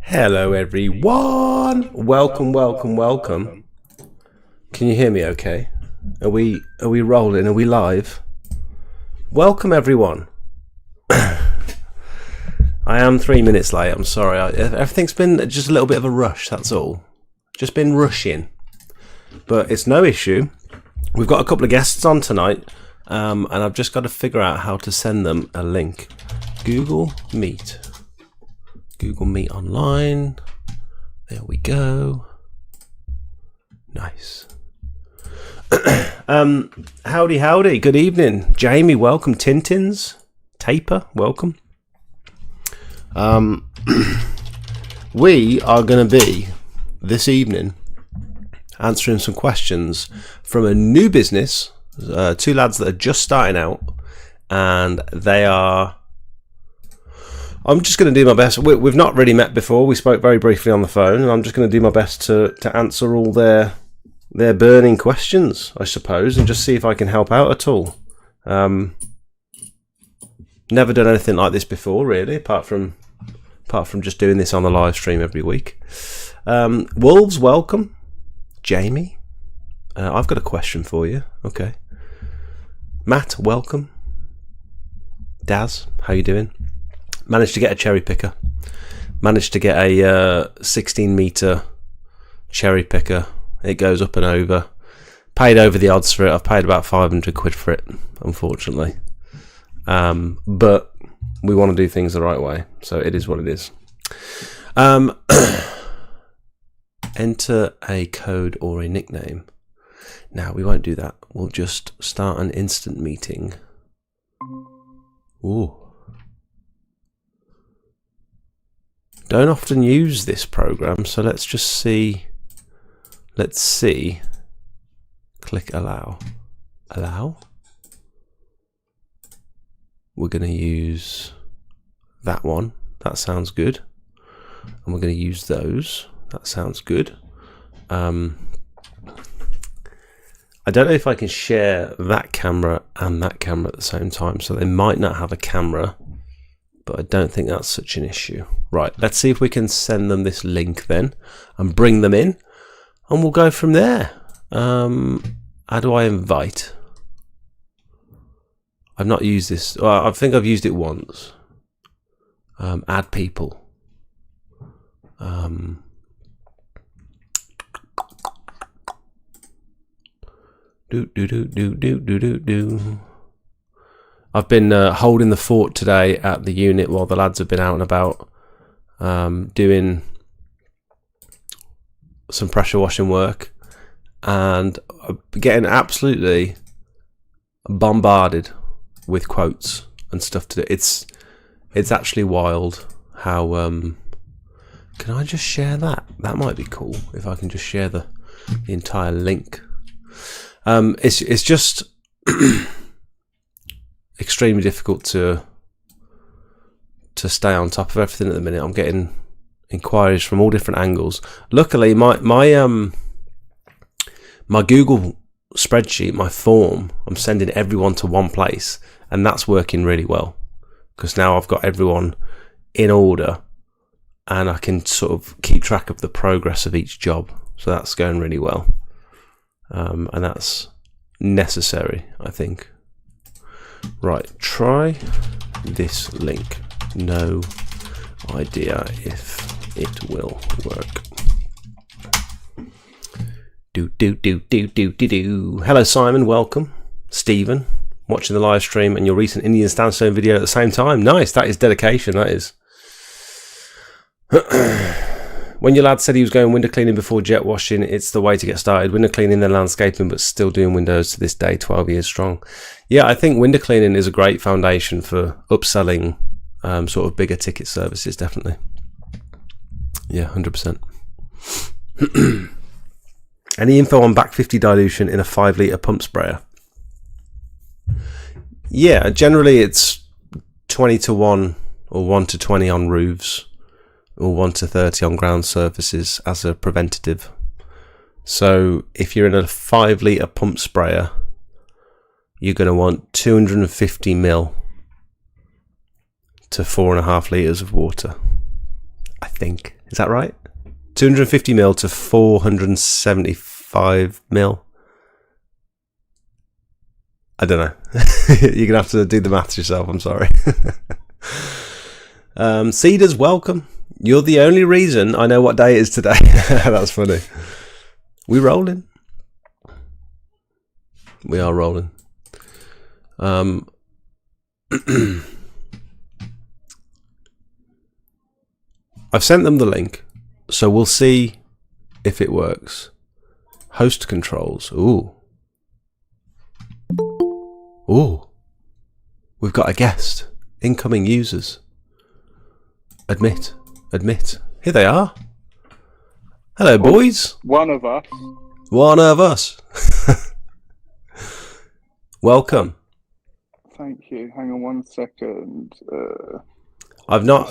Hello everyone! Welcome. Can you hear me okay? Are we rolling? Are we live? Welcome everyone. I am 3 minutes late, I'm sorry. Everything's been just a little bit of a rush, that's all. Just been rushing. But it's no issue. We've got a couple of guests on tonight, and I've just got to figure out how to send them a link. Google Meet online. There we go. Nice. Howdy. Good evening. Jamie, welcome. Tintins. Taper, welcome. We are going to be, this evening, answering some questions from a new business. Two lads that are just starting out, and they are... I'm just going to do my best. We've not really met before. We spoke very briefly on the phone, and I'm just going to do my best to answer all their burning questions, I suppose, and just see if I can help out at all. Never done anything like this before, really, apart from just doing this on the live stream every week. Wolves, welcome. Jamie, I've got a question for you. Okay. Matt, welcome. Daz, how you doing? Managed to get a cherry picker. Managed to get a 16 metre cherry picker. It goes up and over. Paid over the odds for it. I've paid about 500 quid for it, unfortunately. But we want to do things the right way, so it is what it is. Enter a code or a nickname. Now, we won't do that. We'll just start an instant meeting. Ooh. Don't often use this program, so let's just see. Let's see. Click allow. Allow? We're going to use that one. That sounds good. And we're going to use those. That sounds good. I don't know if I can share that camera and that camera at the same time, so they might not have a camera, but I don't think that's such an issue. Right, let's see if we can send them this link then and bring them in, and we'll go from there. How do I invite? I've not used this. Well, I think I've used it once. Add people. I've been holding the fort today at the unit while the lads have been out and about doing some pressure washing work, and I'm getting absolutely bombarded with quotes and stuff to do. It's actually wild how can I just share that? That might be cool if I can just share the entire link. It's just extremely difficult to stay on top of everything at the minute. I'm getting inquiries from all different angles. Luckily, my Google spreadsheet, my form, I'm sending everyone to one place, and that's working really well because now I've got everyone in order, and I can sort of keep track of the progress of each job. So that's going really well, and that's necessary, I think. Right, try this link. No idea if it will work. Do. Hello Simon, welcome. Stephen, watching the live stream and your recent Indian Sandstone video at the same time. Nice, that is dedication, that is. When your lad said he was going window cleaning before jet washing, it's the way to get started. Window cleaning, then landscaping, but still doing windows to this day, 12 years strong. Yeah, I think window cleaning is a great foundation for upselling sort of bigger ticket services, definitely. Yeah, 100%. Any info on back 50 dilution in a 5 litre pump sprayer? Yeah, generally it's 20-1 or 1-20 on roofs, or 1-30 on ground surfaces as a preventative. So if you're in a 5 litre pump sprayer, you're going to want 250 ml to 4.5 litres of water, I think. Is that right? 250 mil to 475 mil. I don't know. You're going to have to do the maths yourself. I'm sorry. Cedars, welcome. You're the only reason I know what day it is today. That's funny. We rolling? We are rolling. I've sent them the link, so we'll see if it works. Host controls. Ooh. Ooh. We've got a guest. Incoming users. Admit. Here they are. Hello, boys. One of us. One of us. Welcome. Thank you. Hang on 1 second. I've not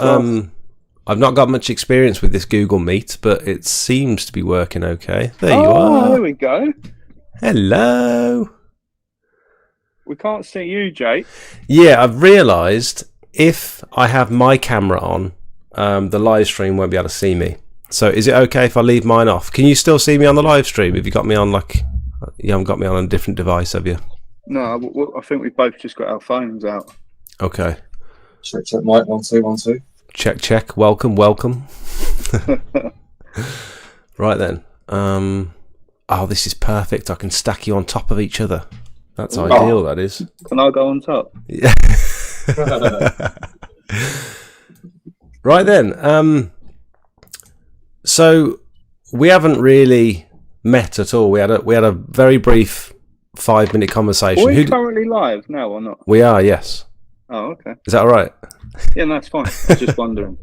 got much experience with this Google Meet, but it seems to be working okay. There you are. There we go. Hello. We can't see you, Jake. Yeah, I've realised if I have my camera on, the live stream won't be able to see me. So is it okay if I leave mine off? Can you still see me on the live stream? Have you got me on you haven't got me on a different device, have you? No, I think we've both just got our phones out. Okay. Check, mic 1 2 1 2. Check. Welcome. Right then. Oh, this is perfect. I can stack you on top of each other. That's ideal, that is. Can I go on top? Yeah. Right then. So we haven't really met at all. We had a very brief 5-minute conversation. Are we currently live now or not? We are, yes. Oh, okay. Is that all right? Yeah, no, that's fine. I was just wondering.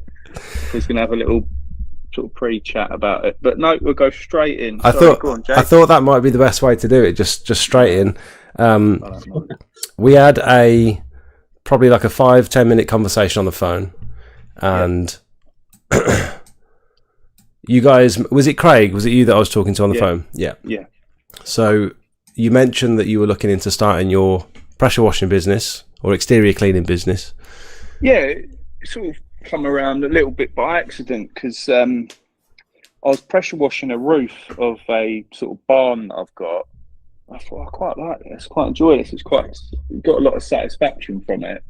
He's going to have a little sort of pre-chat about it, but no, we'll go straight in. I thought that might be the best way to do it. Just straight in. We had probably like a 5-10 minute conversation on the phone, and you guys, was it Craig? Was it you that I was talking to on the phone? Yeah. So you mentioned that you were looking into starting your pressure washing business or exterior cleaning business. Yeah, it sort of come around a little bit by accident because I was pressure washing a roof of a sort of barn that I've got. I thought I quite like this, quite enjoy this. Got a lot of satisfaction from it.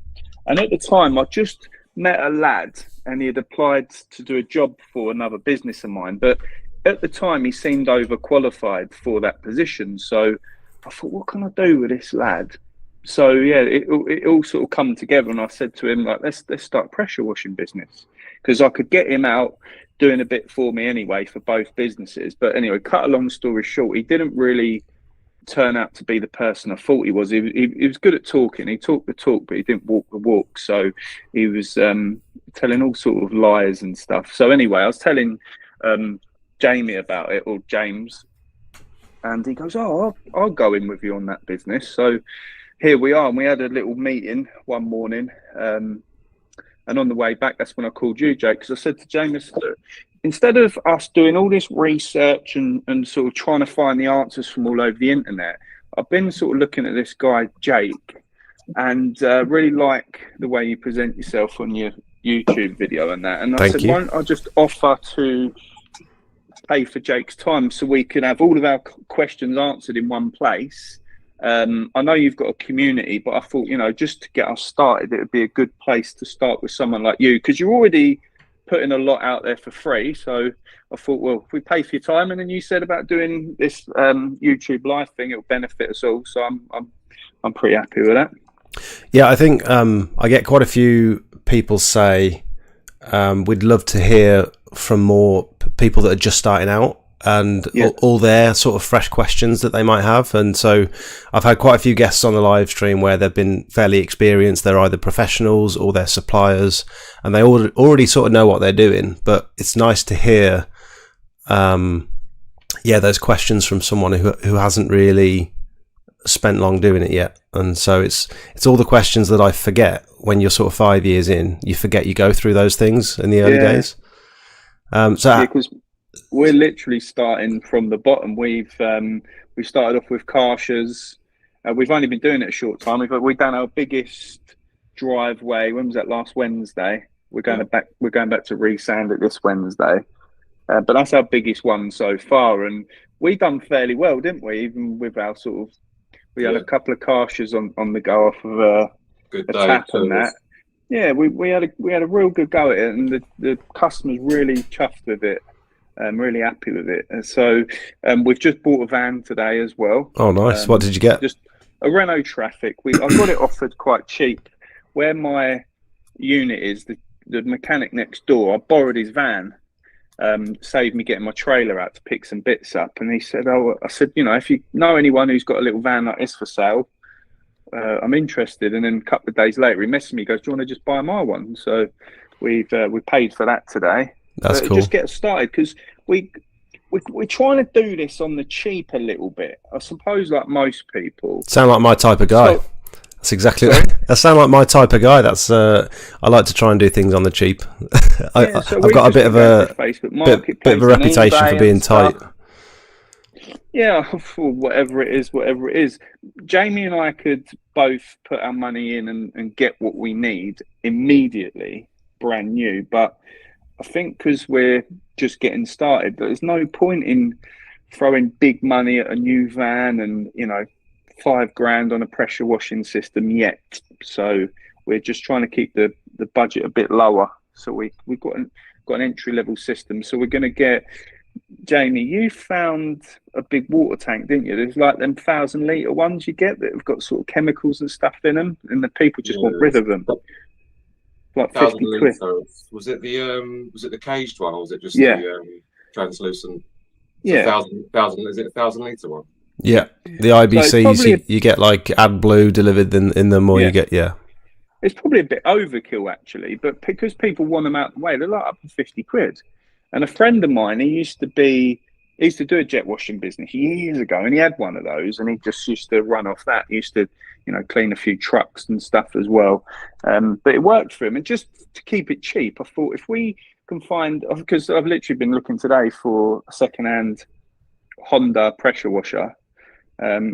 And at the time, I just met a lad, and he had applied to do a job for another business of mine. But at the time, he seemed overqualified for that position. So I thought, what can I do with this lad? So yeah, it all sort of come together, and I said to him, like, let's start pressure washing business, because I could get him out doing a bit for me anyway for both businesses. But anyway, cut a long story short, he didn't really turn out to be the person I thought he was. He was good at talking. He talked the talk, but he didn't walk the walk. So he was telling all sort of lies and stuff. So anyway, I was telling Jamie about it, or James, and he goes, "Oh, I'll go in with you on that business." So here we are, and we had a little meeting one morning, and on the way back, that's when I called you, Jake, because I said to James, instead of us doing all this research and sort of trying to find the answers from all over the internet, I've been sort of looking at this guy, Jake, and really like the way you present yourself on your YouTube video and that. And I said, why don't I just offer to pay for Jake's time so we can have all of our questions answered in one place. I know you've got a community, but I thought, just to get us started, it would be a good place to start with someone like you, because you're already putting a lot out there for free. So I thought, well, if we pay for your time, and then you said about doing this YouTube live thing, it'll benefit us all. So I'm pretty happy with that. Yeah, I think I get quite a few people say we'd love to hear from more people that are just starting out, and all their sort of fresh questions that they might have. And so I've had quite a few guests on the live stream where they've been fairly experienced. They're either professionals or they're suppliers, and they already sort of know what they're doing. But it's nice to hear, those questions from someone who hasn't really spent long doing it yet. And so it's all the questions that I forget when you're sort of 5 years in. You forget you go through those things in the early days. Because we're literally starting from the bottom. We started off with Karshas. We've only been doing it a short time. We've done our biggest driveway. When was that? Last Wednesday. We're going back to resand it this Wednesday. But that's our biggest one so far, and we done fairly well, didn't we? Even with our sort of, we had a couple of caches on the go off of a tap and that. Yeah, we had a real good go at it, and the customers really chuffed with it. Really happy with it. And so we've just bought a van today as well. Oh, nice. What did you get? Just a Renault Traffic. I got it offered quite cheap. Where my unit is, the mechanic next door, I borrowed his van, saved me getting my trailer out to pick some bits up. And he said, I said, if you know anyone who's got a little van like this for sale, I'm interested. And then a couple of days later, he messaged me, he goes, do you want to just buy my one? So we paid for that today. That's cool. Just get us started, because we're trying to do this on the cheap a little bit. I suppose, like most people. Sound like my type of guy. So, that's exactly. That sound like my type of guy. That's I like to try and do things on the cheap. I've got a bit of a reputation for being tight. Yeah, whatever it is. Jamie and I could both put our money in and get what we need immediately, brand new, but I think because we're just getting started, there's no point in throwing big money at a new van and, $5,000 on a pressure washing system yet. So we're just trying to keep the budget a bit lower. So we've got an entry level system. So we're going to get, Jamie, you found a big water tank, didn't you? There's like them 1,000-litre ones you get that have got sort of chemicals and stuff in them, and the people just want rid of them. Like 50 quid. Was it the caged one, or was it just the translucent? Yeah. Is it a 1,000-litre one? Yeah, the IBCs, so you get like AdBlue delivered in them, or you get It's probably a bit overkill actually, but because people want them out of the way, they're like up to 50 quid. And a friend of mine, he used to do a jet washing business years ago, and he had one of those, and he just used to run off that. He used to, clean a few trucks and stuff as well. But it worked for him. And just to keep it cheap, I thought if we can find, because I've literally been looking today for a second-hand Honda pressure washer,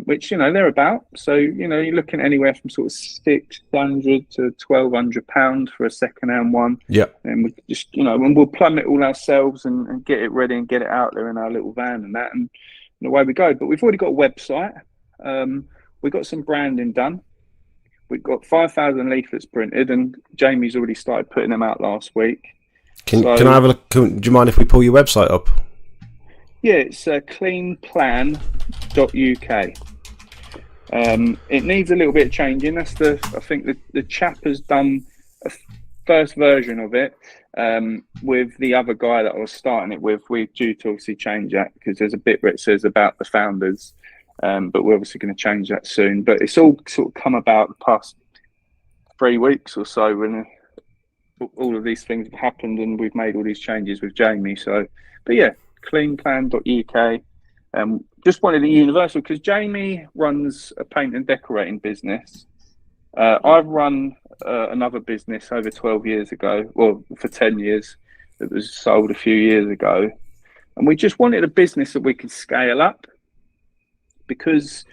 which, they're about. So, you're looking anywhere from sort of £600 to £1,200 for a second-hand one. Yeah. And we just, and we'll plumb it all ourselves and get it ready and get it out there in our little van and that, and away we go. But we've already got a website. We've got some branding done. We've got 5,000 leaflets printed, and Jamie's already started putting them out last week. Can I have a look? Do you mind if we pull your website up? Yeah, it's cleanplan.uk. It needs a little bit of changing. I think the chap has done a first version of it with the other guy that I was starting it with. We're due to obviously change that, because there's a bit where it says about the founders, but we're obviously going to change that soon. But it's all sort of come about the past 3 weeks or so when all of these things have happened, and we've made all these changes with Jamie. So, but yeah, cleanplan.uk. Just wanted a universal, because Jamie runs a paint and decorating business. I've run another business over 12 years ago, well, for 10 years. It was sold a few years ago, and we just wanted a business that we could scale up, because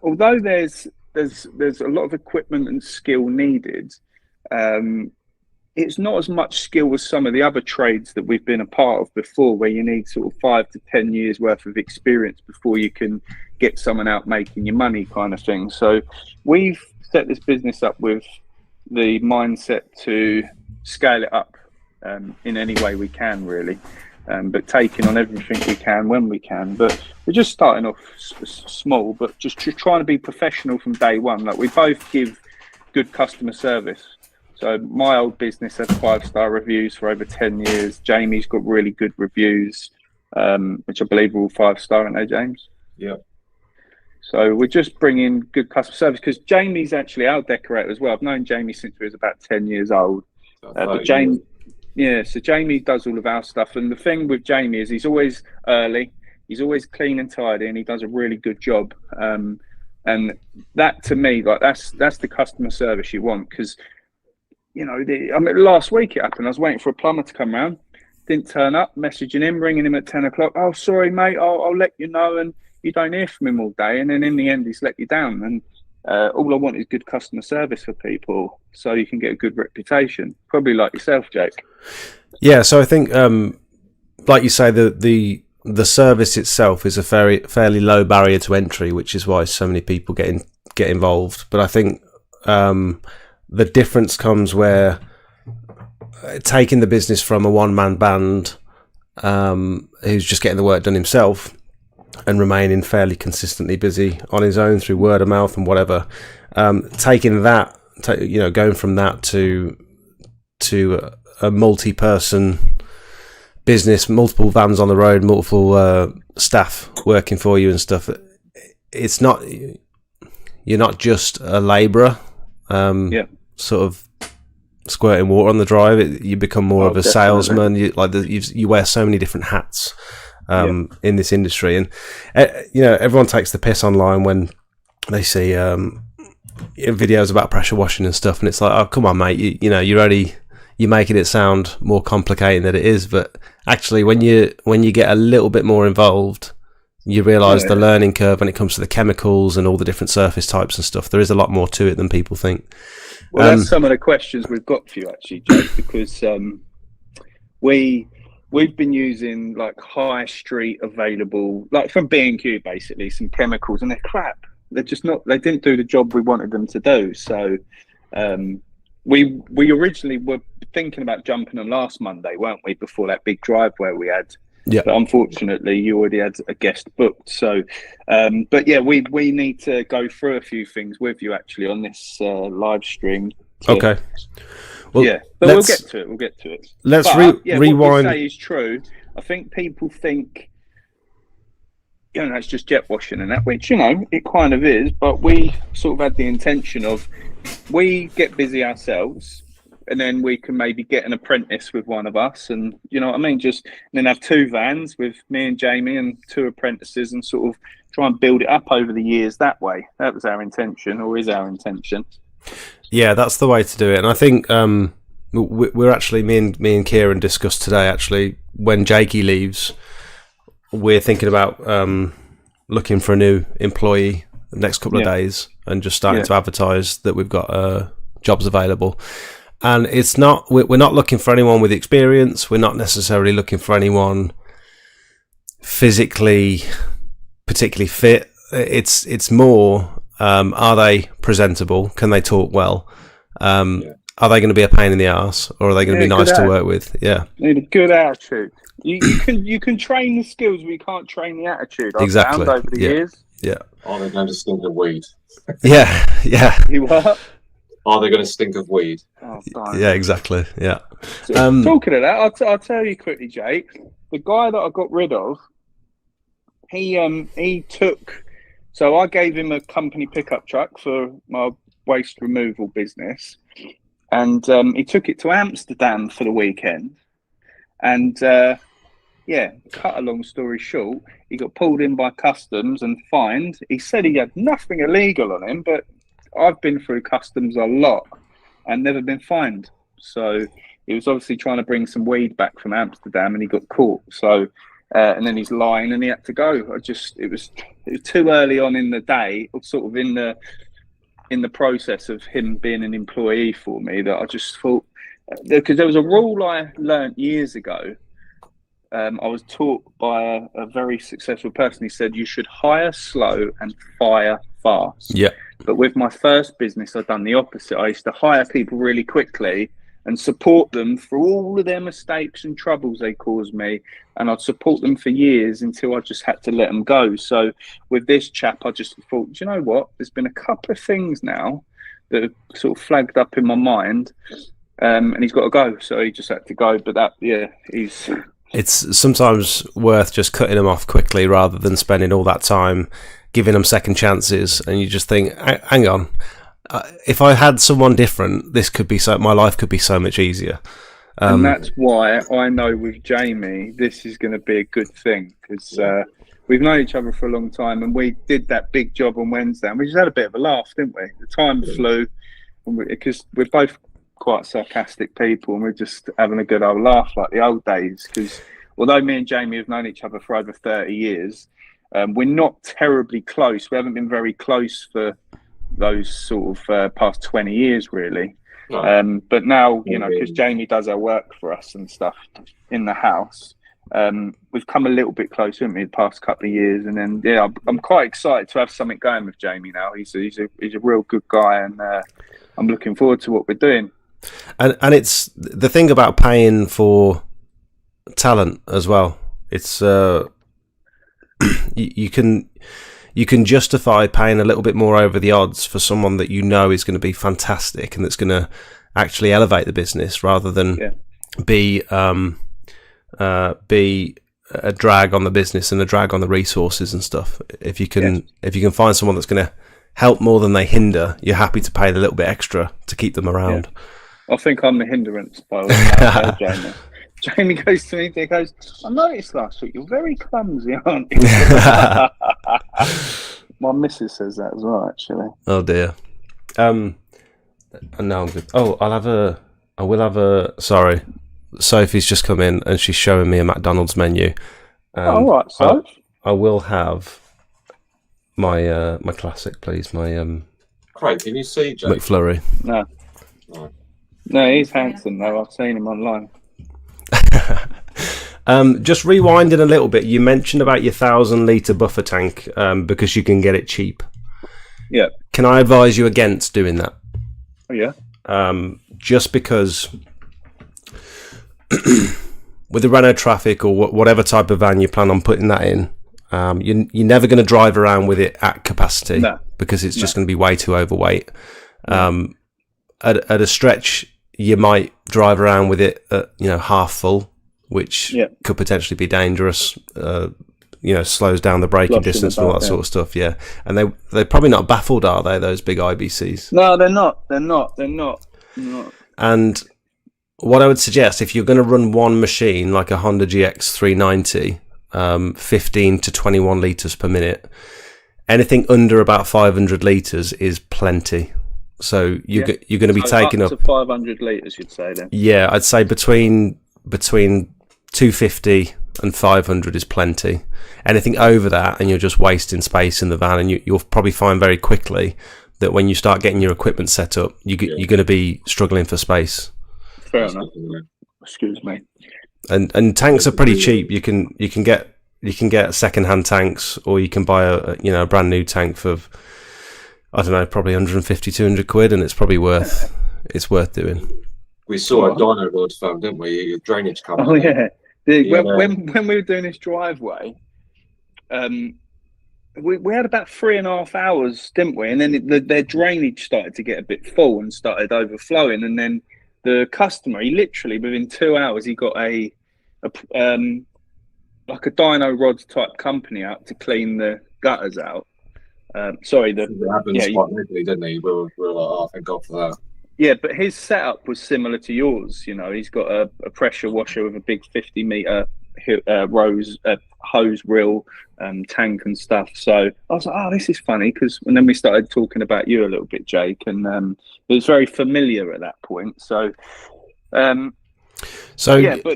although there's a lot of equipment and skill needed, it's not as much skill as some of the other trades that we've been a part of before, where you need sort of 5 to 10 years worth of experience before you can get someone out making your money, kind of thing. So we've set this business up with the mindset to scale it up in any way we can, really, but taking on everything we can when we can. But we're just starting off small, but just trying to be professional from day one. Like, we both give good customer service. So my old business had 5-star reviews for over 10 years. Jamie's got really good reviews, which I believe are all 5-star, aren't they, James? Yeah. So we're just bringing good customer service, because Jamie's actually our decorator as well. I've known Jamie since he was about 10 years old. But Jamie, so Jamie does all of our stuff. And the thing with Jamie is he's always early. He's always clean and tidy, and he does a really good job. And that, to me, like that's the customer service you want, because last week it happened. I was waiting for a plumber to come round, didn't turn up, messaging him, ringing him at 10 o'clock. Oh, sorry, mate, I'll let you know. And you don't hear from him all day. And then in the end, he's let you down. And all I want is good customer service for people, so you can get a good reputation. Probably like yourself, Jake. Yeah, so I think like you say, the service itself is a fairly low barrier to entry, which is why so many people get involved. But I think the difference comes where taking the business from a one-man band who's just getting the work done himself and remaining fairly consistently busy on his own through word of mouth and whatever, taking that, going from that to a multi-person business, multiple vans on the road, multiple staff working for you and stuff. It's not, you're not just a labourer, sort of squirting water on the drive. You become more of a salesman. You wear so many different hats in this industry, and everyone takes the piss online when they see videos about pressure washing and stuff, and it's like, oh, come on, mate, you're making it sound more complicated than it is. But actually, when you get a little bit more involved, you realise the learning curve when it comes to the chemicals and all the different surface types and stuff. There is a lot more to it than people think. Well, that's some of the questions we've got for you, actually, Joe, because we've been using like high street available, like from B&Q, basically, some chemicals, and they're crap. They're just not. They didn't do the job we wanted them to do. So we originally were thinking about jumping on last Monday, weren't we? Before that big drive where we had. Yeah. But unfortunately, you already had a guest booked. So, but yeah, we need to go through a few things with you actually on this live stream. Okay. Well, yeah, but we'll get to it. We'll get to it. Let's rewind. What you say is true. I think people think, it's just jet washing and that, which it kind of is. But we sort of had the intention of, we get busy ourselves, and then we can maybe get an apprentice with one of us, and just then have two vans with me and Jamie and two apprentices, and sort of try and build it up over the years that way. That was our intention, or is our intention. Yeah, that's the way to do it. And I think we're actually, me and Kieran discussed today, actually, when Jakey leaves, we're thinking about looking for a new employee the next couple of days and just starting to advertise that we've got jobs available. And it's not, we're not looking for anyone with experience. We're not necessarily looking for anyone physically particularly fit. It's more, are they presentable? Can they talk well? Are they going to be a pain in the arse, or are they going to be nice to work with? Yeah. Need a good attitude. You can train the skills, but you can't train the attitude. I've found over the years. Yeah. Are they going to stink of weed? Yeah. You what? Are they going to stink of weed? Oh, yeah, exactly. Yeah. So, talking of that, I'll tell you quickly, Jake. The guy that I got rid of, he took. So I gave him a company pickup truck for my waste removal business, and he took it to Amsterdam for the weekend. And cut a long story short, he got pulled in by customs and fined. He said he had nothing illegal on him, but I've been through customs a lot and never been fined. So he was obviously trying to bring some weed back from Amsterdam, and he got caught. So and then he's lying, and he had to go. It was too early on in the day, sort of in the process of him being an employee for me, that I just thought, because there was a rule I learnt years ago. I was taught by a very successful person. He said you should hire slow and fire fast. Yeah. But with my first business, I'd done the opposite. I used to hire people really quickly and support them through all of their mistakes and troubles they caused me. And I'd support them for years until I just had to let them go. So with this chap, I just thought, do you know what? There's been a couple of things now that have sort of flagged up in my mind, and he's got to go. So he just had to go. But it's sometimes worth just cutting them off quickly rather than spending all that time giving them second chances. And you just think, hang on, if I had someone different, my life could be so much easier. And that's why I know with Jamie, this is going to be a good thing, because we've known each other for a long time, and we did that big job on Wednesday, and we just had a bit of a laugh, didn't we? The time flew, because we're both quite sarcastic people, and we're just having a good old laugh like the old days. Because although me and Jamie have known each other for over 30 years, we're not terribly close. We haven't been very close for those sort of past 20 years, really. But now, because Jamie does our work for us and stuff in the house, we've come a little bit closer in the past couple of years, and then I'm quite excited to have something going with Jamie now. He's a real good guy, and I'm looking forward to what we're doing. And it's the thing about paying for talent as well. It's you can justify paying a little bit more over the odds for someone that you know is going to be fantastic and that's going to actually elevate the business rather than be a drag on the business and a drag on the resources and stuff. If you can find someone that's going to help more than they hinder, you're happy to pay the little bit extra to keep them around. I think I'm the hindrance by the way. Jamie goes to me, he goes, I noticed last week you're very clumsy, aren't you? My missus says that as well, actually. Oh dear. And now I'm good. Oh, I will have a sorry. Sophie's just come in and she's showing me a McDonald's menu. All right, so I will have my my classic, please. My Craig, can you see Jake? McFlurry. No, he's handsome though. I've seen him online. Just rewinding a little bit, you mentioned about your 1,000-litre buffer tank because you can get it cheap. Yeah. Can I advise you against doing that? Oh, yeah. Just because with the Renault Traffic or whatever type of van you plan on putting that in, you're never going to drive around with it at capacity because it's just going to be way too overweight. At a stretch, you might drive around with it at half full, which could potentially be dangerous. Slows down the braking distance and all that sort of stuff. Yeah, and they're probably not baffled, are they? Those big IBCs? No, they're not. They're not. And what I would suggest, if you're going to run one machine like a Honda GX 390, 15 to 21 litres per minute, anything under about 500 litres is plenty. So you're going to be taking up to 500 litres, you'd say then? Yeah, I'd say between 250 and 500 is plenty. Anything over that, and you're just wasting space in the van, and you'll probably find very quickly that when you start getting your equipment set up, you're going to be struggling for space. Fair enough. Excuse me. And tanks are pretty cheap. You can get second-hand tanks, or you can buy a brand new tank for, I don't know, probably 150, 200 quid, and it's probably worth doing. We saw a dyno rod film, didn't we? A drainage company. Oh yeah. When we were doing this driveway, we had about 3.5 hours, didn't we? And then their drainage started to get a bit full and started overflowing. And then the customer, he literally within 2 hours, he got a dyno rod type company out to clean the gutters out. It happens quite regularly, didn't he? We were like, oh, thank God for that. Yeah, but his setup was similar to yours. He's got a pressure washer with a big 50-meter hose reel tank and stuff. So I was like, oh, this is funny, and then we started talking about you a little bit, Jake, and it was very familiar at that point. So but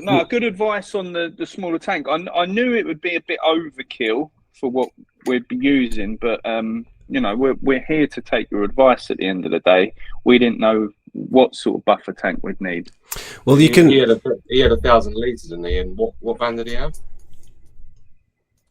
no, good advice on the smaller tank. I knew it would be a bit overkill for what we'd be using, but we're here to take your advice at the end of the day. We didn't know what sort of buffer tank we'd need. Well, you can. He had 1,000 litres in the end. What van did he have?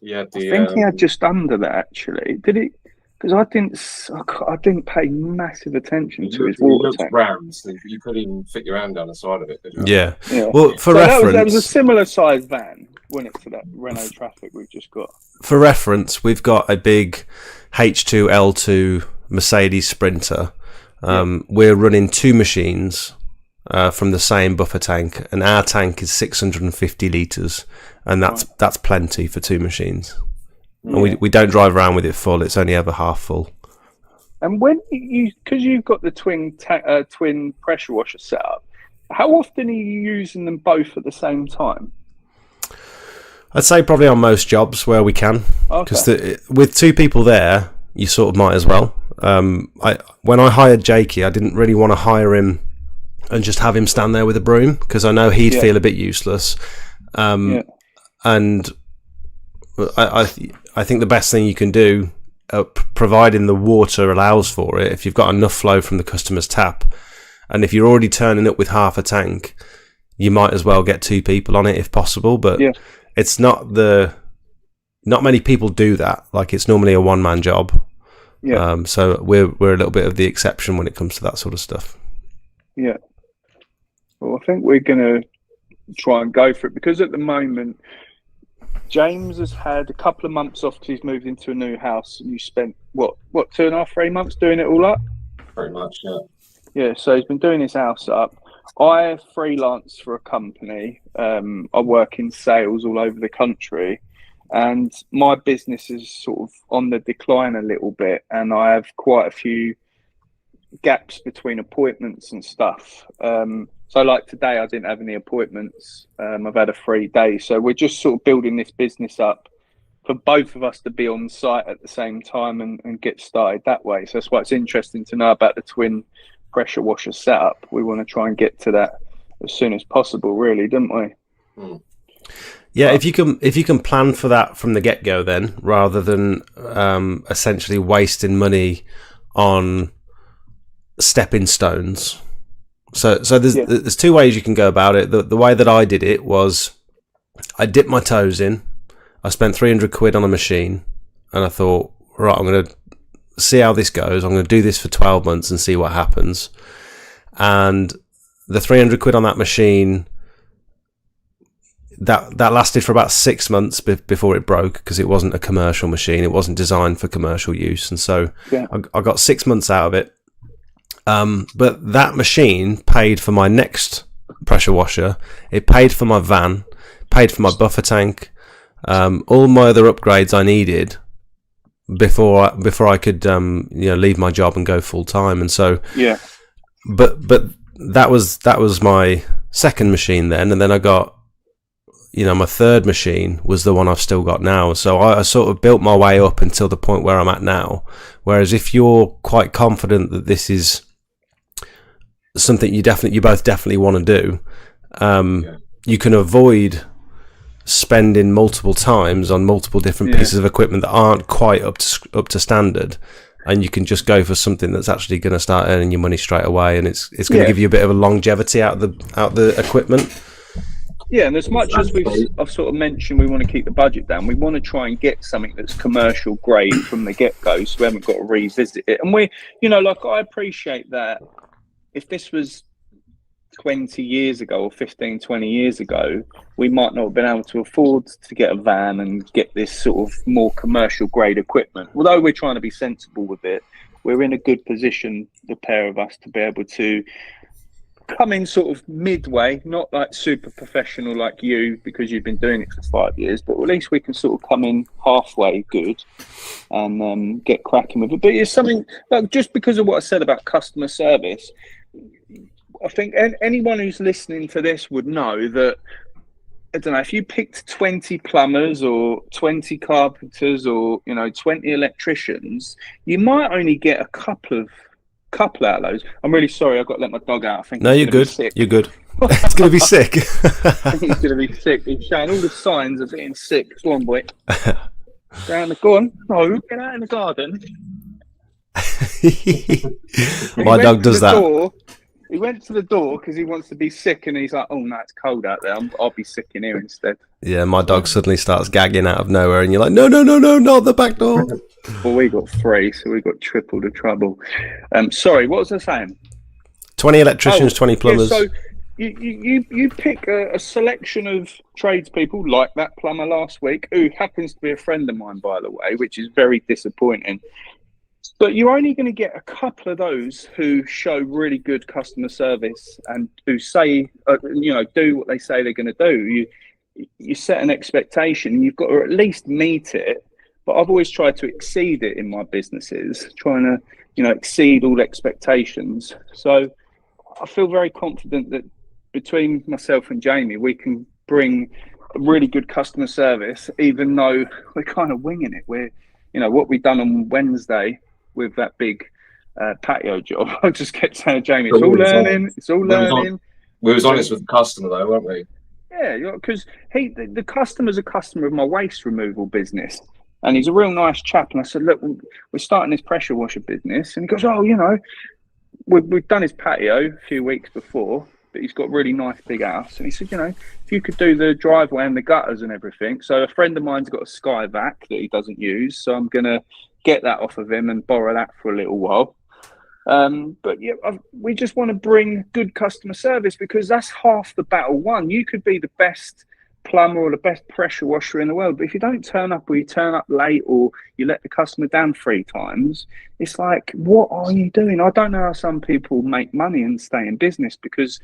I think he had just under that, actually. Did he? Because I didn't pay massive attention to his water tank. Round, so you couldn't even fit your hand down the side of it, did you? Yeah. Well, for reference, that was a similar size van, wasn't it, to that Renault Traffic we've just got? For reference, we've got a big H2L2 Mercedes Sprinter. We're running two machines from the same buffer tank, and our tank is 650 litres, and that's plenty for two machines. And we don't drive around with it full; it's only ever half full. And when because you've got the twin pressure washer set up, how often are you using them both at the same time? I'd say probably on most jobs where we can, because with two people there, you sort of might as well. When I hired Jakey, I didn't really want to hire him and just have him stand there with a broom, because I know he'd feel a bit useless. And I think the best thing you can do, providing the water allows for it, if you've got enough flow from the customer's tap, and if you're already turning up with half a tank, you might as well get two people on it if possible. But it's not many people do that. Like, it's normally a one-man job. Yeah. So we're a little bit of the exception when it comes to that sort of stuff. Yeah. Well, I think we're going to try and go for it, because at the moment, James has had a couple of months off till he's moved into a new house, and you spent what 2.5, 3 months doing it all up? Pretty much, yeah. Yeah, so he's been doing his house up. I freelance for a company. I work in sales all over the country, and my business is sort of on the decline a little bit, and I have quite a few gaps between appointments and stuff. So like today, I didn't have any appointments. I've had a free day. So we're just sort of building this business up for both of us to be on site at the same time and get started that way. So that's why it's interesting to know about the twin pressure washer setup. We want to try and get to that as soon as possible, really, don't we? Yeah, if you can plan for that from the get-go then, rather than essentially wasting money on stepping stones. So there's two ways you can go about it. The way that I did it was I dipped my toes in. I spent 300 quid on a machine, and I thought, right, I'm going to see how this goes. I'm going to do this for 12 months and see what happens. And the 300 quid on that machine, that lasted for about 6 months before it broke, because it wasn't a commercial machine. It wasn't designed for commercial use. And so I got 6 months out of it. But that machine paid for my next pressure washer. It paid for my van, paid for my buffer tank, all my other upgrades I needed before I could leave my job and go full time. And so but that was my second machine then, and then I got my third machine was the one I've still got now. So I sort of built my way up until the point where I'm at now. Whereas if you're quite confident that this is something you both definitely want to do, you can avoid spending multiple times on multiple different pieces of equipment that aren't quite up to standard, and you can just go for something that's actually going to start earning you money straight away, and it's going to give you a bit of a longevity out the equipment. Yeah, and as much as I've sort of mentioned, we want to keep the budget down. We want to try and get something that's commercial grade from the get-go, so we haven't got to revisit it. And I appreciate that if this was 20 years ago or 15, 20 years ago, we might not have been able to afford to get a van and get this sort of more commercial grade equipment. Although we're trying to be sensible with it, we're in a good position, the pair of us, to be able to come in sort of midway, not like super professional like you, because you've been doing it for 5 years, but at least we can sort of come in halfway good and get cracking with it. But it's something, like, just because of what I said about customer service, I think anyone who's listening to this would know that, I don't know, if you picked 20 plumbers or 20 carpenters or 20 electricians, you might only get a couple out of those. I'm really sorry, I've got to let my dog out. I think you're good. You're good. It's going to be sick. I think he's going to be sick. He's showing all the signs of being sick. Go on, boy. Go on. No, get out in the garden. My dog does that. He went to the door because he wants to be sick, and he's like, "Oh no, it's cold out there. I'll be sick in here instead." Yeah, my dog suddenly starts gagging out of nowhere, and you're like, "No, not the back door." Well, we got 3, so we got triple the trouble. Sorry, what was I saying? 20 electricians, 20 plumbers. Yeah, so you pick a selection of tradespeople like that plumber last week, who happens to be a friend of mine, by the way, which is very disappointing. But you're only going to get a couple of those who show really good customer service and who say, do what they say they're going to do. You set an expectation, you've got to at least meet it. But I've always tried to exceed it in my businesses, trying to, exceed all expectations. So I feel very confident that between myself and Jamie, we can bring a really good customer service, even though we're kind of winging it. We're, what we've done on Wednesday with that big patio job. I just kept saying to Jamie, it's all learning. We was honest with the customer though, weren't we? Yeah, because the customer's a customer of my waste removal business. And he's a real nice chap. And I said, look, we're starting this pressure washer business. And he goes, oh, we've done his patio a few weeks before, but he's got a really nice big house. And he said, if you could do the driveway and the gutters and everything. So a friend of mine's got a Skyvac that he doesn't use, so I'm going to get that off of him and borrow that for a little while. But yeah, we just want to bring good customer service, because that's half the battle won. You could be the best plumber or the best pressure washer in the world, but if you don't turn up, or you turn up late, or you let the customer down 3 times, it's like, what are you doing? I don't know how some people make money and stay in business, because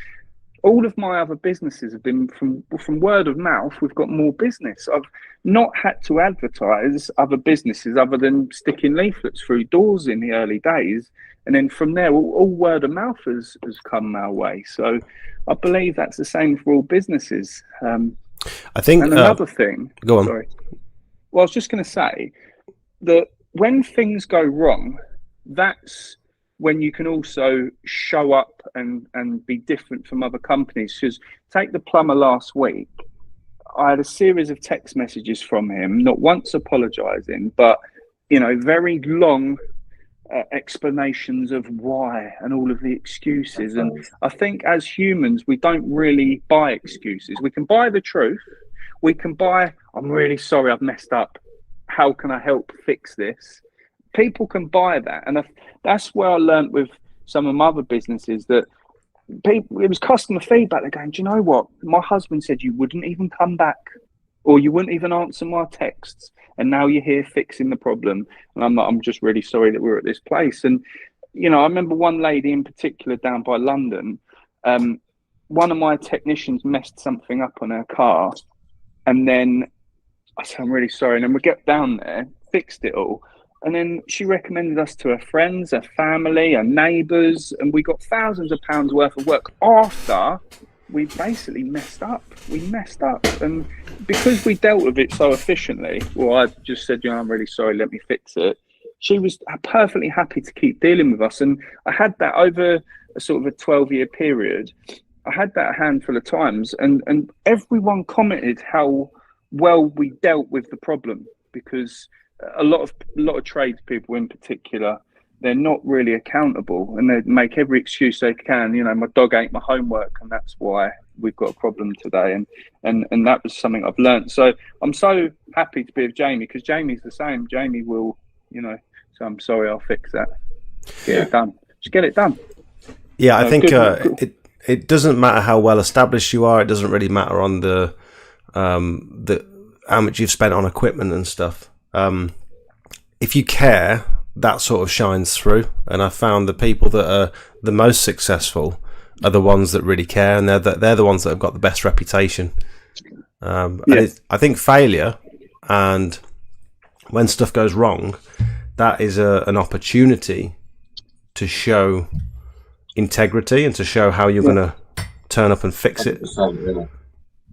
all of my other businesses have been from word of mouth. We've got more business. I've not had to advertise other businesses other than sticking leaflets through doors in the early days, and then from there all word of mouth has come our way. So I believe that's the same for all businesses. I think, and another thing, go on. Sorry. Well, I was just going to say that when things go wrong, that's when you can also show up and be different from other companies. Because take the plumber last week, I had a series of text messages from him, not once apologising, but very long explanations of why and all of the excuses. And I think as humans, we don't really buy excuses. We can buy the truth. We can buy, I'm really sorry, I've messed up. How can I help fix this? People can buy that. And that's where I learned with some of my other businesses that it was customer feedback. They're going, do you know what? My husband said you wouldn't even come back, or you wouldn't even answer my texts, and now you're here fixing the problem. And I'm just really sorry that we're at this place. And, I remember one lady in particular down by London, one of my technicians messed something up on her car. And then I said, I'm really sorry. And then we get down there, fixed it all. And then she recommended us to her friends, her family, her neighbours. And we got thousands of pounds worth of work after we basically messed up. We messed up. And because we dealt with it so efficiently, well, I just said, I'm really sorry, let me fix it. She was perfectly happy to keep dealing with us. And I had that over a sort of a 12-year period. I had that a handful of times, and everyone commented how well we dealt with the problem, because a lot of tradespeople in particular, they're not really accountable, and they make every excuse they can. My dog ate my homework, and that's why we've got a problem today. And that was something I've learned. So I'm so happy to be with Jamie, because Jamie's the same. Jamie will, so I'm sorry, I'll fix that. Get it done. Just get it done. Yeah, I think it doesn't matter how well established you are. It doesn't really matter on the how much you've spent on equipment and stuff. If you care, that sort of shines through. And I found the people that are the most successful are the ones that really care, and they're the ones that have got the best reputation. And I think failure, and when stuff goes wrong, that is an opportunity to show integrity and to show how you're going to turn up and fix it.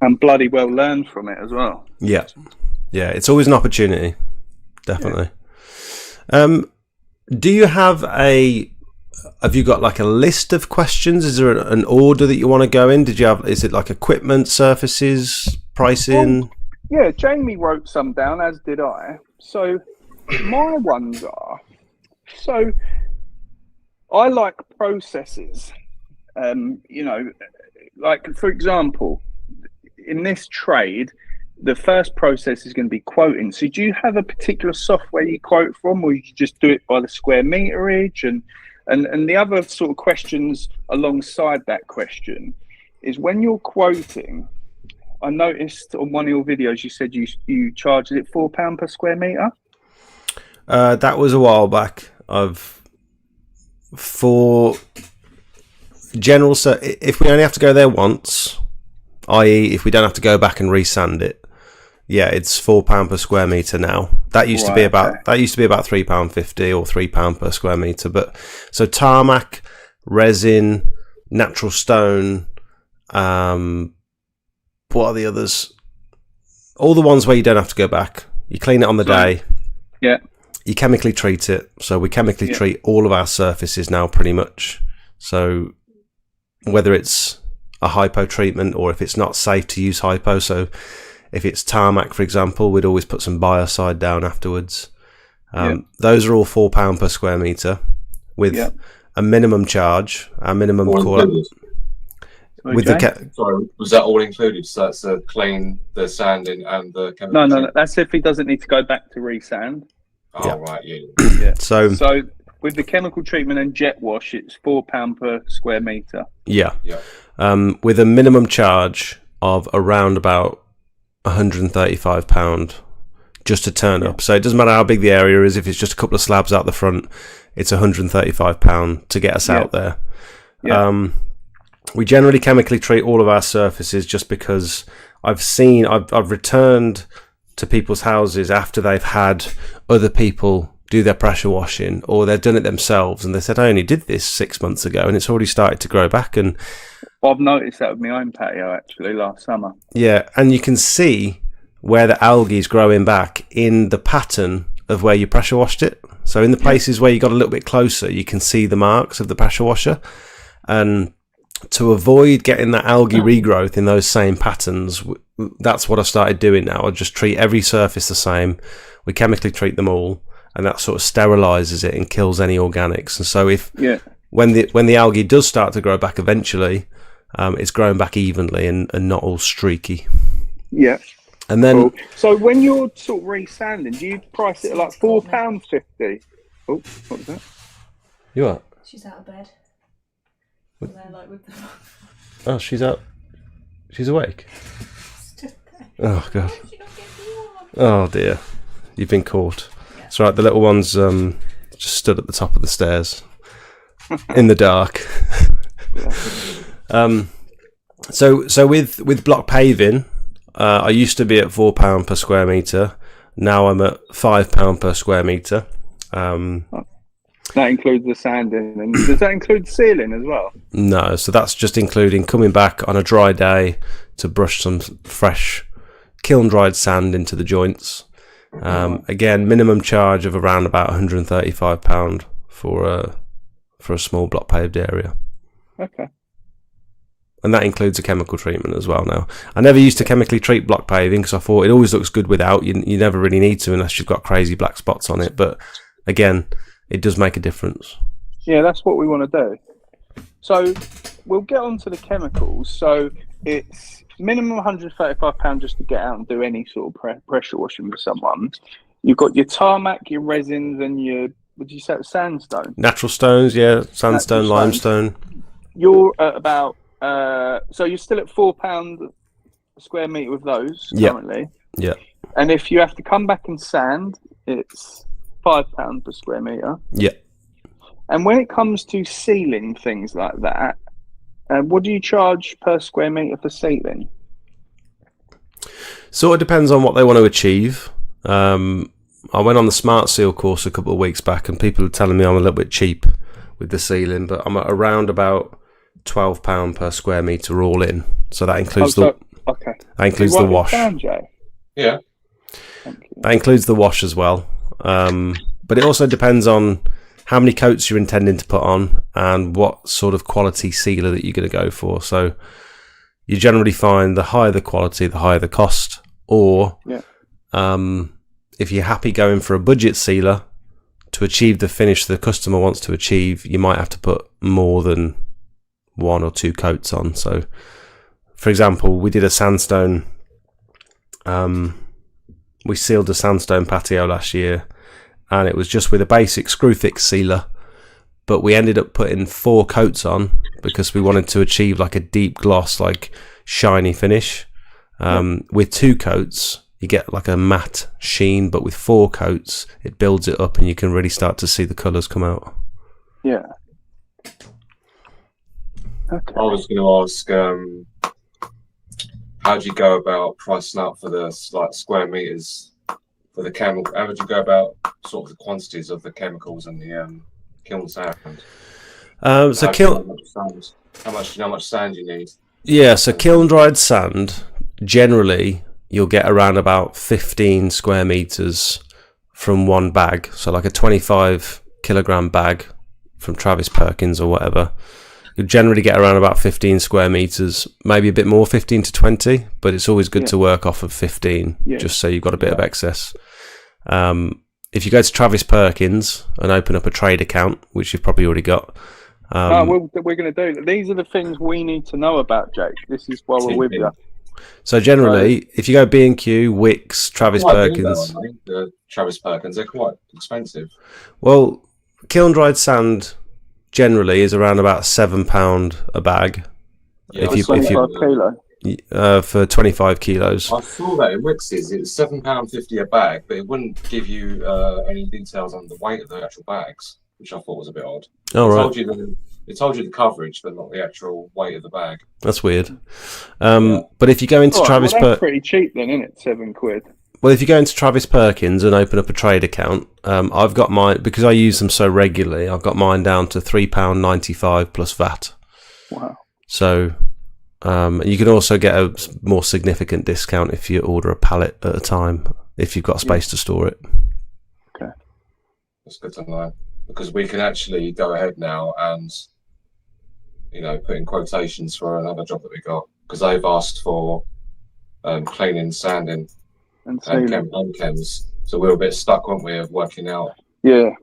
And bloody well learn from it as well. Yeah, it's always an opportunity, definitely. Do you have you got like a list of questions? Is there an order that you want to go in? Is it like equipment, surfaces, pricing? Yeah, Jamie wrote some down, as did I. So my ones are, so I like processes. Like for example, in this trade, the first process is going to be quoting. So do you have a particular software you quote from, or you just do it by the square meterage? And the other sort of questions alongside that question is, when you're quoting, I noticed on one of your videos you said you charged it £4 per square meter. That was a while back. For general, so if we only have to go there once, i.e. if we don't have to go back and resand it, it's £4 per square meter now. That used to be about £3.50 or £3 per square meter. But so tarmac, resin, natural stone, what are the others? All the ones where you don't have to go back. You clean it on the day. Yeah. You chemically treat it. So we chemically treat all of our surfaces now, pretty much. So whether it's a hypo treatment or if it's not safe to use hypo, so if it's tarmac, for example, we'd always put some biocide down afterwards. Those are all £4 per square meter with a minimum charge. Our minimum call. with the sorry, was that all included? So that's clean, the sanding, and the chemical. No. That's if he doesn't need to go back to resand. Oh right, yeah. So with the chemical treatment and jet wash, it's £4 per square metre. Yeah. With a minimum charge of around about £135 just to turn up. So it doesn't matter how big the area is. If it's just a couple of slabs out the front, it's £135 to get us out there. We generally chemically treat all of our surfaces just because I've returned to people's houses after they've had other people do their pressure washing, or they've done it themselves and they said, I only did this 6 months ago and it's already started to grow back. And I've noticed that with my own patio actually last summer. Yeah, and you can see where the algae is growing back in the pattern of where you pressure washed it. So in the places where you got a little bit closer, you can see the marks of the pressure washer. And to avoid getting that algae regrowth in those same patterns, that's what I started doing now. I just treat every surface the same. We chemically treat them all, and that sort of sterilises it and kills any organics. And so when the algae does start to grow back eventually, it's growing back evenly and not all streaky. Yeah. And then, cool. So when you're sort of re-sanding, do you price it at like £4.50? Oh, what was that? You what? She's out of bed. Oh, she's up. She's awake. Oh god. Oh dear. You've been caught. Yeah. It's right. The little one's just stood at the top of the stairs in the dark. So with block paving, I used to be at £4 per square metre. Now I'm at £5 per square metre. That includes the sanding. And does that include sealing as well? No, so that's just including coming back on a dry day to brush some fresh kiln-dried sand into the joints. Again, minimum charge of around about £135 for a small block paved area. Okay. And that includes a chemical treatment as well now. I never used to chemically treat block paving because I thought it always looks good without. You never really need to unless you've got crazy black spots on it. But again, it does make a difference. Yeah, that's what we want to do. So we'll get on to the chemicals. So it's minimum £135 just to get out and do any sort of pressure washing with someone. You've got your tarmac, your resins, and your, would you say it was sandstone? Natural stones, yeah. Sandstone, limestone. You're at about... so you're still at £4 a square metre with those currently. Yeah. And if you have to come back and sand, it's £5 per square metre. Yeah. And when it comes to sealing things like that, what do you charge per square metre for sealing? Sort of depends on what they want to achieve. I went on the Smart Seal course a couple of weeks back and people were telling me I'm a little bit cheap with the sealing, but I'm at around about £12 per square metre all in. So that includes that includes the wash. Yeah. That includes the wash as well. But it also depends on how many coats you're intending to put on and what sort of quality sealer that you're going to go for. So you generally find the higher the quality, the higher the cost. Or if you're happy going for a budget sealer to achieve the finish the customer wants to achieve, you might have to put more than 1 or 2 coats on. So, for example, we did a sandstone. We sealed a sandstone patio last year, and it was just with a basic screw fix sealer, but we ended up putting 4 coats on because we wanted to achieve like a deep gloss, like shiny finish. With 2 coats, you get like a matte sheen, but with 4 coats, it builds it up and you can really start to see the colours come out. Yeah. Okay. I was going to ask, how do you go about pricing up for the like square meters for the chemical? How would you go about sort of the quantities of the chemicals and the kiln sand? How much sand you need? Yeah, so kiln dried sand, generally you'll get around about 15 square meters from one bag. So like a 25 kilogram bag from Travis Perkins or whatever. You generally get around about 15 square meters, maybe a bit more, 15 to 20, but it's always good to work off of 15, just so you've got a bit of excess. If you go to Travis Perkins and open up a trade account, which you've probably already got, We're going to do. These are the things we need to know about, Jake. This is why we're with you. So generally, if you go B&Q, Wicks, Travis Perkins, Travis Perkins, they're quite expensive. Well, kiln dried sand generally is around about £7 a bag. Yeah, if you kilo. For 25 kilos. I saw that in Wicks's. It was £7.50 a bag, but it wouldn't give you any details on the weight of the actual bags, which I thought was a bit odd. It told you the coverage, but not the actual weight of the bag. That's weird. But if you go into Travis Perkins, that's pretty cheap then, isn't it? £7. Well, if you go into Travis Perkins and open up a trade account, I've got mine, because I use them so regularly, I've got mine down to £3.95 plus VAT. Wow. So you can also get a more significant discount if you order a pallet at a time, if you've got space to store it. Okay. That's good to know, because we can actually go ahead now and put in quotations for another job that we got, because they've asked for cleaning, sanding, and chems. So we were a bit stuck, weren't we, of working out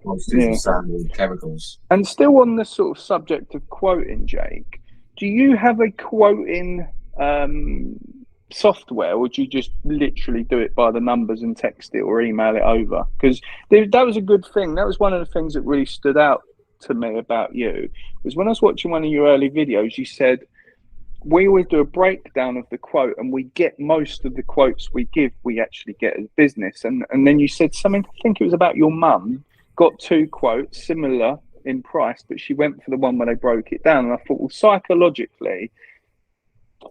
quantities of sand and chemicals. And still on the sort of subject of quoting, Jake, do you have a quoting software, or do you just literally do it by the numbers and text it or email it over? Because that was a good thing. That was one of the things that really stood out to me about you, was when I was watching one of your early videos, you said, we always do a breakdown of the quote, and we get most of the quotes we give, we actually get as business. And then you said something, I think it was about your mum, got 2 quotes similar in price, but she went for the one where they broke it down. And I thought, well, psychologically,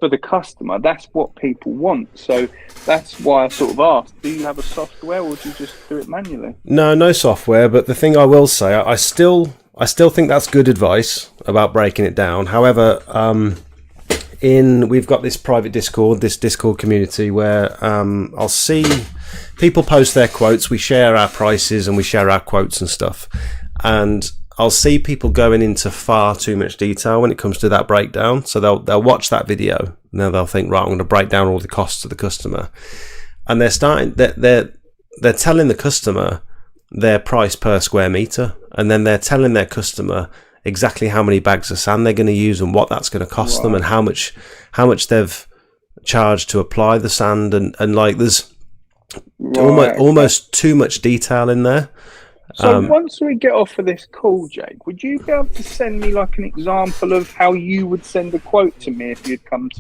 for the customer, that's what people want. So that's why I sort of asked, do you have a software, or do you just do it manually? No software, but the thing I will say, I still think that's good advice about breaking it down. However, we've got this private Discord, this Discord community where I'll see people post their quotes, we share our prices and we share our quotes and stuff, and I'll see people going into far too much detail when it comes to that breakdown. So they'll watch that video, and then they'll think, right, I'm going to break down all the costs to the customer, and they're telling the customer their price per square meter, and then they're telling their customer exactly how many bags of sand they're going to use and what that's going to cost them, and how much they've charged to apply the sand, and like there's almost too much detail in there. So once we get off of this call, Jake, would you be able to send me like an example of how you would send a quote to me if you'd come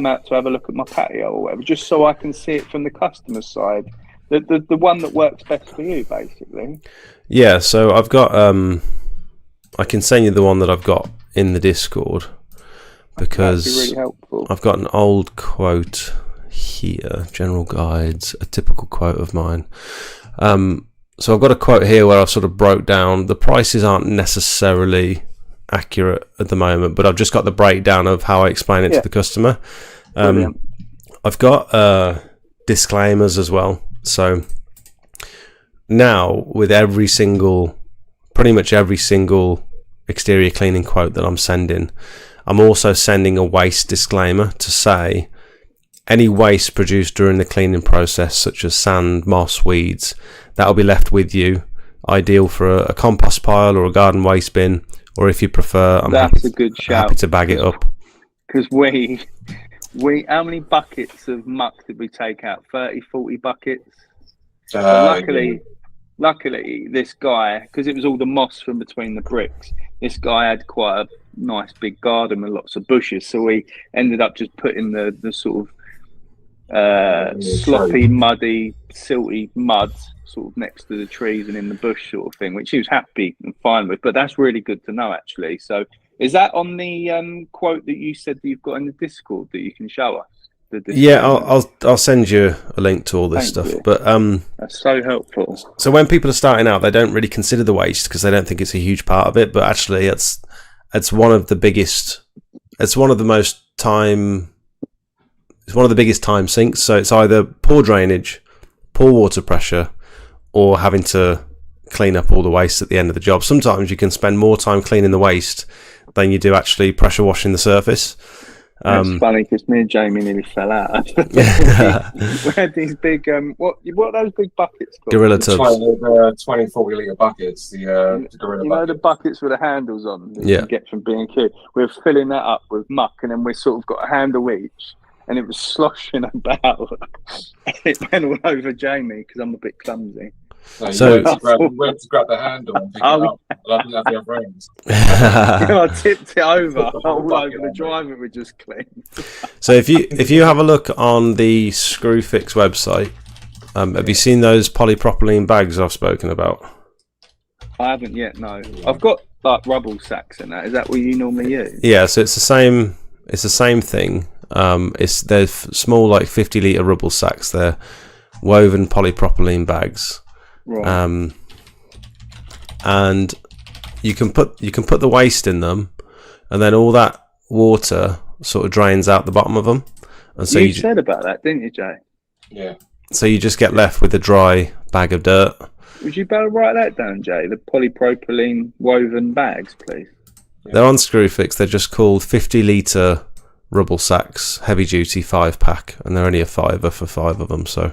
out to have a look at my patio or whatever, just so I can see it from the customer side, the one that works best for you, basically? Yeah, so I've got I can send you the one that I've got in the Discord, because that'd be really helpful. I've got an old quote here, General Guides, a typical quote of mine. So I've got a quote here where I've sort of broke down. The prices aren't necessarily accurate at the moment, but I've just got the breakdown of how I explain it to the customer. I've got disclaimers as well. So now with pretty much every single exterior cleaning quote that I'm sending, I'm also sending a waste disclaimer to say any waste produced during the cleaning process, such as sand, moss, weeds, that'll be left with you. Ideal for a compost pile or a garden waste bin, or if you prefer, I'm happy to bag it up. Because we how many buckets of muck did we take out? 30, 40 buckets? Luckily, this guy, because it was all the moss from between the bricks, this guy had quite a nice big garden with lots of bushes, so we ended up just putting the sort of sloppy, muddy, silty mud sort of next to the trees and in the bush sort of thing, which he was happy and fine with. But that's really good to know, actually. So is that on the quote that you said that you've got in the Discord that you can show us? Yeah, I'll send you a link to all this stuff. But that's so helpful. So when people are starting out, they don't really consider the waste because they don't think it's a huge part of it. But actually, it's one of the biggest. It's one of the most time. It's one of the biggest time sinks. So it's either poor drainage, poor water pressure, or having to clean up all the waste at the end of the job. Sometimes you can spend more time cleaning the waste than you do actually pressure washing the surface. That's funny because me and Jamie nearly fell out. We had these big what are those big buckets called? Gorilla tubs. 20, 40 litre buckets. The Gorilla you know the buckets with the handles on that Yeah. you get from B&Q. We're filling that up with muck, and then we sort of got a handle each, and it was sloshing about. It went all over Jamie because I'm a bit clumsy. No, So- you went to grab the handle and pick it up. And I didn't have the other ends. I tipped it over all over the drive. It was just clean. So if you have a look on the Screwfix website, have you seen those polypropylene bags I've spoken about? I haven't yet. No, I've got like rubble sacks in that. Is that what you normally use? Yeah, so it's the same. It's the same thing. They're small, like 50-litre rubble sacks. They're woven polypropylene bags. Right. And you can put the waste in them, and then all that water sort of drains out the bottom of them, and so you said about that, didn't you, Jay? Yeah. So you just get left with a dry bag of dirt. Would you better write that down, Jay? The polypropylene woven bags, please. They're on Screwfix. They're just called 50-litre rubble sacks, heavy duty 5-pack, and they're only a £5 for 5 of them, so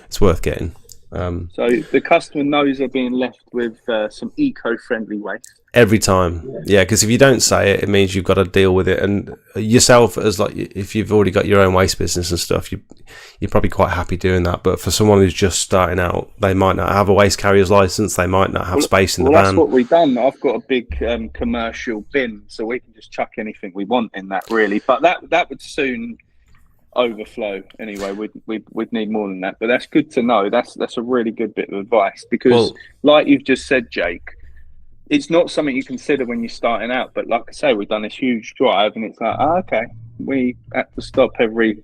it's worth getting. So the customer knows they're being left with some eco-friendly waste. Every time, yeah, because if you don't say it, it means you've got to deal with it. And yourself, as like, if you've already got your own waste business and stuff, you're probably quite happy doing that. But for someone who's just starting out, they might not have a waste carrier's license. They might not have space in the van. That's what we've done. I've got a big commercial bin, so we can just chuck anything we want in that, really. But that would soon overflow anyway. We'd need more than that, but that's good to know. That's a really good bit of advice, because like you've just said, Jake, it's not something you consider when you're starting out, but like I say, we've done this huge drive, and it's like, okay, we have to stop every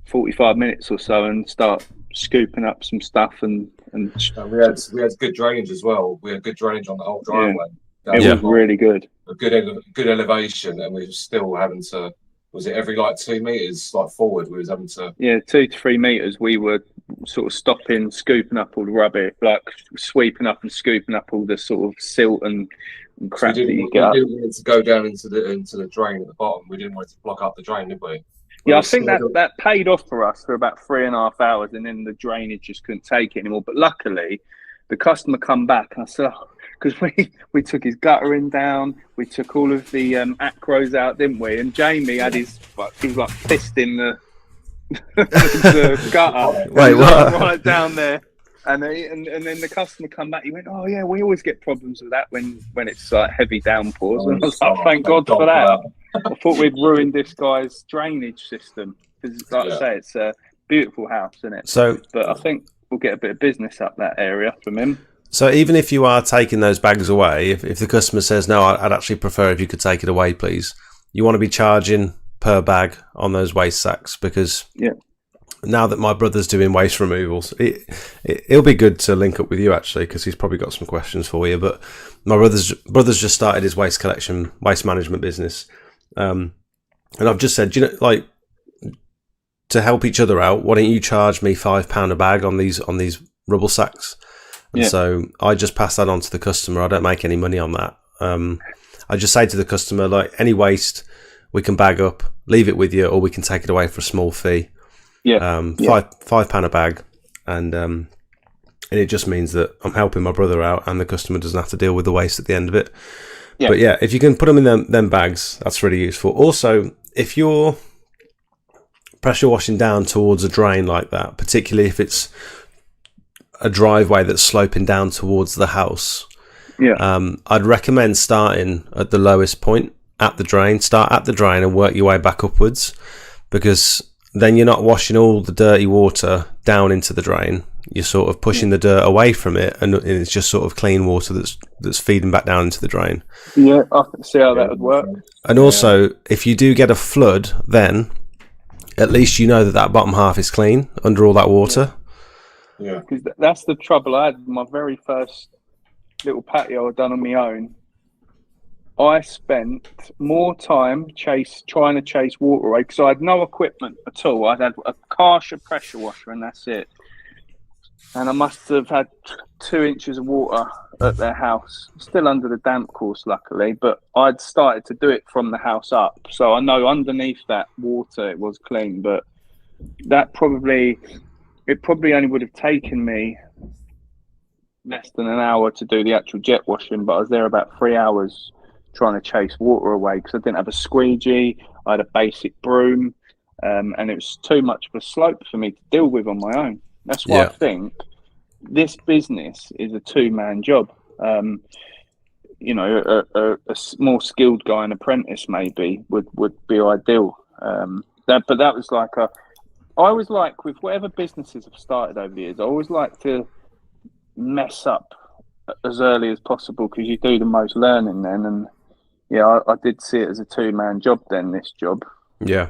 45 minutes or so and start scooping up some stuff, and we had good drainage as well. We had good drainage on the whole driveway. It was really good. A good elevation, and we were still having to. Was it every like 2 meters like forward? We was having to. Yeah, 2 to 3 meters. We were sort of stopping, scooping up all the rubbish, like sweeping up and scooping up all the sort of silt and crap that you get up. We didn't want it to go down into the drain at the bottom. We didn't want it to block up the drain, did we? Yeah, I think that paid off for us for about 3.5 hours, and then the drainage just couldn't take it anymore. But luckily, the customer come back, and I said, because we took his guttering down, we took all of the acros out, didn't we? And Jamie had he was like fisting the gutter. Wait, what? Right down there. And then the customer come back. He went, "Oh yeah, we always get problems with that when it's like heavy downpours." And I was like, "Thank God for that." I thought we'd ruined this guy's drainage system, because, like I say, it's a beautiful house, isn't it? But I think we'll get a bit of business up that area from him. So even if you are taking those bags away, if the customer says, "No, I'd actually prefer if you could take it away, please," you want to be charging per bag on those waste sacks, because now that my brother's doing waste removals, it'll be good to link up with you, actually, because he's probably got some questions for you. But my brother's just started his waste collection, waste management business, and I've just said, like, to help each other out, why don't you charge me £5 a bag on these rubble sacks? And so I just pass that on to the customer. I don't make any money on that. I just say to the customer, like, any waste we can bag up, leave it with you, or we can take it away for a small fee. £5 a bag, and it just means that I'm helping my brother out, and the customer doesn't have to deal with the waste at the end of it. But yeah, if you can put them in them bags, that's really useful. Also, if you're pressure washing down towards a drain like that, particularly if it's a driveway that's sloping down towards the house, I'd recommend starting at the lowest point at the drain. Start at the drain and work your way back upwards, because then you're not washing all the dirty water down into the drain. You're sort of pushing the dirt away from it, and it's just sort of clean water that's feeding back down into the drain. Yeah, I can see how that would work. And also, if you do get a flood, then at least you know that bottom half is clean under all that water. Yeah, because that's the trouble I had with my very first little patio I'd done on my own. I spent more time trying to chase water away, because I had no equipment at all. I had a Karcher pressure washer, and that's it. and I must have had 2 inches of water at their house, still under the damp course, luckily. But I'd started to do it from the house up, so I know underneath that water it was clean. But it probably only would have taken me less than an hour to do the actual jet washing, but I was there about 3 hours trying to chase water away because I didn't have a squeegee. I had a basic broom, and it was too much of a slope for me to deal with on my own. That's why I think this business is a 2-man job. You know, a more skilled guy, an apprentice maybe, would be ideal. But that was like I always like, with whatever businesses I've started over the years, I always like to mess up as early as possible because you do the most learning then. And yeah, I did see it as a 2-man job then, this job. Yeah.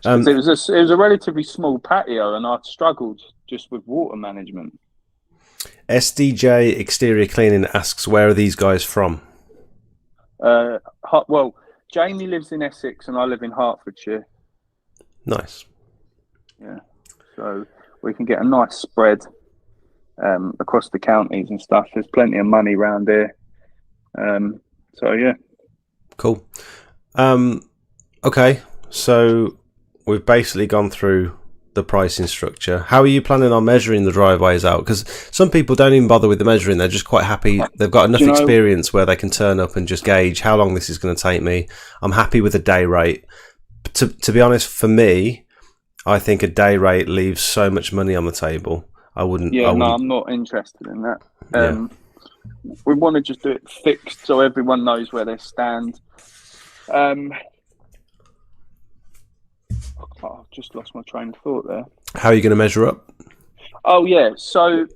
It was a relatively small patio, and I struggled just with water management. SDJ Exterior Cleaning asks, where are these guys from? Well, Jamie lives in Essex and I live in Hertfordshire. Nice. Yeah, so we can get a nice spread across the counties and stuff. There's plenty of money around here. So yeah. Cool. Okay, so we've basically gone through the pricing structure. How are you planning on measuring the driveways out? Because some people don't even bother with the measuring. They're just quite happy. They've got enough experience where they can turn up and just gauge how long this is going to take me. I'm happy with a day rate. To be honest, for me, I think a day rate leaves so much money on the table. I wouldn't. No, I'm not interested in that. We want to just do it fixed so everyone knows where they stand. I've just lost my train of thought there. How are you going to measure up? Oh yeah, so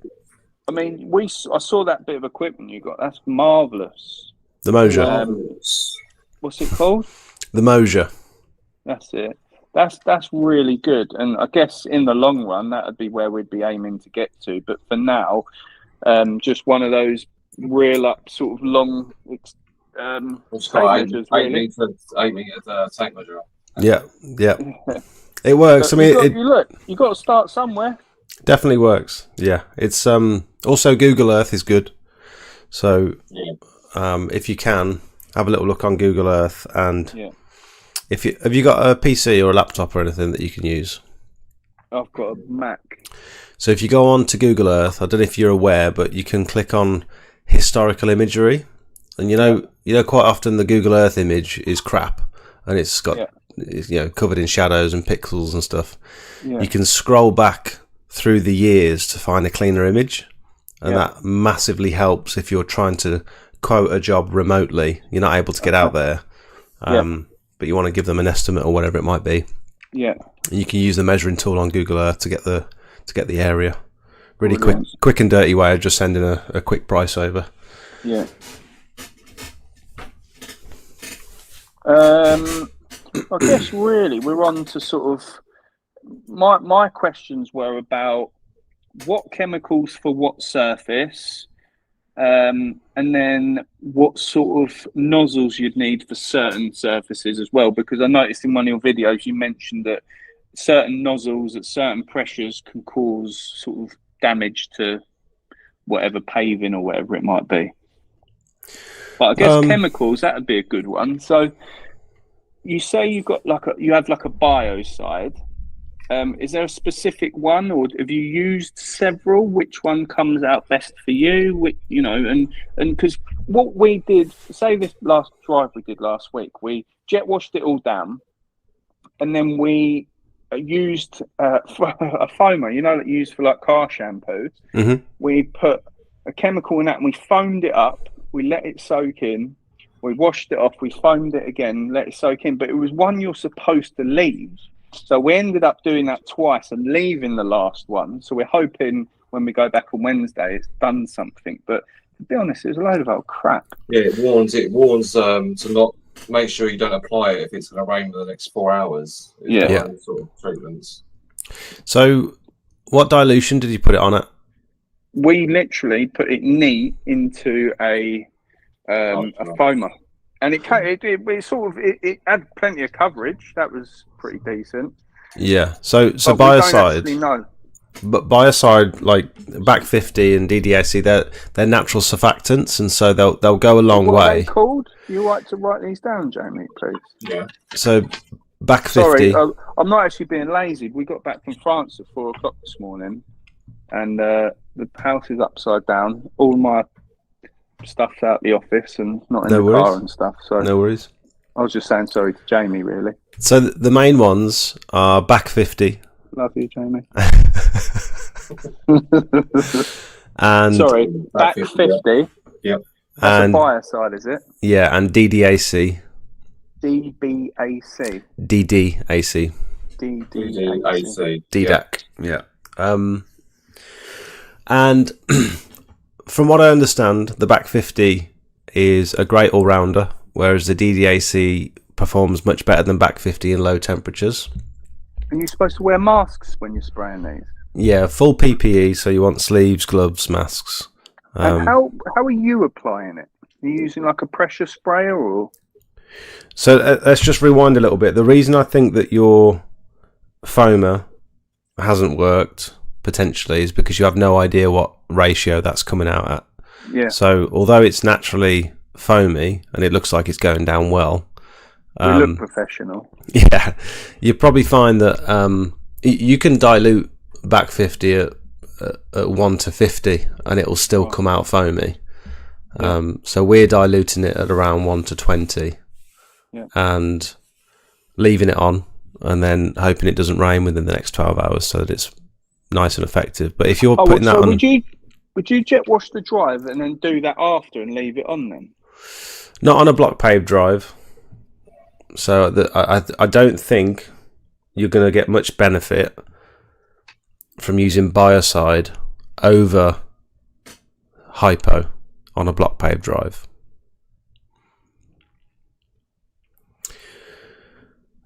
I mean, I saw that bit of equipment you got. That's marvelous. The Moja. What's it called? The Moja. That's it. That's really good, and I guess in the long run that would be where we'd be aiming to get to. But for now, just one of those reel up sort of long tape measures, really. 8 meter tape measure. Yeah. It works. But you got to start somewhere. Definitely works. Yeah, it's also Google Earth is good. So if you can have a little look on Google Earth, and have you got a PC or a laptop or anything that you can use? I've got a Mac. So if you go on to Google Earth, I don't know if you're aware, but you can click on historical imagery, and you know quite often the Google Earth image is crap, and it's got it's, covered in shadows and pixels and stuff. Yeah. You can scroll back through the years to find a cleaner image, and that massively helps if you're trying to quote a job remotely. You're not able to get out there, but you want to give them an estimate or whatever it might be. Yeah, and you can use the measuring tool on Google Earth to get the area. Really quick and dirty way of just sending a quick price over. Yeah. I guess really we're on to sort of my questions were about what chemicals for what surface, and then what sort of nozzles you'd need for certain surfaces as well, because I noticed in one of your videos you mentioned that certain nozzles at certain pressures can cause sort of damage to whatever paving or whatever it might be. But I guess chemicals, that would be a good one. So you say you've got you have a bio side. Is there a specific one, or have you used several? Which one comes out best for you? And because what we did, say this last drive we did last week, we jet washed it all down, and then we used a foamer, that you use for like car shampoo. Mm-hmm. We put a chemical in that and we foamed it up. We let it soak in. We washed it off. We foamed it again, let it soak in. But it was one you're supposed to leave. So we ended up doing that twice and leaving the last one. So we're hoping when we go back on Wednesday, it's done something. But to be honest, it was a load of old crap. Yeah, it warns to not make sure you don't apply it if it's going to rain for the next 4 hours. Sort of treatments. So what dilution did you put it on at? We literally put it neat into a foamer. And it had plenty of coverage. That was pretty decent. Yeah. So biocide. But biocide, like BAC 50 and DDAC, they're natural surfactants, and so they'll go a long What are way. they called? You like to write these down, Jamie, please? Yeah. So BAC 50. Sorry, I'm not actually being lazy. We got back from France at 4:00 this morning, and the house is upside down. All my stuff's out the office and not in No the worries. car and stuff. So No worries. I was just saying sorry to Jamie, really. So the main ones are BAC 50 Love you, Jamie. and Sorry, back 50, 50. Yep. That's and a biocide, is it? yeah, and DDAC, DBAC. DDAC, DDAC. DDAC. Yeah. And from what I understand, the BAC 50 is a great all-rounder, whereas the DDAC performs much better than BAC 50 in low temperatures. Are you supposed to wear masks when you're spraying these? Yeah, full PPE, so you want sleeves, gloves, masks. And how are you applying it? Are you using like a pressure sprayer or? So let's just rewind a little bit. The reason I think that your foamer hasn't worked potentially is because you have no idea what ratio that's coming out at. Yeah. So although it's naturally foamy and it looks like it's going down well, We look professional. yeah, you probably find that you can dilute BAC 50 at 1 to 50 and it will still come out foamy. So we're diluting it at around 1 to 20 and leaving it on and then hoping it doesn't rain within the next 12 hours so that it's nice and effective. But if you're putting that on... Would you jet wash the drive and then do that after and leave it on then? Not on a block paved drive. So I don't think you're going to get much benefit from using biocide over hypo on a block paved drive.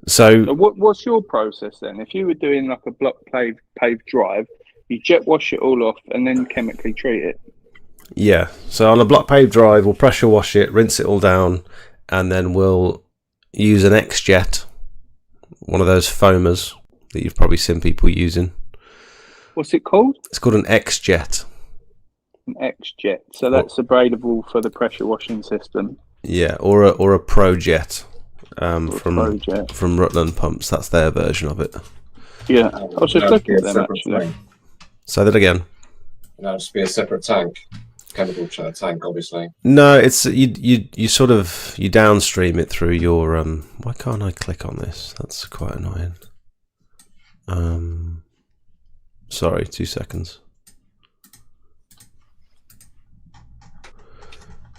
So what's your process then? If you were doing like a block paved drive, you jet wash it all off and then chemically treat it. yeah, so on a block paved drive, we'll pressure wash it, rinse it all down, and then we'll use an X-Jet, one of those foamers that you've probably seen people using. What's it called? It's called an X-Jet. An X-Jet. So that's upgradable for the pressure washing system. Yeah, or a Pro-Jet Pro-Jet. from Rutland Pumps. That's their version of it. Yeah, I was just looking at them actually. Tank. Say that again. No, just be a separate tank, chemical tank, obviously. No, it's you sort of you downstream it through your Why can't I click on this? That's quite annoying. Sorry, 2 seconds.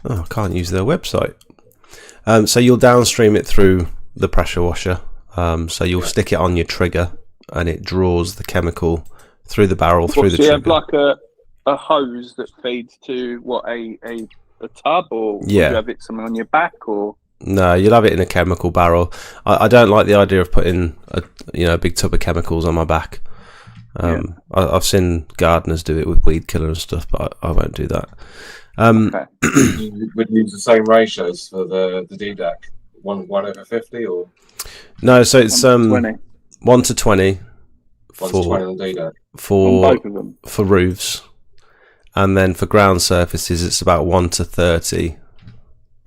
Oh, I can't use their website. So you'll downstream it through the pressure washer. So you'll stick it on your trigger, and it draws the chemical through the barrel through the so you trigger. have like a hose that feeds to what a tub, or would Yeah. you have it something on your back, or? No, you'll have it in a chemical barrel. I don't like the idea of putting a big tub of chemicals on my back. I've seen gardeners do it with weed killer and stuff, but I won't do that. Okay. You would use the same ratios for the DDAC, 1/50 or No, so it's 20 1 to 20 1/20 on DDAC. on for both of them. for roofs, and then for ground surfaces it's about 1 to 30.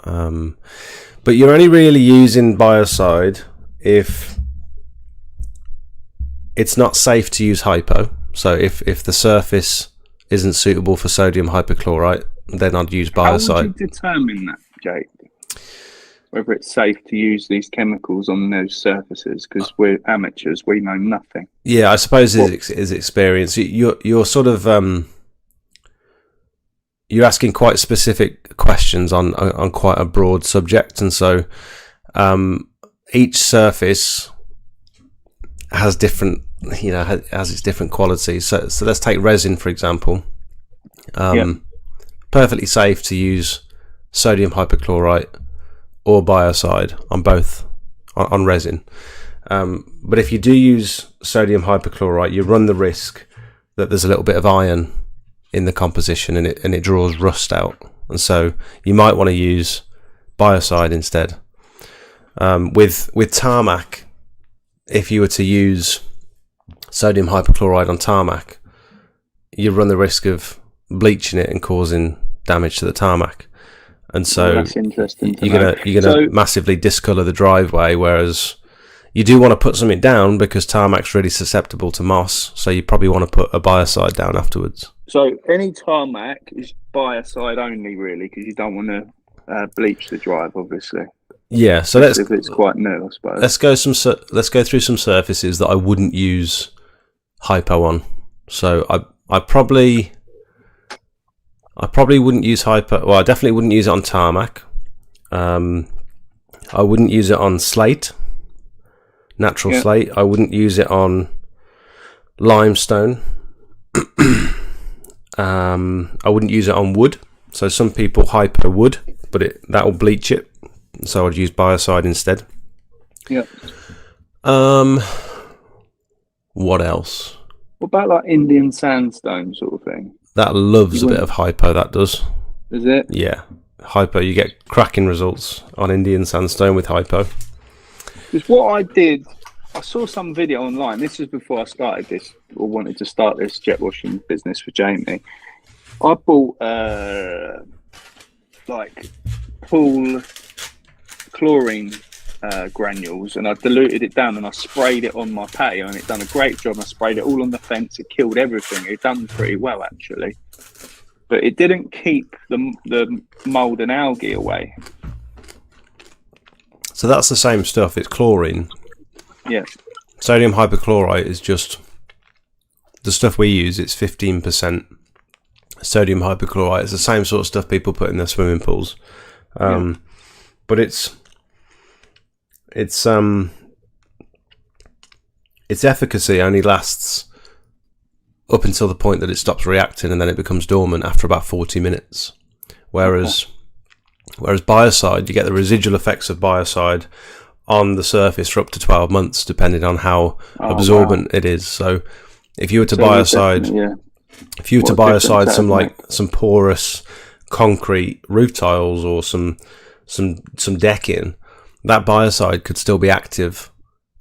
But you're only really using biocide if it's not safe to use hypo. So if the surface isn't suitable for sodium hypochlorite, then I'd use How would biocide. you determine that, Jake? Whether it's safe to use these chemicals on those surfaces, because we're amateurs, we know nothing. Yeah, I suppose is experience. You're sort of you're asking quite specific questions on quite a broad subject, and so each surface has different, has its different qualities. So let's take resin for example. Perfectly safe to use sodium hypochlorite or biocide on both on resin. But if you do use sodium hypochlorite, you run the risk that there's a little bit of iron in the composition and it draws rust out. And so you might want to use biocide instead. With tarmac, if you were to use sodium hypochlorite on tarmac, you run the risk of bleaching it and causing damage to the tarmac. And so that's interesting. you're gonna massively discolour the driveway, whereas you do want to put something down because tarmac's really susceptible to moss, so you probably want to put a biocide down afterwards. So any tarmac is biocide only, really, because you don't want to bleach the drive, obviously. Yeah, so if it's quite new, I suppose. Let's go through some surfaces that I wouldn't use hypo on. So I probably wouldn't use hypo. Well, I definitely wouldn't use it on tarmac. I wouldn't use it on slate, natural slate. I wouldn't use it on limestone. I wouldn't use it on wood. So some people hypo wood, but that will bleach it. So I'd use biocide instead. Yeah. What else? What about like Indian sandstone sort of thing? That loves a bit of hypo, that does. Is it? Yeah. Hypo, you get cracking results on Indian sandstone with hypo. Because what I did, I saw some video online. This is before I started this, or wanted to start this jet washing business for Jamie. I bought like pool chlorine granules, and I diluted it down and I sprayed it on my patio, and it done a great job. I sprayed it all on the fence. It killed everything. It done pretty well, actually, but it didn't keep the mold and algae away. So that's the same stuff. It's chlorine. Yeah. Sodium hypochlorite is just the stuff we use. It's 15% sodium hypochlorite. It's the same sort of stuff people put in their swimming pools. But its efficacy only lasts up until the point that it stops reacting, and then it becomes dormant after about 40 minutes. Whereas biocide, you get the residual effects of biocide on the surface for up to 12 months, depending on how absorbent it is. So if you were to biocide, some porous concrete roof tiles or some decking, that biocide could still be active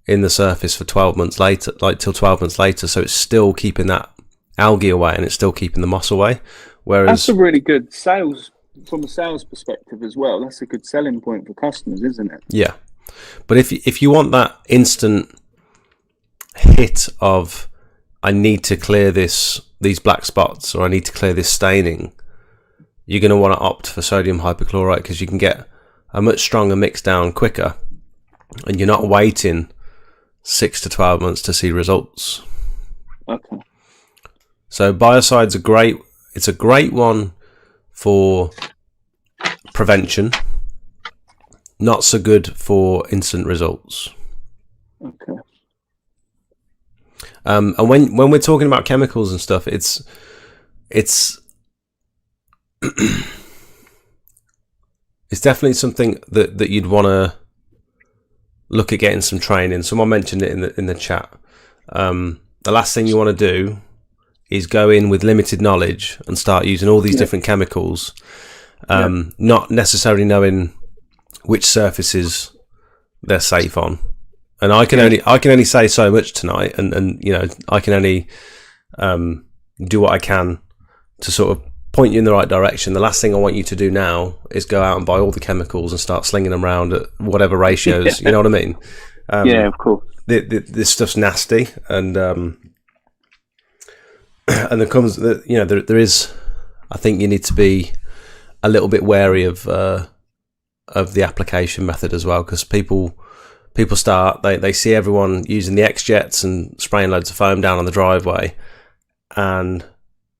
in the surface for 12 months later, like till 12 months later. So it's still keeping that algae away and it's still keeping the moss away. Whereas that's a really good sales, from a sales perspective as well. That's a good selling point for customers, isn't it? Yeah. But if you want that instant hit of, I need to clear these black spots, or I need to clear this staining, you're going to want to opt for sodium hypochlorite, because you can get a much stronger mix down quicker, and you're not waiting 6 to 12 months to see results. Okay. So biocide's a great one for prevention. Not so good for instant results. Okay. And when we're talking about chemicals and stuff, it's it's definitely something that you'd want to look at getting some training. Someone mentioned it in the chat. The last thing you want to do is go in with limited knowledge and start using all these different chemicals, not necessarily knowing which surfaces they're safe on. And I can only say so much tonight, and you know, I can only do what I can to sort of point you in the right direction. The last thing I want you to do now is go out and buy all the chemicals and start slinging them around at whatever ratios. You know what I mean? Yeah, of course. This stuff's nasty, and there comes, you know, there is. I think you need to be a little bit wary of the application method as well, because people start, they see everyone using the X-Jets and spraying loads of foam down on the driveway, and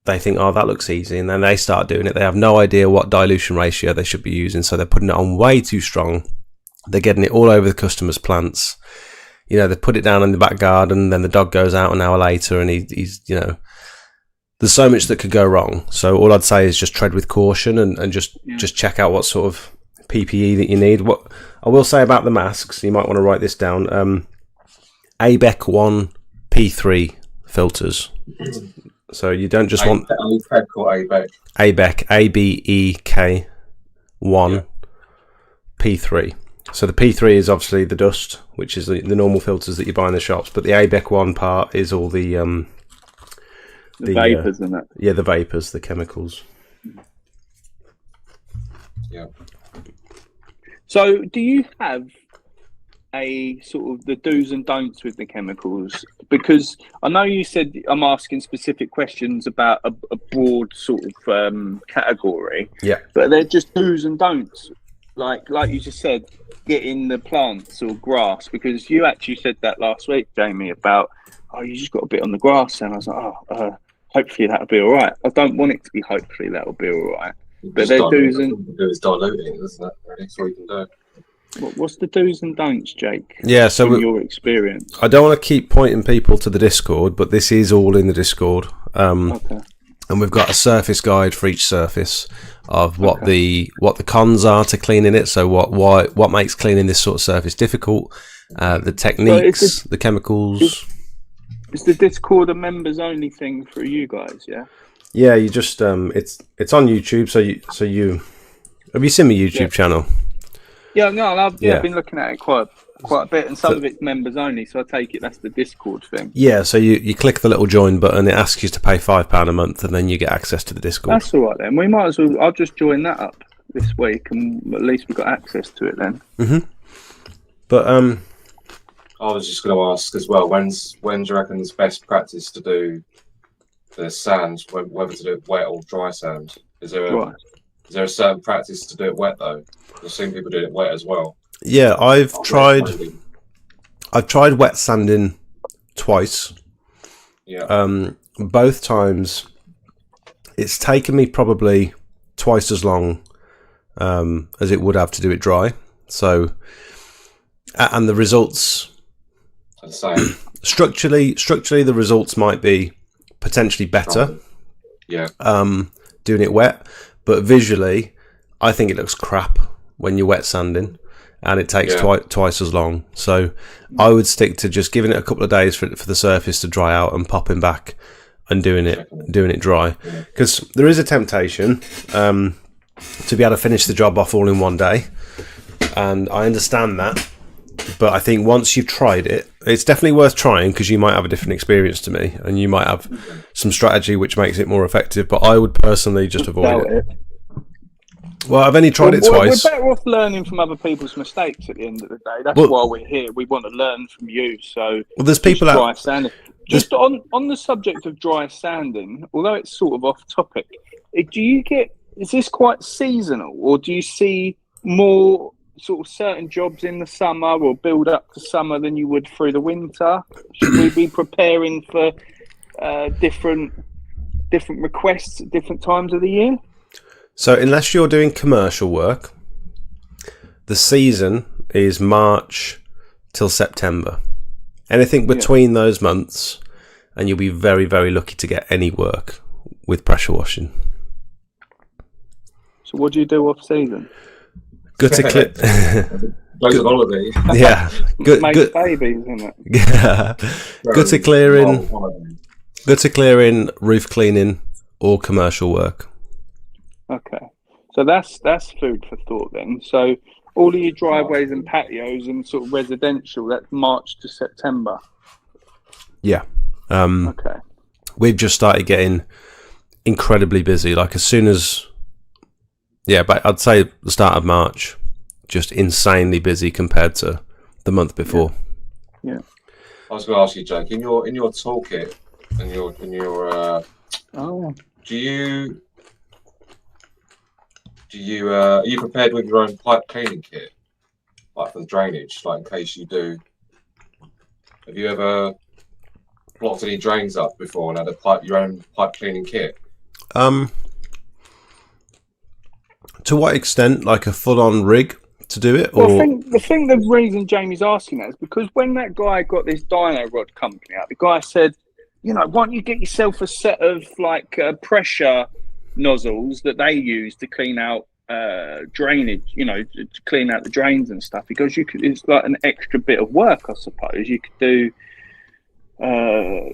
they think, oh, that looks easy, and then they start doing it. They have no idea what dilution ratio they should be using, so they're putting it on way too strong. They're getting it all over the customer's plants. You know, they put it down in the back garden, then the dog goes out an hour later, and he's you know, there's so much that could go wrong. So all I'd say is just tread with caution and just check out what sort of PPE that you need. What I will say about the masks, you might want to write this down. ABEC 1 P3 filters. So you don't just want ABEC or ABEC. ABEC, ABEK 1 P3. So the P3 is obviously the dust, which is the normal filters that you buy in the shops, but the ABEC 1 part is all the The vapours and that. Yeah, the vapours, the chemicals. Yeah. So, do you have a sort of the do's and don'ts with the chemicals? Because I know you said I'm asking specific questions about a broad sort of category. Yeah. But they're just do's and don'ts. Like you just said, getting the plants or grass, because you actually said that last week, Jamie, about, you just got a bit on the grass. And I was like, hopefully that'll be all right. I don't want it to be hopefully that'll be all right. But they're do's and... It's diluting, isn't it? That's all you can do. What's the do's and don'ts, Jake? Yeah, so from your experience. I don't want to keep pointing people to the Discord, but this is all in the Discord. Okay. And we've got a surface guide for each surface of what the cons are to cleaning it. So what makes cleaning this sort of surface difficult, the techniques, the chemicals. Is the Discord a members only thing for you guys? Yeah. Yeah, you just it's on YouTube. So you have you seen my YouTube channel? Yeah, no, I've been looking at it quite a bit, and some of it's members only. So I take it that's the Discord thing. Yeah, so you click the little join button, it asks you to pay £5 a month, and then you get access to the Discord. That's all right then. We might as well. I'll just join that up this week, and at least we've got access to it then. Mhm. But I was just going to ask as well. When do you reckon it's best practice to do the sand? Whether to do it wet or dry sand? Is there a certain practice to do it wet though? I've seen people do it wet as well. Yeah, I've tried wet sanding twice. Yeah. Both times, it's taken me probably twice as long as it would have to do it dry. So, and the results, The same. structurally, the results might be potentially better. Yeah. Doing it wet, but visually, I think it looks crap when you're wet sanding, and it takes twice as long. So I would stick to just giving it a couple of days for the surface to dry out and popping back and doing it dry, because there is a temptation to be able to finish the job off all in one day, and I understand that. But I think once you've tried it, it's definitely worth trying, because you might have a different experience to me, and you might have some strategy which makes it more effective. But I would personally just avoid it. Well, I've only tried it twice. We're better off learning from other people's mistakes at the end of the day. That's why we're here. We want to learn from you. So, there's people dry sanding. Just on the subject of dry sanding, although it's sort of off topic, is this quite seasonal, or do you see more sort of certain jobs in the summer or build up to summer than you would through the winter? Should we be preparing for different requests at different times of the year? So unless you're doing commercial work, the season is March till September. Anything between those months, and you'll be very, very lucky to get any work with pressure washing. So what do you do off season? Gutter clip. Loads of holiday. Yeah. Make babies, isn't it? Gutter clearing, roof cleaning, or commercial work. Okay, so that's food for thought then. So all of your driveways and patios and sort of residential, that's March to September. Yeah. Okay. We've just started getting incredibly busy. Like as soon as, but I'd say the start of March, just insanely busy compared to the month before. Yeah. I was going to ask you, Jake, in your toolkit, are you prepared with your own pipe cleaning kit, like for the drainage, like in case you do? Have you ever blocked any drains up before and had your own pipe cleaning kit? To what extent, like a full-on rig to do it? Or... Well, the reason Jamie's asking that is because when that guy got this dyno rod company out, the guy said, why don't you get yourself a set of like pressure nozzles that they use to clean out drainage, to clean out the drains and stuff, because it's like an extra bit of work, I suppose. You could do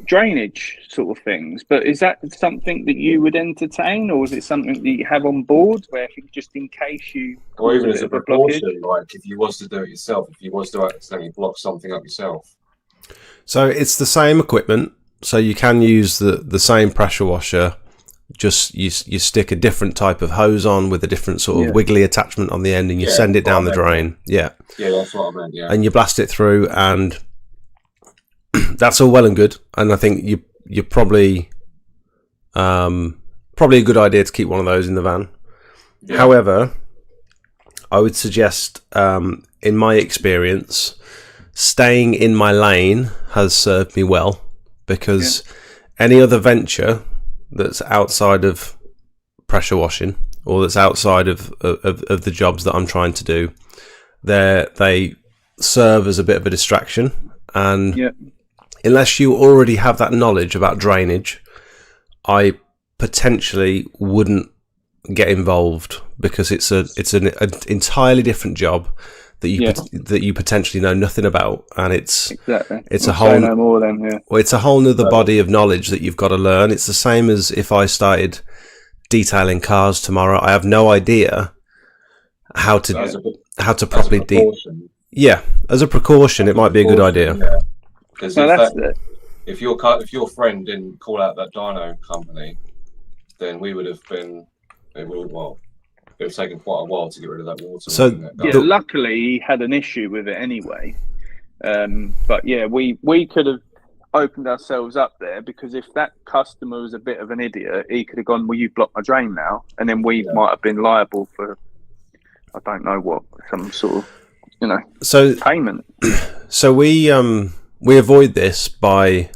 drainage sort of things, but is that something that you would entertain, or is it something that you have on board where just in case you, or even as a precaution, like if you was to do it yourself, if you was to accidentally block something up yourself? So it's the same equipment, So you can use the same pressure washer, just you stick a different type of hose on with a different sort of wiggly attachment on the end, and you send it down the drain. Yeah, that's what I meant. Yeah, and you blast it through, and that's all well and good. And I think you're probably a good idea to keep one of those in the van. Yeah. However, I would suggest, in my experience, staying in my lane has served me well, because any other venture that's outside of pressure washing, or that's outside of the jobs that I'm trying to do, they serve as a bit of a distraction. And unless you already have that knowledge about drainage, I potentially wouldn't get involved, because it's an entirely different job that you potentially know nothing about, and it's a whole it's a whole nother body of knowledge that you've got to learn. It's the same as if I started detailing cars tomorrow. I have no idea how to properly as a precaution, it might be a good idea. Because if your friend didn't call out that dyno company, then we would have been. It would have taken quite a while to get rid of that water. So luckily he had an issue with it anyway. But we could have opened ourselves up there, because if that customer was a bit of an idiot, he could have gone, "Well, you blocked my drain now," and then we might have been liable for, I don't know what, some sort of payment. So we avoid this by,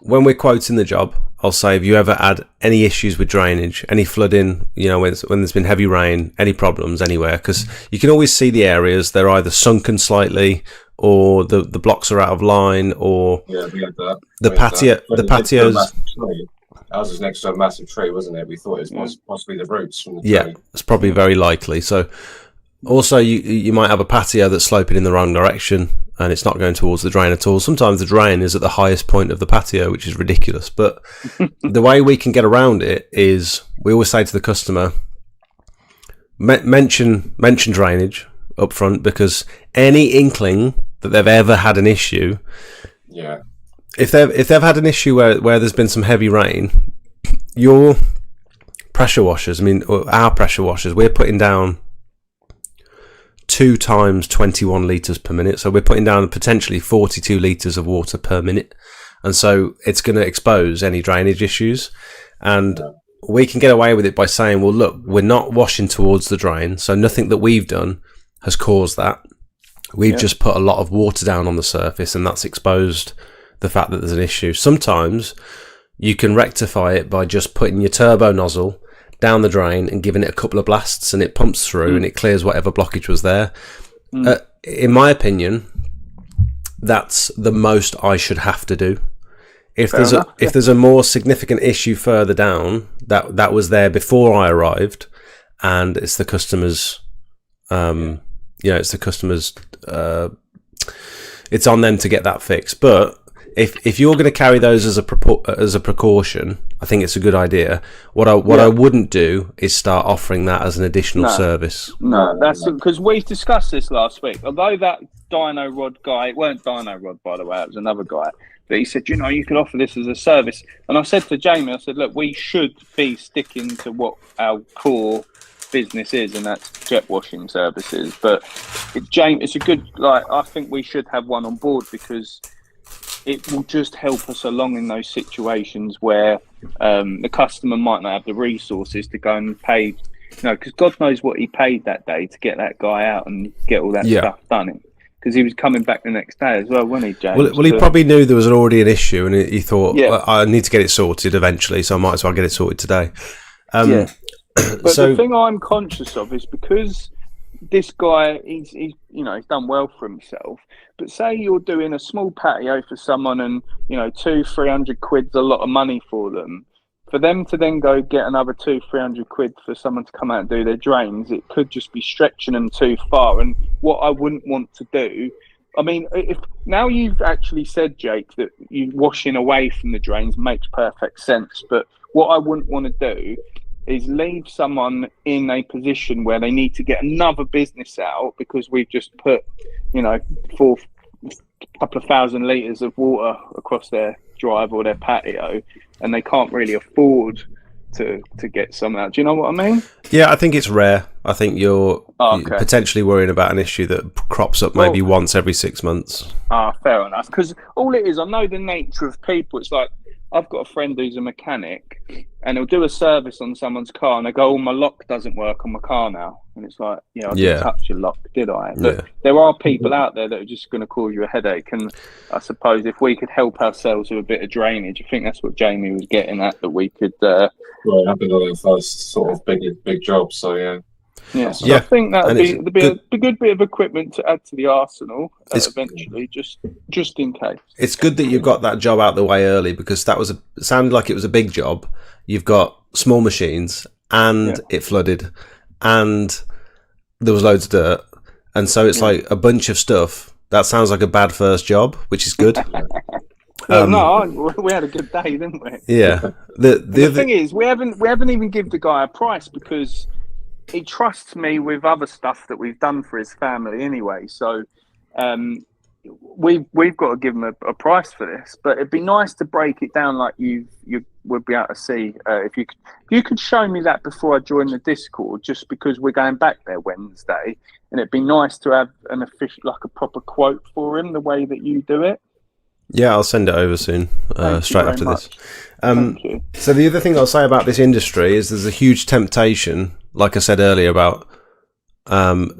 when we're quoting the job, I'll say, have you ever had any issues with drainage, any flooding, when there's been heavy rain, any problems anywhere? Because you can always see the areas, they're either sunken slightly, or the blocks are out of line, or we had that. The patios. Ours was next to a massive tree, wasn't it? We thought it was possibly the roots from the tree. Yeah, it's probably very likely. So also you might have a patio that's sloping in the wrong direction, and it's not going towards the drain at all. Sometimes the drain is at the highest point of the patio, which is ridiculous. But the way we can get around it is, we always say to the customer, mention drainage up front, because any inkling that they've ever had an issue, if they've had an issue where there's been some heavy rain, your pressure washers, our pressure washers, we're putting down 2 times 21 litres per minute. So we're putting down potentially 42 litres of water per minute. And so it's going to expose any drainage issues. And we can get away with it by saying, well, look, we're not washing towards the drain, so nothing that we've done has caused that. We've just put a lot of water down on the surface, and that's exposed the fact that there's an issue. Sometimes you can rectify it by just putting your turbo nozzle down the drain and giving it a couple of blasts, and it pumps through and it clears whatever blockage was there. In my opinion, that's the most I should have to do. If there's a more significant issue further down that was there before I arrived, and it's the customer's, it's on them to get that fixed. But if you're going to carry those as a precaution, I think it's a good idea. What I wouldn't do is start offering that as an additional service. No, that's because we discussed this last week. Although that dyno rod guy, it weren't dyno rod, by the way, it was another guy, but he said, you could offer this as a service. And I said to Jamie, I said, look, we should be sticking to what our core business is, and that's jet washing services. But it's a good, I think we should have one on board, because it will just help us along in those situations where the customer might not have the resources to go and pay, because God knows what he paid that day to get that guy out and get all that stuff done. Because he was coming back the next day as well, wasn't he, James? Well, he probably knew there was already an issue, and he thought, I need to get it sorted eventually, so I might as well get it sorted today. But the thing I'm conscious of is, because this guy, he's done well for himself. But say you're doing a small patio for someone, and 200-300 quid's a lot of money for them. For them to then go get another 200-300 quid for someone to come out and do their drains, it could just be stretching them too far. And what I wouldn't want to do, if now you've actually said, Jake, that you washing away from the drains makes perfect sense. But what I wouldn't want to do is leave someone in a position where they need to get another business out, because we've just put, couple of thousand litres of water across their drive or their patio, and they can't really afford to get some out. Do you know what I mean? Yeah, I think it's rare. I think you're Okay. potentially worrying about an issue that crops up maybe once every 6 months. Fair enough. Because all it is, I know the nature of people. It's like, I've got a friend who's a mechanic, and he'll do a service on someone's car, and they go, "Oh, my lock doesn't work on my car now." And it's like, I didn't touch your lock, did I? But there are people out there that are just going to cause you a headache. And I suppose if we could help ourselves with a bit of drainage, I think that's what Jamie was getting at, that we could... Well, it happened on our first sort of big job, so yeah. Yeah, so I think that would be a good bit of equipment to add to the arsenal eventually, just in case. It's good that you've got that job out the way early, because that sounded like it was a big job. You've got small machines, and it flooded, and there was loads of dirt, and so it's like a bunch of stuff. That sounds like a bad first job, which is good. We had a good day, didn't we? Yeah. The thing is, we haven't even given the guy a price, because he trusts me with other stuff that we've done for his family anyway. So we've got to give him a price for this. But it'd be nice to break it down like you would be able to see. If you could show me that before I join the Discord, just because we're going back there Wednesday, and it'd be nice to have an official, like a proper quote for him, the way that you do it. Yeah, I'll send it over soon, straight after this. Thank you. So the other thing I'll say about this industry is there's a huge temptation, like I said earlier, about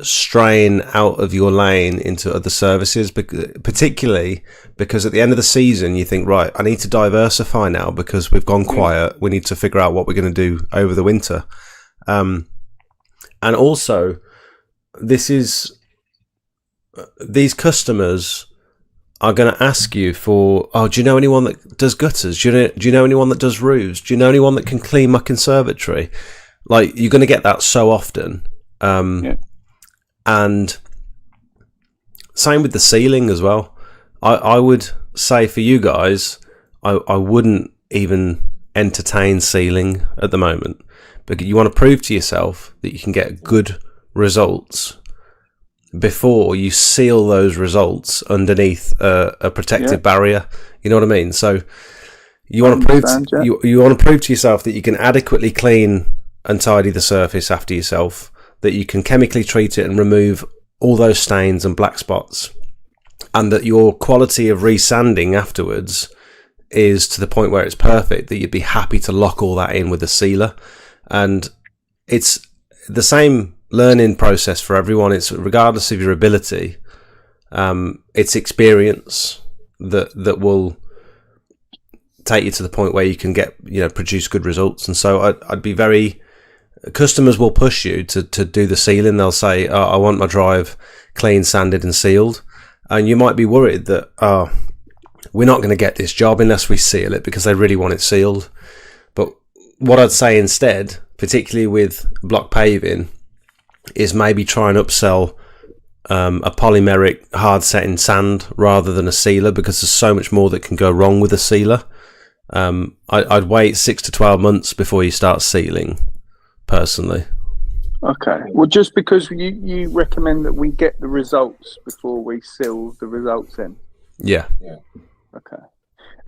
straying out of your lane into other services, particularly because at the end of the season you think, right, I need to diversify now because we've gone quiet. We need to figure out what we're going to do over the winter. And also, these customers are going to ask you for, do you know anyone that does gutters? Do you know anyone that does roofs? Do you know anyone that can clean my conservatory? Like, you're going to get that so often. And same with the ceiling as well. I would say for you guys, I wouldn't even entertain ceiling at the moment, because you want to prove to yourself that you can get good results before you seal those results underneath a protective barrier. You know what I mean? So you want to prove you want to prove to yourself that you can adequately clean and tidy the surface after yourself, that you can chemically treat it and remove all those stains and black spots, and that your quality of resanding afterwards is to the point where it's perfect, that you'd be happy to lock all that in with a sealer. And it's the same learning process for everyone. It's regardless of your ability, it's experience that will take you to the point where you can get, produce good results. And so I'd be very... Customers will push you to do the sealing. They'll say, I want my drive clean, sanded and sealed. And you might be worried that, we're not going to get this job unless we seal it, because they really want it sealed. But what I'd say instead, particularly with block paving, is maybe try and upsell a polymeric hard setting sand rather than a sealer, because there's so much more that can go wrong with a sealer. I'd wait 6 to 12 months before you start sealing, personally. Okay. Well, just because you recommend that we get the results before we seal the results in. Yeah. Okay.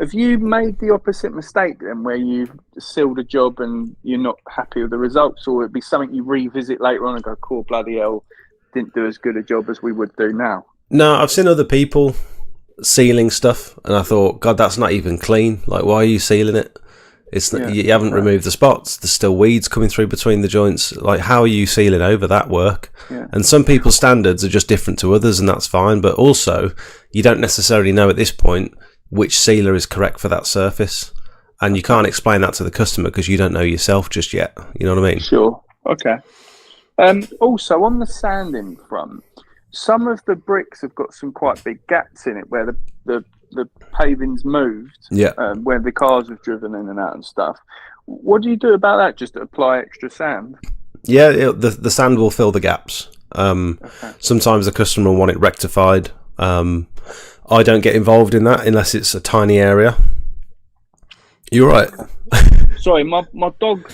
Have you made the opposite mistake then, where you've sealed a job and you're not happy with the results, or it'd be something you revisit later on and go, cool, bloody hell, didn't do as good a job as we would do now? No, I've seen other people sealing stuff, and I thought, God, that's not even clean. Like, why are you sealing it? It's you haven't removed the spots. There's still weeds coming through between the joints. Like, how are you sealing over that work? Yeah. And some people's standards are just different to others, and that's fine. But also, you don't necessarily know at this point which sealer is correct for that surface, and you can't explain that to the customer because you don't know yourself just yet. You know what I mean? Sure. Okay. Also, on the sanding front, some of the bricks have got some quite big gaps in it where the paving's moved, where the cars have driven in and out and stuff. What do you do about that? Just apply extra sand? Yeah, the sand will fill the gaps. Sometimes the customer will want it rectified. I don't get involved in that unless it's a tiny area. You're right. Sorry, my dog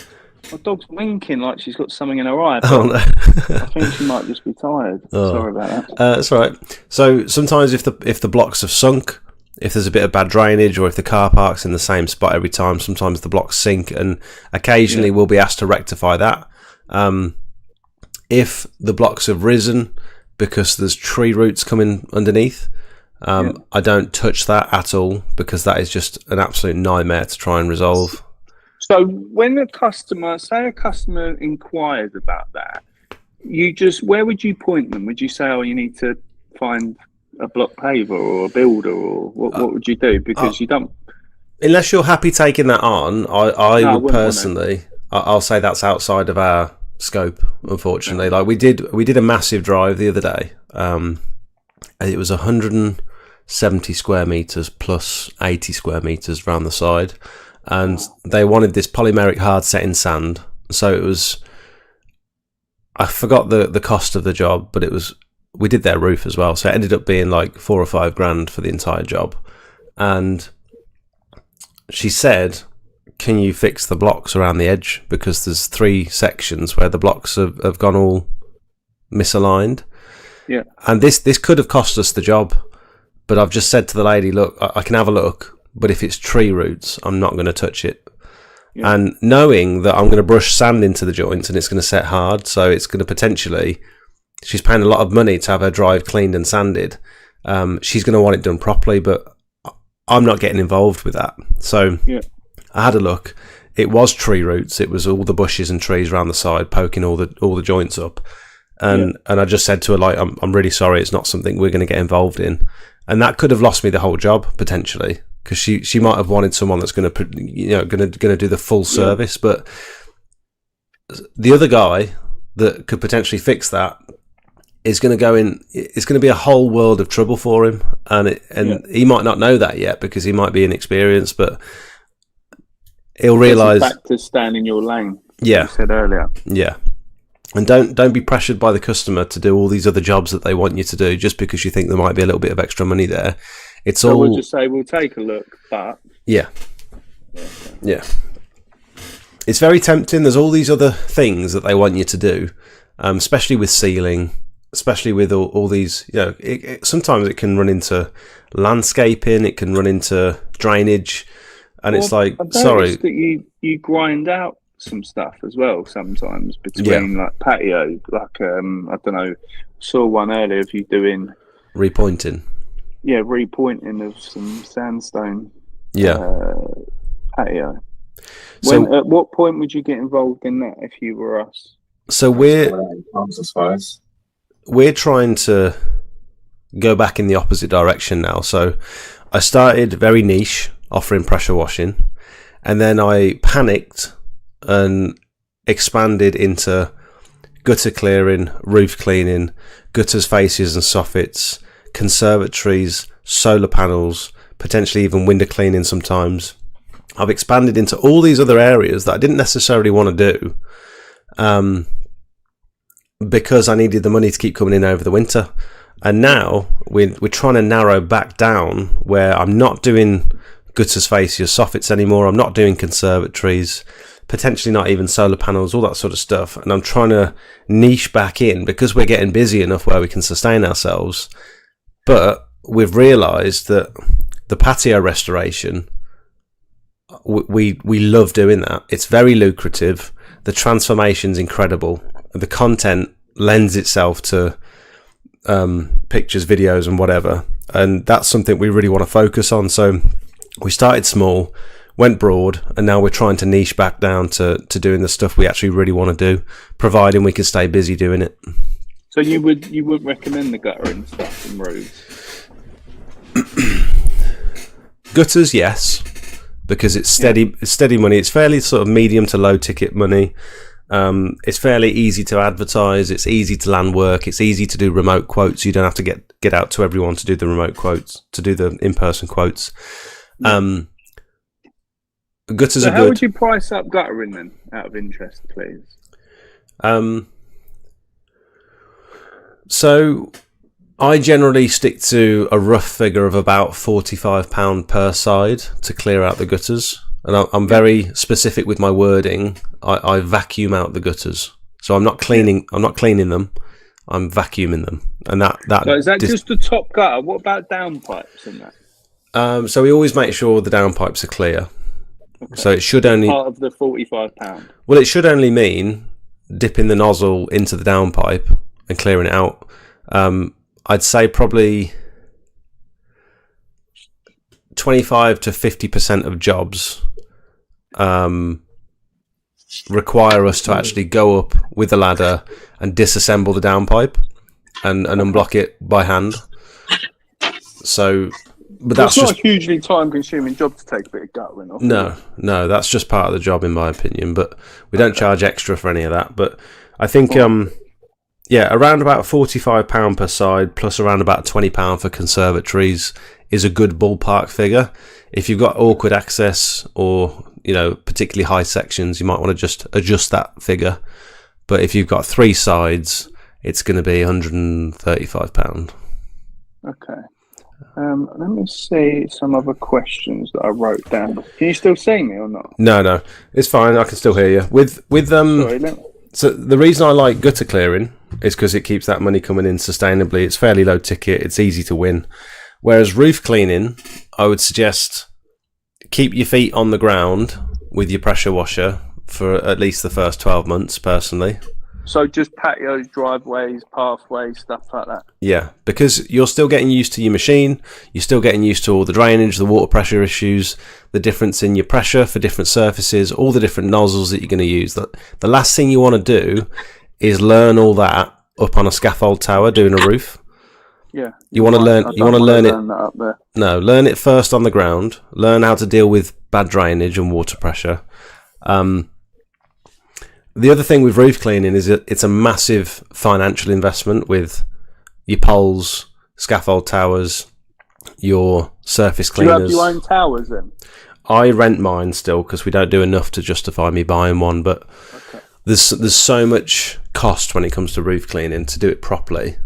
My dog's winking like she's got something in her eye. Oh no. I think she might just be tired. Oh. Sorry about that. That's all right. So sometimes if the blocks have sunk, if there's a bit of bad drainage, or if the car park's in the same spot every time, sometimes the blocks sink, and occasionally we'll be asked to rectify that. If the blocks have risen because there's tree roots coming underneath, I don't touch that at all, because that is just an absolute nightmare to try and resolve. So when a customer inquires about that, where would you point them? Would you say, oh, you need to find a block paver or a builder, or what would you do? Because you don't. Unless you're happy taking that on, I would wouldn't personally, I'll say that's outside of our scope, unfortunately. Like we did a massive drive the other day. It was 170 square meters plus 80 square meters around the side, and they wanted this polymeric hard setting sand. So it was, I forgot the cost of the job, but we did their roof as well, so it ended up being like $4 or $5 grand for the entire job. And she said, can you fix the blocks around the edge, because there's 3 sections where the blocks have gone all misaligned. Yeah. And this could have cost us the job, but I've just said to the lady, look, I can have a look, but if it's tree roots, I'm not going to touch it. Yeah. And knowing that I'm going to brush sand into the joints and it's going to set hard, so it's going to potentially, she's paying a lot of money to have her drive cleaned and sanded. She's going to want it done properly, but I'm not getting involved with that. So I had a look. It was tree roots. It was all the bushes and trees around the side poking all the joints up. And I just said to her, like, I'm really sorry, it's not something we're going to get involved in. And that could have lost me the whole job potentially, because she might have wanted someone that's going to, going to do the full service. But the other guy that could potentially fix that is going to go in. It's going to be a whole world of trouble for him, and he might not know that yet because he might be inexperienced, but he'll realise. Back to stand in your lane. Yeah, you said earlier. Yeah, and don't be pressured by the customer to do all these other jobs that they want you to do just because you think there might be a little bit of extra money there. So we'll just say we'll take a look, but yeah. It's very tempting. There's all these other things that they want you to do, especially with sealing, especially with all these. Sometimes it can run into landscaping, it can run into drainage, and it's like, sorry, that you grind out some stuff as well sometimes between like patio, like I don't know. Saw one earlier of you doing repointing. Yeah, repointing of some sandstone. Patio. So, at what point would you get involved in that if you were us? So we're trying to go back in the opposite direction now. So I started very niche, offering pressure washing, and then I panicked and expanded into gutter clearing, roof cleaning, gutters, faces and soffits, conservatories, solar panels, potentially even window cleaning sometimes. I've expanded into all these other areas that I didn't necessarily want to do because I needed the money to keep coming in over the winter. And now we're trying to narrow back down where I'm not doing gutters, fascias, soffits anymore. I'm not doing conservatories, potentially not even solar panels, all that sort of stuff. And I'm trying to niche back in because we're getting busy enough where we can sustain ourselves. But we've realised that the patio restoration, we love doing that. It's very lucrative. The transformation's incredible. The content lends itself to pictures, videos and whatever. And that's something we really want to focus on. So we started small, went broad, and now we're trying to niche back down to doing the stuff we actually really want to do, providing we can stay busy doing it. So you wouldn't recommend the guttering stuff and roofs? Gutters, yes, because it's steady money. It's fairly sort of medium to low ticket money. It's fairly easy to advertise. It's easy to land work. It's easy to do remote quotes. You don't have to get out to everyone to do the remote quotes, to do the in-person quotes. Gutters are good. How would you price up guttering then, out of interest, please? So I generally stick to a rough figure of about £45 per side to clear out the gutters. and I'm very specific with my wording. I vacuum out the gutters, so I'm not cleaning. I'm not cleaning them. I'm vacuuming them, and that. So is that just the top gutter? What about downpipes and that? So we always make sure the downpipes are clear. Okay. So it should only part of the £45. Well, it should only mean dipping the nozzle into the downpipe and clearing it out. I'd say probably 25 to 50% of jobs require us to actually go up with the ladder and disassemble the downpipe and unblock it by hand. So, but that's not just a hugely time-consuming job to take a bit of guttering off. No, that's just part of the job, in my opinion. But we don't charge extra for any of that. But I think, around about £45 per side, plus around about £20 for conservatories is a good ballpark figure. If you've got awkward access or particularly high sections, you might want to just adjust that figure. But if you've got 3 sides, it's going to be £135. Okay. Let me see some other questions that I wrote down. Can you still see me or not? No, it's fine. I can still hear you. Sorry, so the reason I like gutter clearing is because it keeps that money coming in sustainably. It's fairly low ticket. It's easy to win. Whereas roof cleaning, I would suggest keep your feet on the ground with your pressure washer for at least the first 12 months, personally. So just patios, driveways, pathways, stuff like that? Yeah, because you're still getting used to your machine, you're still getting used to all the drainage, the water pressure issues, the difference in your pressure for different surfaces, all the different nozzles that you're going to use. The last thing you want to do is learn all that up on a scaffold tower doing a roof. Yeah. You want to learn it. That up there. No, learn it first on the ground. Learn how to deal with bad drainage and water pressure. The other thing with roof cleaning is it's a massive financial investment with your poles, scaffold towers, your surface cleaners. Do you have your own towers then? I rent mine still because we don't do enough to justify me buying one. But there's so much cost when it comes to roof cleaning to do it properly.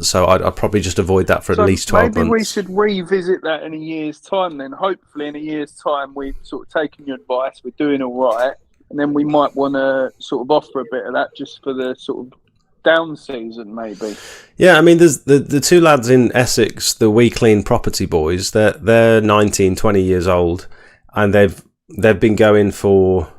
So I'd probably just avoid that for at least 12 months. Maybe we should revisit that in a year's time then. Hopefully in a year's time we've sort of taken your advice, we're doing all right, and then we might want to sort of offer a bit of that just for the sort of down season maybe. Yeah, I mean there's the 2 lads in Essex, the We Clean Property boys, they're 19, 20 years old, and they've been going for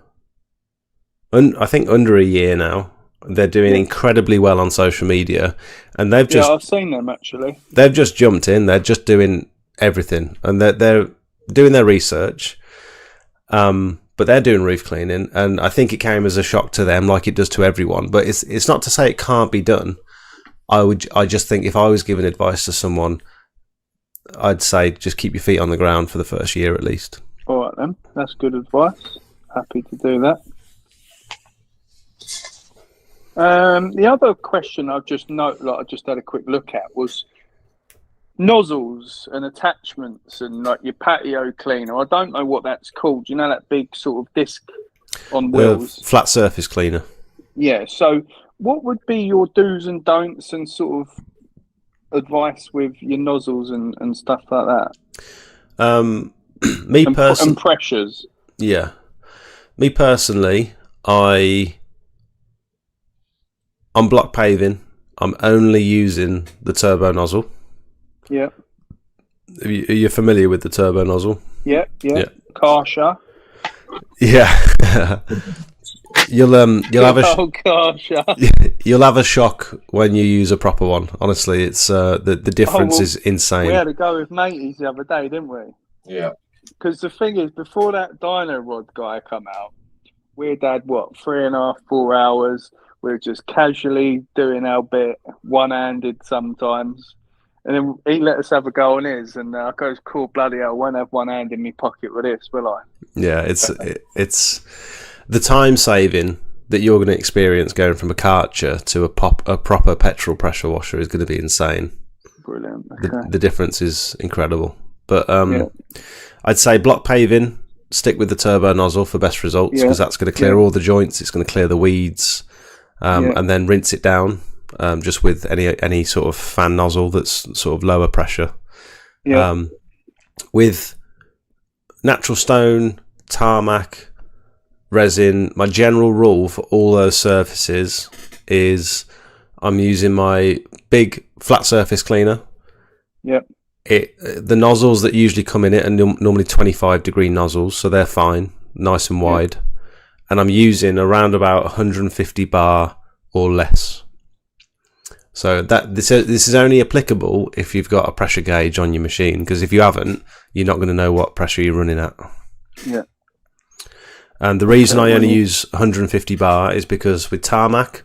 I think under a year now. They're doing incredibly well on social media, and they've just I've seen them actually. They've just jumped in. They're just doing everything, and they're doing their research. But they're doing roof cleaning, and I think it came as a shock to them, like it does to everyone. But it's not to say it can't be done. I just think if I was giving advice to someone, I'd say just keep your feet on the ground for the first year at least. All right then, that's good advice. Happy to do that. The other question I just had a quick look at was nozzles and attachments and like your patio cleaner. I don't know what that's called. You know, that big sort of disc on wheels, flat surface cleaner. Yeah. So, what would be your do's and don'ts and sort of advice with your nozzles and stuff like that? Me personally, and pressures. Yeah. Me personally, on block paving, I'm only using the turbo nozzle. Yeah. Are you familiar with the turbo nozzle? Yeah. Karsha. Yeah. You'll have you'll have a shock when you use a proper one. Honestly, it's the difference is insane. We had to go with mateys the other day, didn't we? Yeah. Because the thing is, before that dyno rod guy come out, we'd had 3.5, 4 hours. We were just casually doing our bit, one-handed sometimes. And then he let us have a go on his, and I goes, cool, bloody hell, I won't have one hand in my pocket with this, will I? Yeah, it's the time saving that you're going to experience going from a Karcher to a proper petrol pressure washer is going to be insane. Brilliant. Okay. The difference is incredible. But I'd say block paving, stick with the turbo nozzle for best results, because that's going to clear all the joints, it's going to clear the weeds. And then rinse it down just with any sort of fan nozzle that's sort of lower pressure. With natural stone, tarmac, resin, my general rule for all those surfaces is I'm using my big flat surface cleaner. Yep. The nozzles that usually come in it are normally 25-degree nozzles, so they're fine, nice and wide. And I'm using around about 150 bar or less. So this is only applicable if you've got a pressure gauge on your machine, because if you haven't, you're not going to know what pressure you're running at. Yeah. And the reason I only use 150 bar is because with tarmac,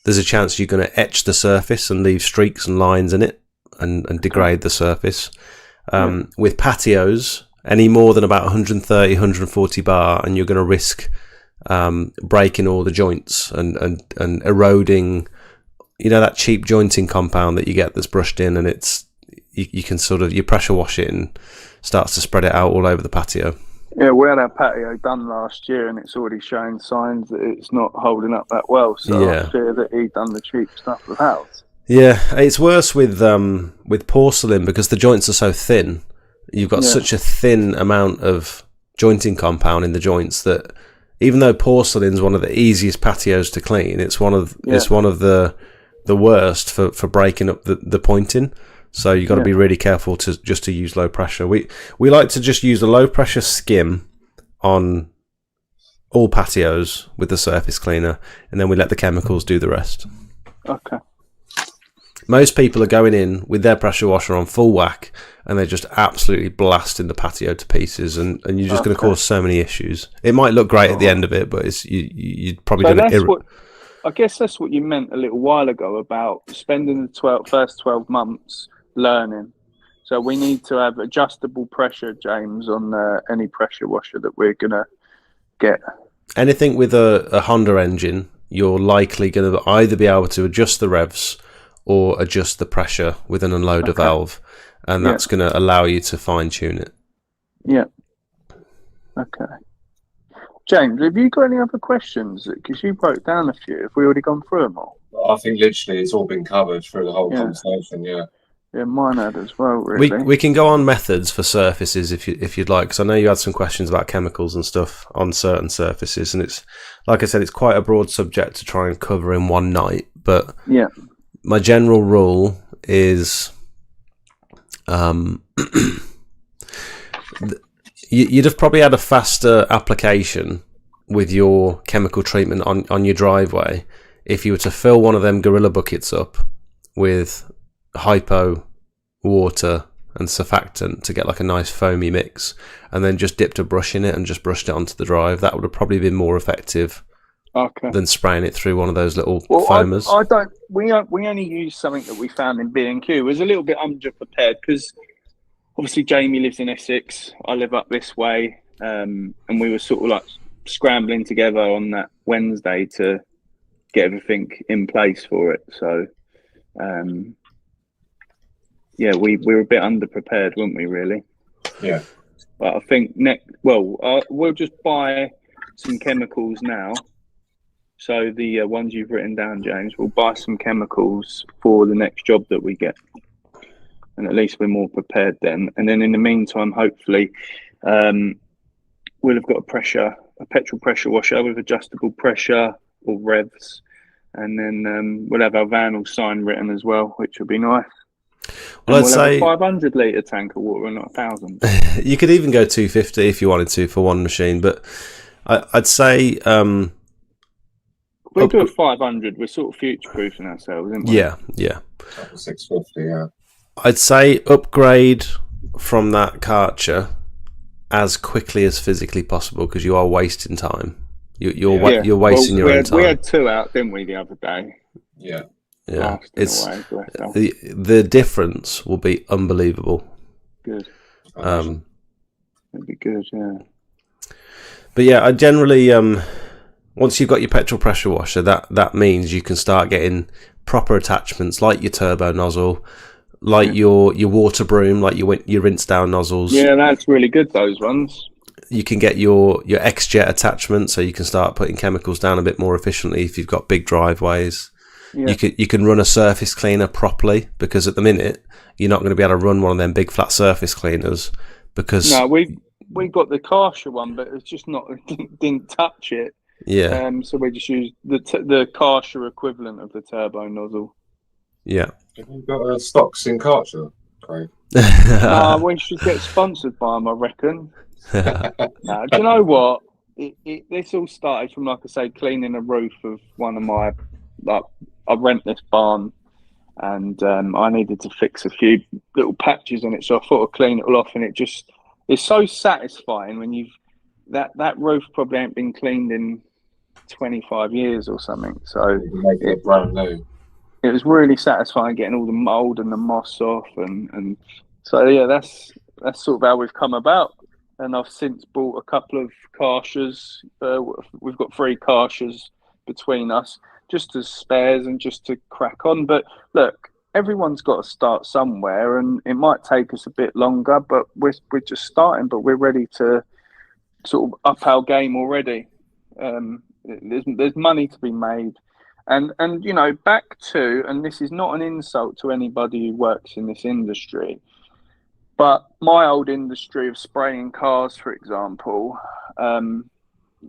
there's a chance you're going to etch the surface and leave streaks and lines in it and degrade the surface. With patios, any more than about 130, 140 bar, and you're going to risk breaking all the joints and eroding, you know, that cheap jointing compound that you get that's brushed in, and you can sort of, you pressure wash it and starts to spread it out all over the patio. Yeah, we had our patio done last year, and it's already showing signs that it's not holding up that well. So I fear that he done the cheap stuff with house. Yeah, it's worse with porcelain because the joints are so thin. You've got such a thin amount of jointing compound in the joints that even though porcelain's one of the easiest patios to clean, it's one of the worst for breaking up the pointing. So you've got to be really careful to use low pressure. We like to just use a low pressure skim on all patios with the surface cleaner, and then we let the chemicals do the rest. Okay. Most people are going in with their pressure washer on full whack, and they're just absolutely blasting the patio to pieces, and you're just going to cause so many issues. It might look great at the end of it, but you're probably going to... I guess that's what you meant a little while ago about spending the first 12 months learning. So we need to have adjustable pressure, James, on any pressure washer that we're going to get. Anything with a Honda engine, you're likely going to either be able to adjust the revs or adjust the pressure with an unloader valve, and that's going to allow you to fine-tune it. Yeah. Okay. James, have you got any other questions? Because you broke down a few. Have we already gone through them all? I think literally it's all been covered through the whole conversation, Yeah, mine had as well, really. We can go on methods for surfaces if you'd like, because I know you had some questions about chemicals and stuff on certain surfaces, and it's, like I said, it's quite a broad subject to try and cover in one night, but my general rule is you'd have probably had a faster application with your chemical treatment on your driveway if you were to fill one of them Gorilla buckets up with hypo, water and surfactant to get like a nice foamy mix, and then just dipped a brush in it and just brushed it onto the drive. That would have probably been more effective than spraying it through one of those little foamers. We only used something that we found in B&Q. It was a little bit underprepared because obviously Jamie lives in Essex, I live up this way, and we were sort of like scrambling together on that Wednesday to get everything in place for it. So we were a bit underprepared, weren't we, really? Yeah. But I think we'll just buy some chemicals now. So the ones you've written down, James, we'll buy some chemicals for the next job that we get. And at least we're more prepared then. And then in the meantime, hopefully, we'll have got a petrol pressure washer with adjustable pressure or revs. And then we'll have our van all sign written as well, which will be nice. Well, I'd say have a 500 litre tank of water and not 1,000. You could even go 250 if you wanted to for one machine, but I'd say we do a 500. We're sort of future-proofing ourselves, aren't we? Yeah. 650, yeah. I'd say upgrade from that Karcher as quickly as physically possible, because you are wasting time. You're wasting your own time. We had two out, didn't we, the other day? Yeah. It's the difference will be unbelievable. Good. It'd be good, yeah. But yeah, I generally once you've got your petrol pressure washer, that means you can start getting proper attachments like your turbo nozzle, like your water broom, like your rinse down nozzles. Yeah, that's really good, those ones. You can get your X-Jet attachment, so you can start putting chemicals down a bit more efficiently if you've got big driveways. Yeah. You can run a surface cleaner properly, because at the minute you're not going to be able to run one of them big flat surface cleaners because we got the Karsha one, but it's just not didn't touch it. Yeah. So we just used the Karsha equivalent of the turbo nozzle. Yeah. Have you got stocks in Karcher, Craig? We should get sponsored by them, I reckon. Do you know what? This all started from, like I say, cleaning a roof of one of my, I rent this barn, and I needed to fix a few little patches on it, so I thought I'd clean it all off, and it's so satisfying when that roof probably ain't been cleaned in 25 years or something, so Make it brand new. It was really satisfying getting all the mould and the moss off, and so yeah, that's sort of how we've come about. And I've since bought a couple of Karshas. We've got 3 Karshas between us, just as spares and just to crack on. But look, everyone's got to start somewhere, and it might take us a bit longer, but we're just starting. But we're ready to sort of up our game already. There's money to be made, and you know, back to, and this is not an insult to anybody who works in this industry, but my old industry of spraying cars, for example,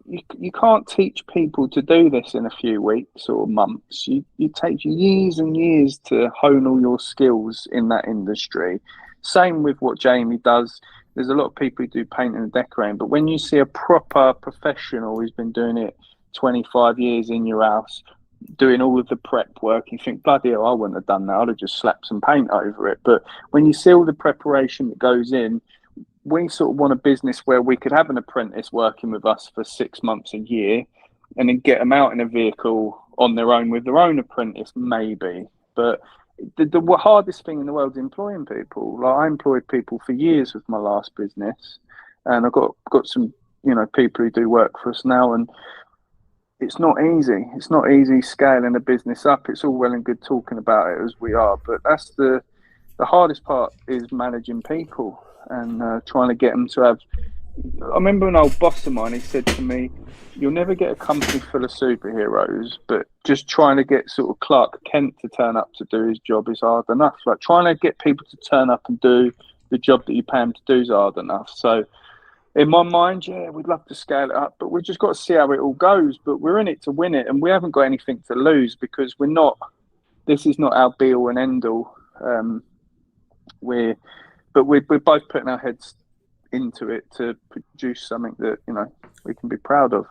you can't teach people to do this in a few weeks or months. You take years and years to hone all your skills in that industry. Same with what Jamie does. There's a lot of people who do painting and decorating, but when you see a proper professional who's been doing it 25 years in your house, doing all of the prep work, you think, bloody hell, I wouldn't have done that. I'd have just slapped some paint over it. But when you see all the preparation that goes in, we sort of want a business where we could have an apprentice working with us for 6 months, a year, and then get them out in a vehicle on their own with their own apprentice, maybe. But the hardest thing in the world is employing people. Like, I employed people for years with my last business, and I've got some, you know, people who do work for us now, and it's not easy. It's not easy scaling a business up. It's all well and good talking about it as we are, but that's the hardest part, is managing people and trying to get them to have. I remember an old boss of mine, he said to me, you'll never get a company full of superheroes, but just trying to get sort of Clark Kent to turn up to do his job is hard enough. Like, trying to get people to turn up and do the job that you pay them to do is hard enough. So in my mind, yeah, we'd love to scale it up, but we've just got to see how it all goes. But we're in it to win it, and we haven't got anything to lose, because this is not our be all and end all. We're both putting our heads into it to produce something that, you know, we can be proud of,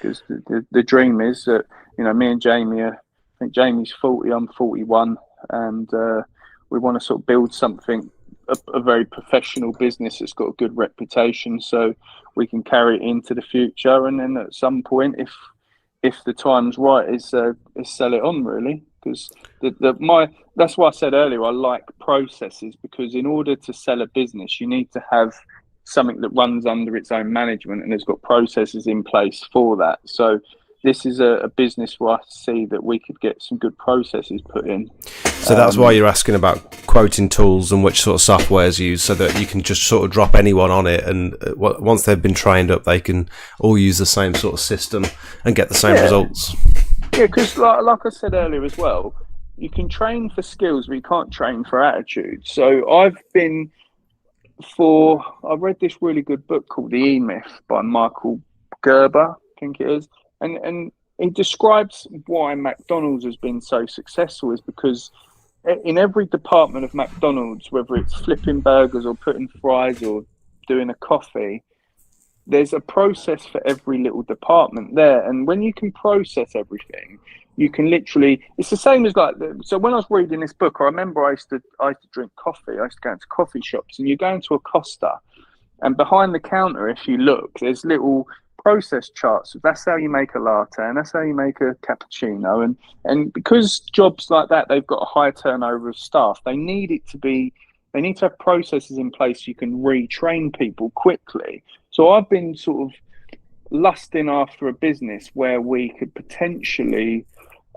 because the dream is that, you know, me and Jamie I think Jamie's 40, I'm 41, and we want to sort of build something, a very professional business that's got a good reputation, so we can carry it into the future, and then at some point, if the time's right, is sell it on, really. Because that's why I said earlier, I like processes, because in order to sell a business, you need to have something that runs under its own management and has got processes in place for that. So this is a business where I see that we could get some good processes put in. So that's why you're asking about quoting tools and which sort of software is used, so that you can just sort of drop anyone on it, and once they've been trained up, they can all use the same sort of system and get the same results. Yeah, because like I said earlier as well, you can train for skills, but you can't train for attitude. So I read this really good book called The E-Myth by Michael Gerber, I think it is. And he describes why McDonald's has been so successful, is because in every department of McDonald's, whether it's flipping burgers or putting fries or doing a coffee, there's a process for every little department there. And when you can process everything, you can literally, it's the same as so when I was reading this book, I remember I used to drink coffee. I used to go into coffee shops, and you go into a Costa, and behind the counter, if you look, there's little process charts. That's how you make a latte, and that's how you make a cappuccino. And because jobs like that, they've got a high turnover of staff, they need to have processes in place so you can retrain people quickly. So I've been sort of lusting after a business where we could potentially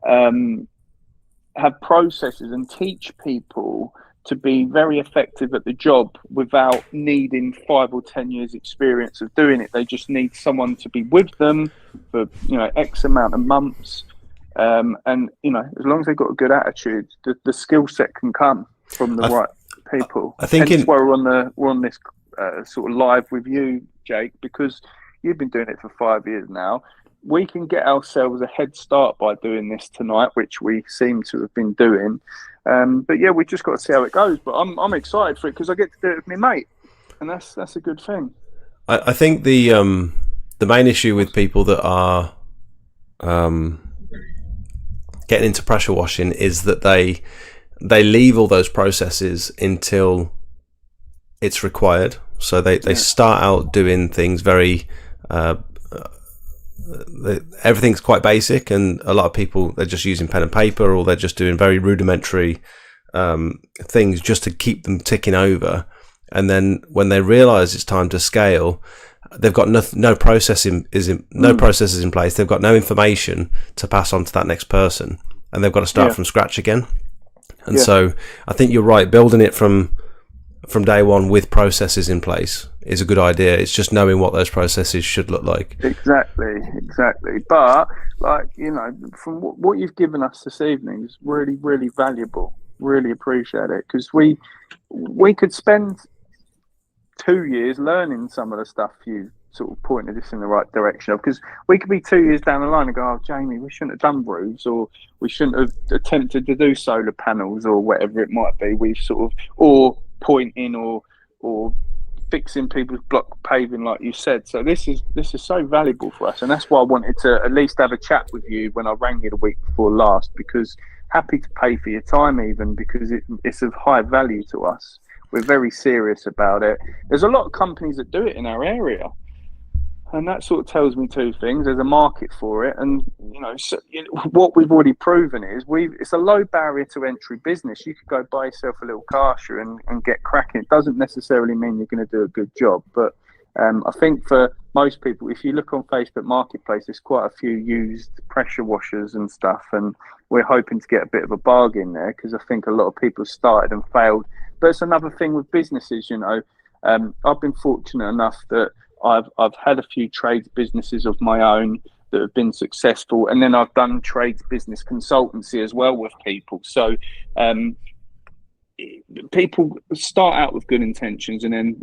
have processes and teach people to be very effective at the job without needing 5 or 10 years experience of doing it. They just need someone to be with them for, you know, X amount of months. And, you know, as long as they've got a good attitude, the skill set can come from the right people. I think Hence why we're on this sort of live with you, Jake, because you've been doing it for 5 years now. We can get ourselves a head start by doing this tonight, which we seem to have been doing. But yeah, we just got to see how it goes. But I'm excited for it because I get to do it with my mate, and that's a good thing. I think the main issue with people that are getting into pressure washing is that they leave all those processes until it's required. So they start out doing things very everything's quite basic, and a lot of people, they're just using pen and paper, or they're just doing very rudimentary things just to keep them ticking over. And then when they realize it's time to scale, they've got no processes in place. They've got no information to pass on to that next person, and they've got to start from scratch again. And so I think you're right. Building it from day one with processes in place is a good idea. It's just knowing what those processes should look like. Exactly. But from what you've given us this evening is really, really valuable. Really appreciate it, because we could spend 2 years learning some of the stuff you sort of pointed us in the right direction of, because we could be 2 years down the line and go, oh, Jamie, we shouldn't have done roofs, or we shouldn't have attempted to do solar panels, or whatever it might be. We've sort of, or pointing or fixing people's block paving, like you said. So this is so valuable for us, and that's why I wanted to at least have a chat with you when I rang you the week before last, because happy to pay for your time, even because it's of high value to us. We're very serious about it. There's a lot of companies that do it in our area, and that sort of tells me two things. There's a market for it, and what we've already proven is it's a low barrier to entry business. You could go buy yourself a little Karcher and get cracking. It doesn't necessarily mean you're going to do a good job, but I think for most people, if you look on Facebook Marketplace, there's quite a few used pressure washers and stuff, and we're hoping to get a bit of a bargain there, because I think a lot of people started and failed. But it's another thing with businesses, I've been fortunate enough that I've had a few trades businesses of my own that have been successful, and then I've done trades business consultancy as well with people. So people start out with good intentions, and then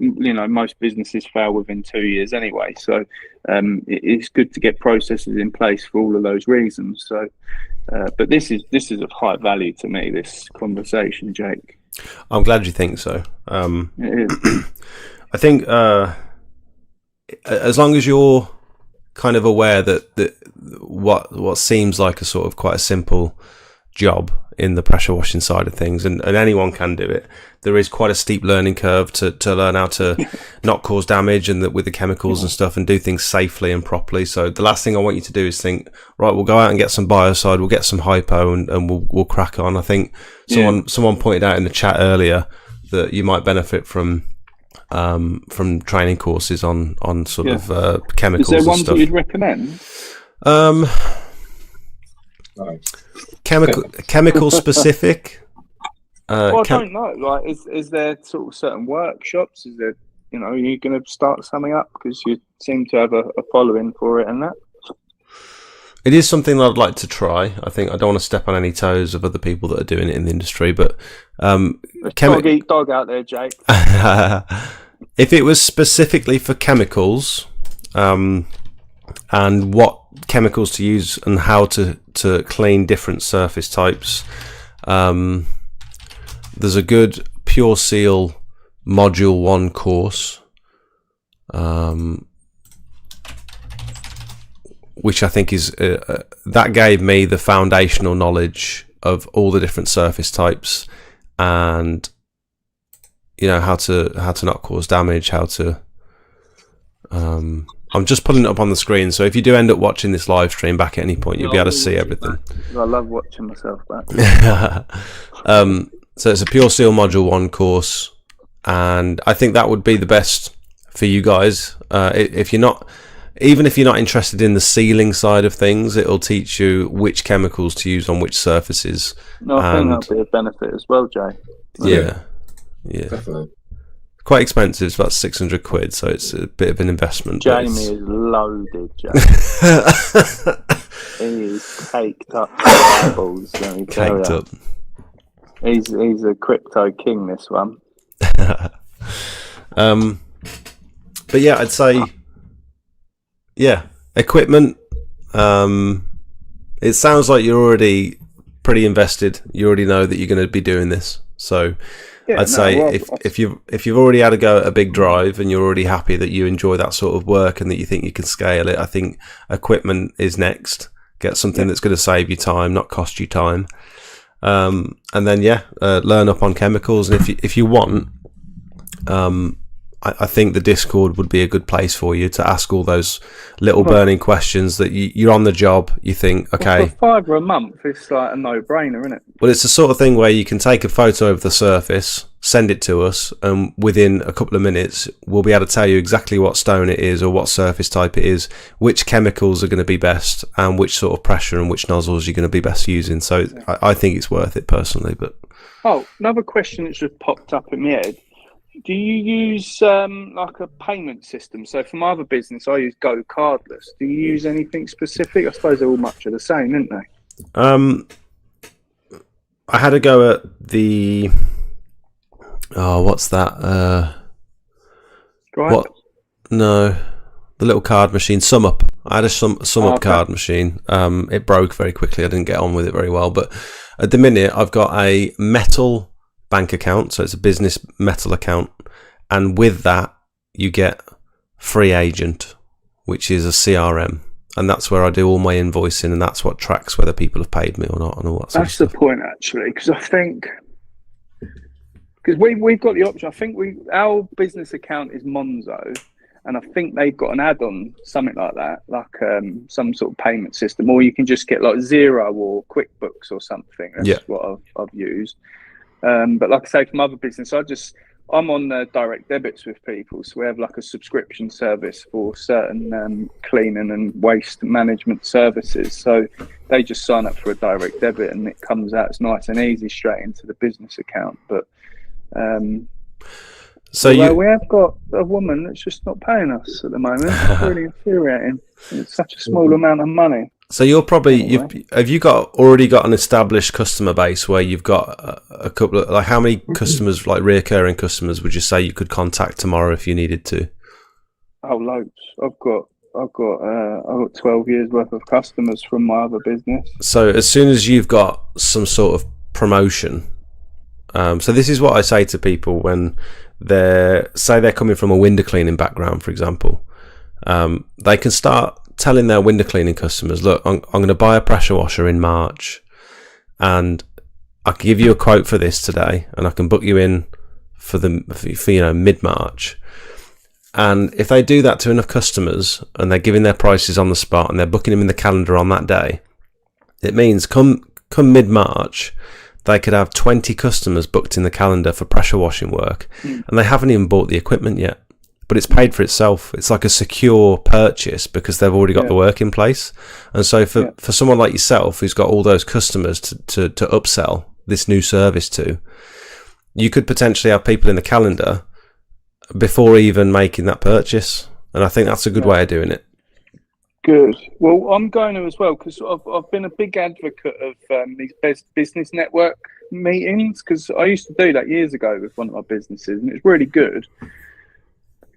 most businesses fail within 2 years anyway. So it's good to get processes in place for all of those reasons. So but this is of high value to me, this conversation, Jake. I'm glad you think so. It is. I think as long as you're kind of aware that what seems like a sort of quite a simple job in the pressure washing side of things, and anyone can do it, there is quite a steep learning curve to learn how to not cause damage, and that with the chemicals and stuff, and do things safely and properly. So the last thing I want you to do is think, right, we'll go out and get some biocide, we'll get some hypo, and we'll crack on. I think someone pointed out in the chat earlier that you might benefit from training courses on sort of chemicals. Is there ones and stuff that you'd recommend? Chemical specific. Well, I don't know. Like, is there sort of certain workshops? Is there, are you going to start something up, because you seem to have a following for it and that? It is something that I'd like to try. I think I don't want to step on any toes of other people that are doing it in the industry, but dog eat dog out there, Jake. If it was specifically for chemicals, and what chemicals to use and how to clean different surface types, there's a good Pure Seal Module 1 course, which I think is that gave me the foundational knowledge of all the different surface types, and how to not cause damage, how to I'm just putting it up on the screen, so if you do end up watching this live stream back at any point, you'll be able to see everything. I love watching myself back. So it's a Pure Seal Module 1 course, and I think that would be the best for you guys. If you're not interested in the sealing side of things, it'll teach you which chemicals to use on which surfaces. No, I think that'll be a benefit as well, Jay. Yeah. Definitely. Quite expensive. It's about 600 quid, so it's a bit of an investment. Jamie is loaded, Jay. He is caked up to eyeballs. Caked up. He's a crypto king, this one. But yeah, I'd say, yeah, equipment. It sounds like you're already pretty invested. You already know that you're going to be doing this. So I'd say if you've already had a go at a big drive and you're already happy that you enjoy that sort of work and that you think you can scale it, I think equipment is next. Get something that's going to save you time, not cost you time. And then learn up on chemicals. And if you want, I think the Discord would be a good place for you to ask all those little burning questions that you're on the job. You think, okay, for $5 a month, it's like a no-brainer, isn't it? Well, it's the sort of thing where you can take a photo of the surface, send it to us, and within a couple of minutes, we'll be able to tell you exactly what stone it is or what surface type it is, which chemicals are going to be best, and which sort of pressure and which nozzles you're going to be best using. So I think it's worth it personally. But another question that's just popped up in my head. Do you use like a payment system? So for my other business, I use Go Cardless. Do you use anything specific? I suppose they're all much of the same, aren't they? I had a go at the what's that? Stripe? What? No, the little card machine. SumUp. I had a SumUp card machine. It broke very quickly. I didn't get on with it very well. But at the minute, I've got a metal bank account, so it's a business metal account, and with that you get Free Agent, which is a CRM, and that's where I do all my invoicing, and that's what tracks whether people have paid me or not and all that sort of stuff. That's the point, actually, because I think we've got the option. I think our business account is Monzo, and I think they've got an add-on, something like that, like some sort of payment system, or you can just get like Xero or QuickBooks or something. That's what I've used. But like I say, from other business, I'm on direct debits with people. So we have like a subscription service for certain cleaning and waste management services. So they just sign up for a direct debit and it comes out. It's nice and easy straight into the business account. But we have got a woman that's just not paying us at the moment. It's really infuriating. It's such a small amount of money. So you're probably have you already got an established customer base where you've got a couple of, like, how many customers, like reoccurring customers, would you say you could contact tomorrow if you needed to? Oh, loads. I've got 12 years worth of customers from my other business. So as soon as you've got some sort of promotion, so this is what I say to people when they're coming from a window cleaning background, for example. They can start telling their window cleaning customers, look, I'm going to buy a pressure washer in March, and I can give you a quote for this today, and I can book you in for mid-March. And if they do that to enough customers, and they're giving their prices on the spot, and they're booking them in the calendar on that day, it means come mid-March, they could have 20 customers booked in the calendar for pressure washing work, and they haven't even bought the equipment yet. But it's paid for itself. It's like a secure purchase because they've already got the work in place. And so for someone like yourself who's got all those customers to upsell this new service to, you could potentially have people in the calendar before even making that purchase. And I think that's a good way of doing it. Good. Well, I'm going to as well, because I've been a big advocate of these business network meetings, because I used to do that years ago with one of my businesses, and it's really good.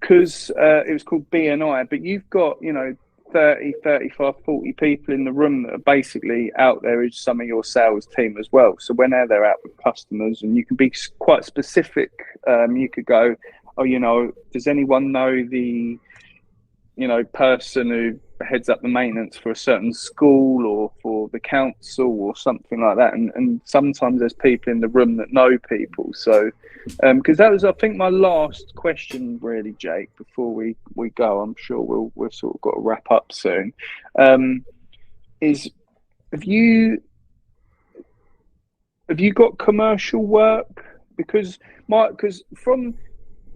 Because it was called BNI, but you've got, 30, 35, 40 people in the room that are basically out there as some of your sales team as well. So when they're out with customers, and you can be quite specific, you could go, does anyone know the, person who heads up the maintenance for a certain school or for the council or something like that? And sometimes there's people in the room that know people. So, because that was, I think, my last question, really, Jake, before we go. I'm sure we've sort of got to wrap up soon. Is have you got commercial work? Because from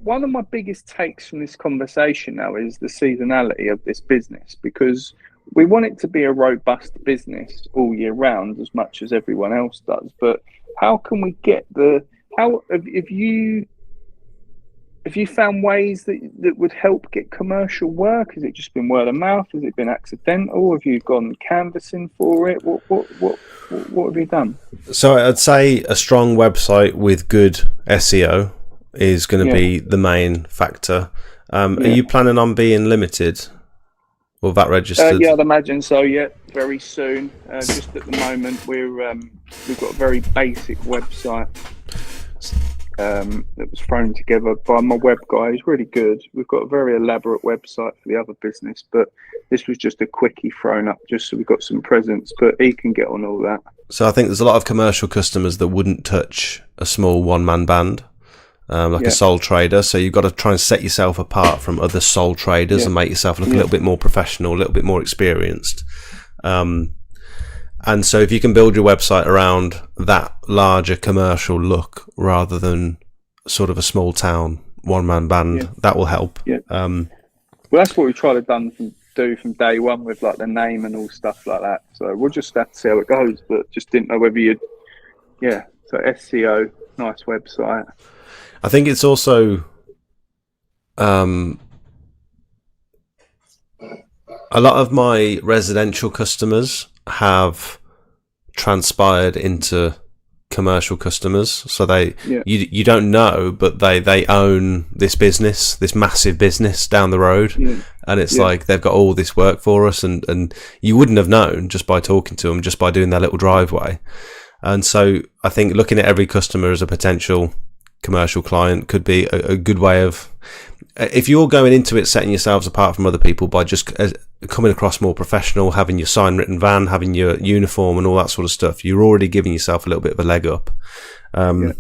one of my biggest takes from this conversation now is the seasonality of this business, because we want it to be a robust business all year round as much as everyone else does. But how can we get if you found ways that would help get commercial work? Has it just been word of mouth? Has it been accidental? Have you gone canvassing for it? What have you done? So I'd say a strong website with good SEO is going to be the main factor. Are you planning on being limited or VAT registered? Yeah, I'd imagine so. Yeah, very soon. Just at the moment, we've got a very basic website that was thrown together by my web guy. He's really good. We've got a very elaborate website for the other business, but this was just a quickie thrown up just so we've got some presence. But he can get on all that. So I think there's a lot of commercial customers that wouldn't touch a small one-man band. A sole trader, so you've got to try and set yourself apart from other sole traders and make yourself look a little bit more professional, a little bit more experienced. And so if you can build your website around that larger commercial look rather than sort of a small town one-man band, that will help. Yeah. Well, that's what we tried to do from day one with like the name and all stuff like that. So we'll just have to see how it goes, but just didn't know whether you'd. Yeah. So SEO, nice website. I think it's also a lot of my residential customers have transpired into commercial customers. So you don't know, but they own this business, this massive business down the road. And it's like they've got all this work for us, and you wouldn't have known just by talking to them, just by doing their little driveway. And so I think looking at every customer as a potential commercial client could be a good way of, if you're going into it setting yourselves apart from other people by just coming across more professional, having your sign written van, having your uniform and all that sort of stuff, you're already giving yourself a little bit of a leg up. I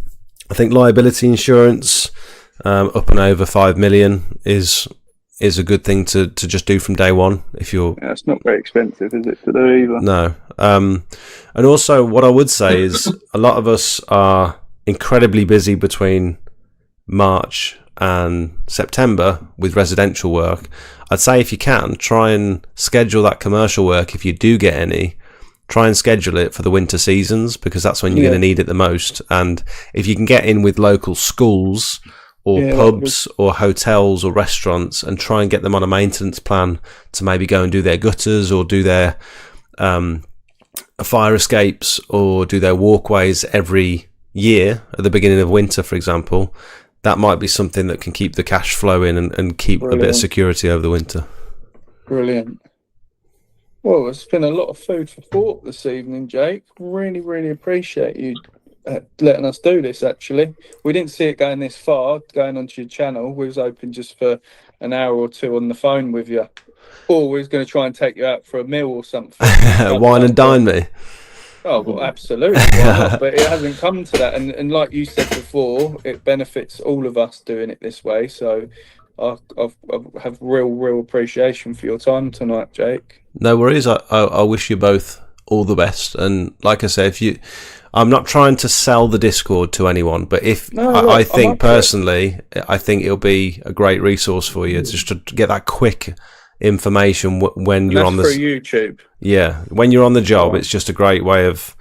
think liability insurance up and over 5 million is a good thing to just do from day one. If you're, it's not very expensive, is it, to do either? No. And also what I would say is a lot of us are incredibly busy between March and September with residential work. I'd say if you can, try and schedule that commercial work. If you do get any, try and schedule it for the winter seasons, because that's when you're going to need it the most. And if you can get in with local schools or pubs or hotels or restaurants and try and get them on a maintenance plan to maybe go and do their gutters or do their fire escapes or do their walkways every year at the beginning of winter, for example, that might be something that can keep the cash flowing and keep a bit of security over the winter. Brilliant. Well, it's been a lot of food for thought this evening, Jake. Really, really appreciate you letting us do this, actually. We didn't see it going this far, going onto your channel. We was hoping just for an hour or two on the phone with you. Or we was going to try and take you out for a meal or something. Wine and dine me. Oh, well, absolutely. Why not? But it hasn't come to that. And like you said before, it benefits all of us doing it this way. So I have real appreciation for your time tonight, Jake. No worries. I wish you both all the best. And like I said, I'm not trying to sell the Discord to anyone, but I think personally, I think it'll be a great resource for you just to get that quick information when you're on the YouTube. Yeah, when you're on the job, it's just a great way of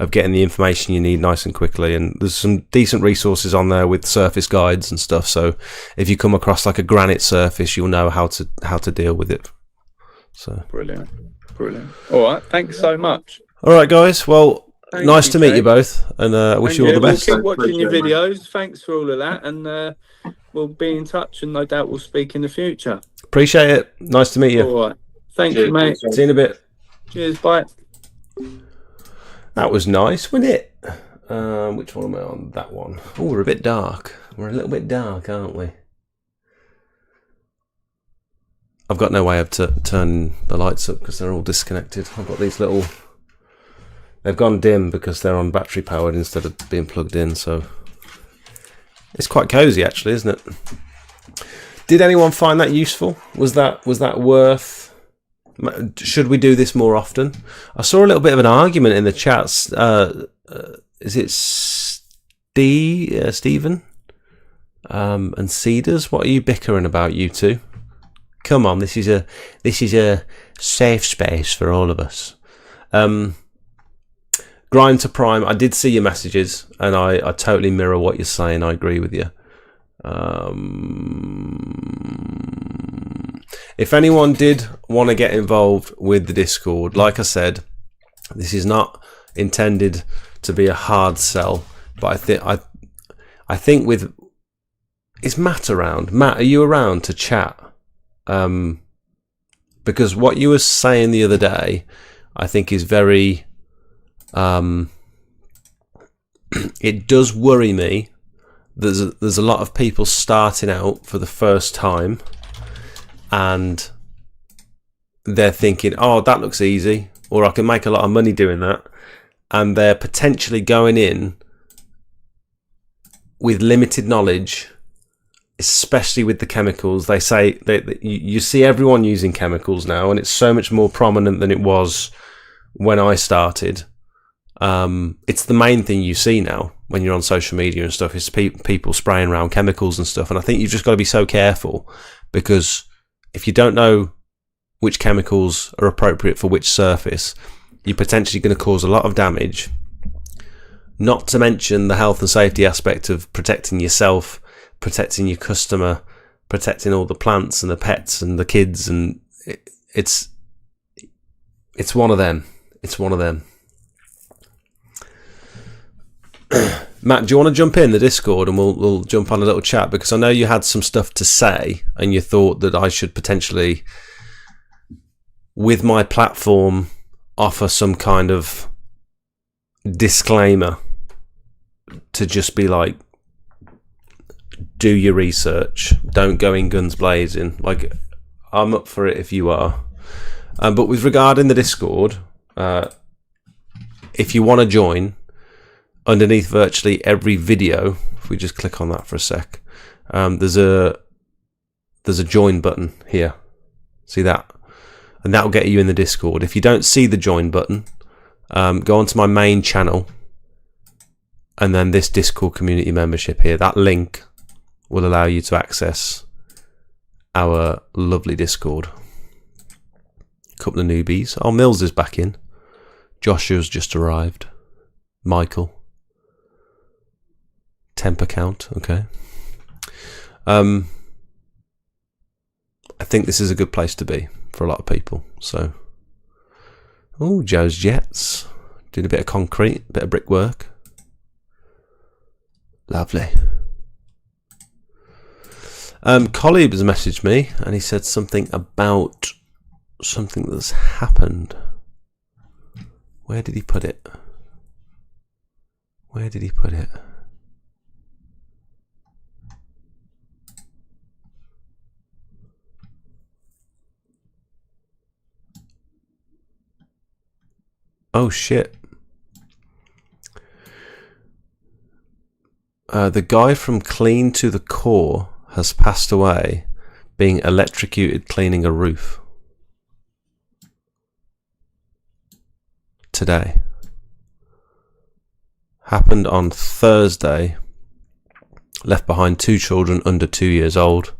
getting the information you need nice and quickly. And there's some decent resources on there with surface guides and stuff. So if you come across like a granite surface, you'll know how to deal with it. So brilliant. All right, thanks so much. All right, guys. Well, nice to meet you both, and I wish you all the best. We'll keep watching your videos. Thanks for all of that, and we'll be in touch, and no doubt we'll speak in the future. Appreciate it. Nice to meet you. All right. Thank you, mate. See you in a bit. Cheers. Bye. That was nice, wasn't it? Which one am I on? That one. Oh, we're a bit dark. We're a little bit dark, aren't we? I've got no way of turning the lights up because they're all disconnected. I've got these little... They've gone dim because they're on battery powered instead of being plugged in, so... It's quite cosy, actually, isn't it? Did anyone find that useful? Was that worth... Should we do this more often? I saw a little bit of an argument in the chats. Is it Stephen? And Cedars? What are you bickering about, you two? Come on, this is a safe space for all of us. Grind to Prime, I did see your messages, and I totally mirror what you're saying. I agree with you. If anyone did want to get involved with the Discord, like I said, this is not intended to be a hard sell, but I think with is Matt around? Matt, are you around to chat? Because what you were saying the other day, I think is very. It does worry me. There's a lot of people starting out for the first time, and they're thinking, "Oh, that looks easy," or "I can make a lot of money doing that," and they're potentially going in with limited knowledge, especially with the chemicals. They say that you see everyone using chemicals now, and it's so much more prominent than it was when I started. It's the main thing you see now when you're on social media and stuff, is people spraying around chemicals and stuff. And I think you've just got to be so careful, because if you don't know which chemicals are appropriate for which surface, you're potentially going to cause a lot of damage. Not to mention the health and safety aspect of protecting yourself, protecting your customer, protecting all the plants and the pets and the kids, and it's one of them. It's one of them. Matt, do you want to jump in the Discord and we'll jump on a little chat, because I know you had some stuff to say and you thought that I should potentially, with my platform, offer some kind of disclaimer to just be like, do your research, don't go in guns blazing. Like, I'm up for it if you are. But with regarding the Discord, if you want to join, underneath virtually every video, if we just click on that for a sec, there's a join button here. See that? And that'll get you in the Discord. If you don't see the join button, go onto my main channel, and then this Discord community membership here. That link will allow you to access our lovely Discord. Couple of newbies. Oh, Mills is back in. Joshua's just arrived. Michael. Temp account. Okay. I think this is a good place to be for a lot of people. So, oh, Joe's Jets doing a bit of concrete, a bit of brickwork. Lovely. Colleague has messaged me and he said something about something that's happened. Where did he put it? Where did he put it? Oh shit. The guy from Clean to the Core has passed away, being electrocuted cleaning a roof. Today. Happened on Thursday. Left behind 2 children under 2 years old.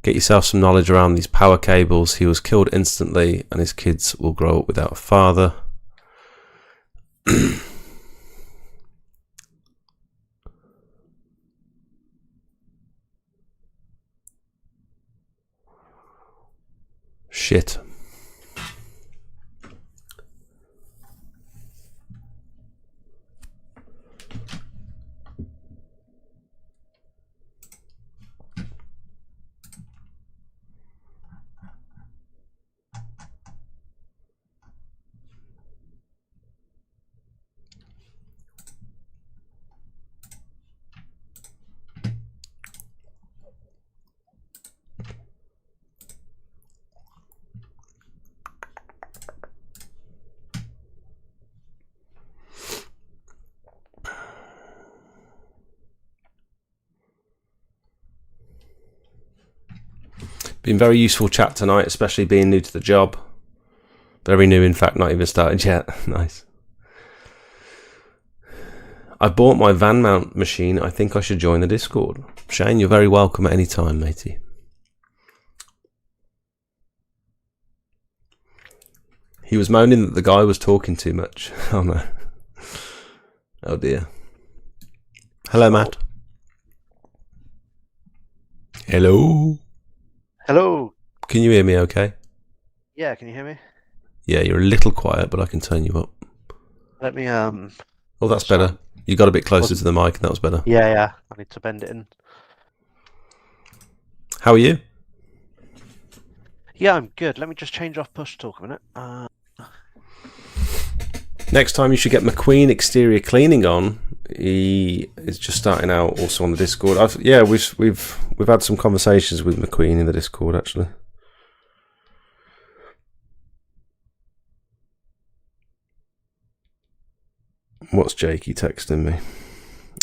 Get yourself some knowledge around these power cables. He was killed instantly, and his kids will grow up without a father. Shit. Been very useful chat tonight, especially being new to the job. Very new, in fact, not even started yet. Nice. I bought my van mount machine. I think I should join the Discord. Shane, you're very welcome at any time, matey. He was moaning that the guy was talking too much. Oh no. Oh dear. Hello, Matt. Hello. Hello. Can you hear me okay? Yeah, can you hear me? Yeah, you're a little quiet, but I can turn you up. Let me Oh, that's better. You got a bit closer to the mic and that was better. Yeah, I need to bend it in. How are you? Yeah, I'm good. Let me just change off push talk a minute. Next time you should get McQueen Exterior Cleaning on. He is just starting out, also on the Discord. We've had some conversations with McQueen in the Discord actually. What's Jakey texting me?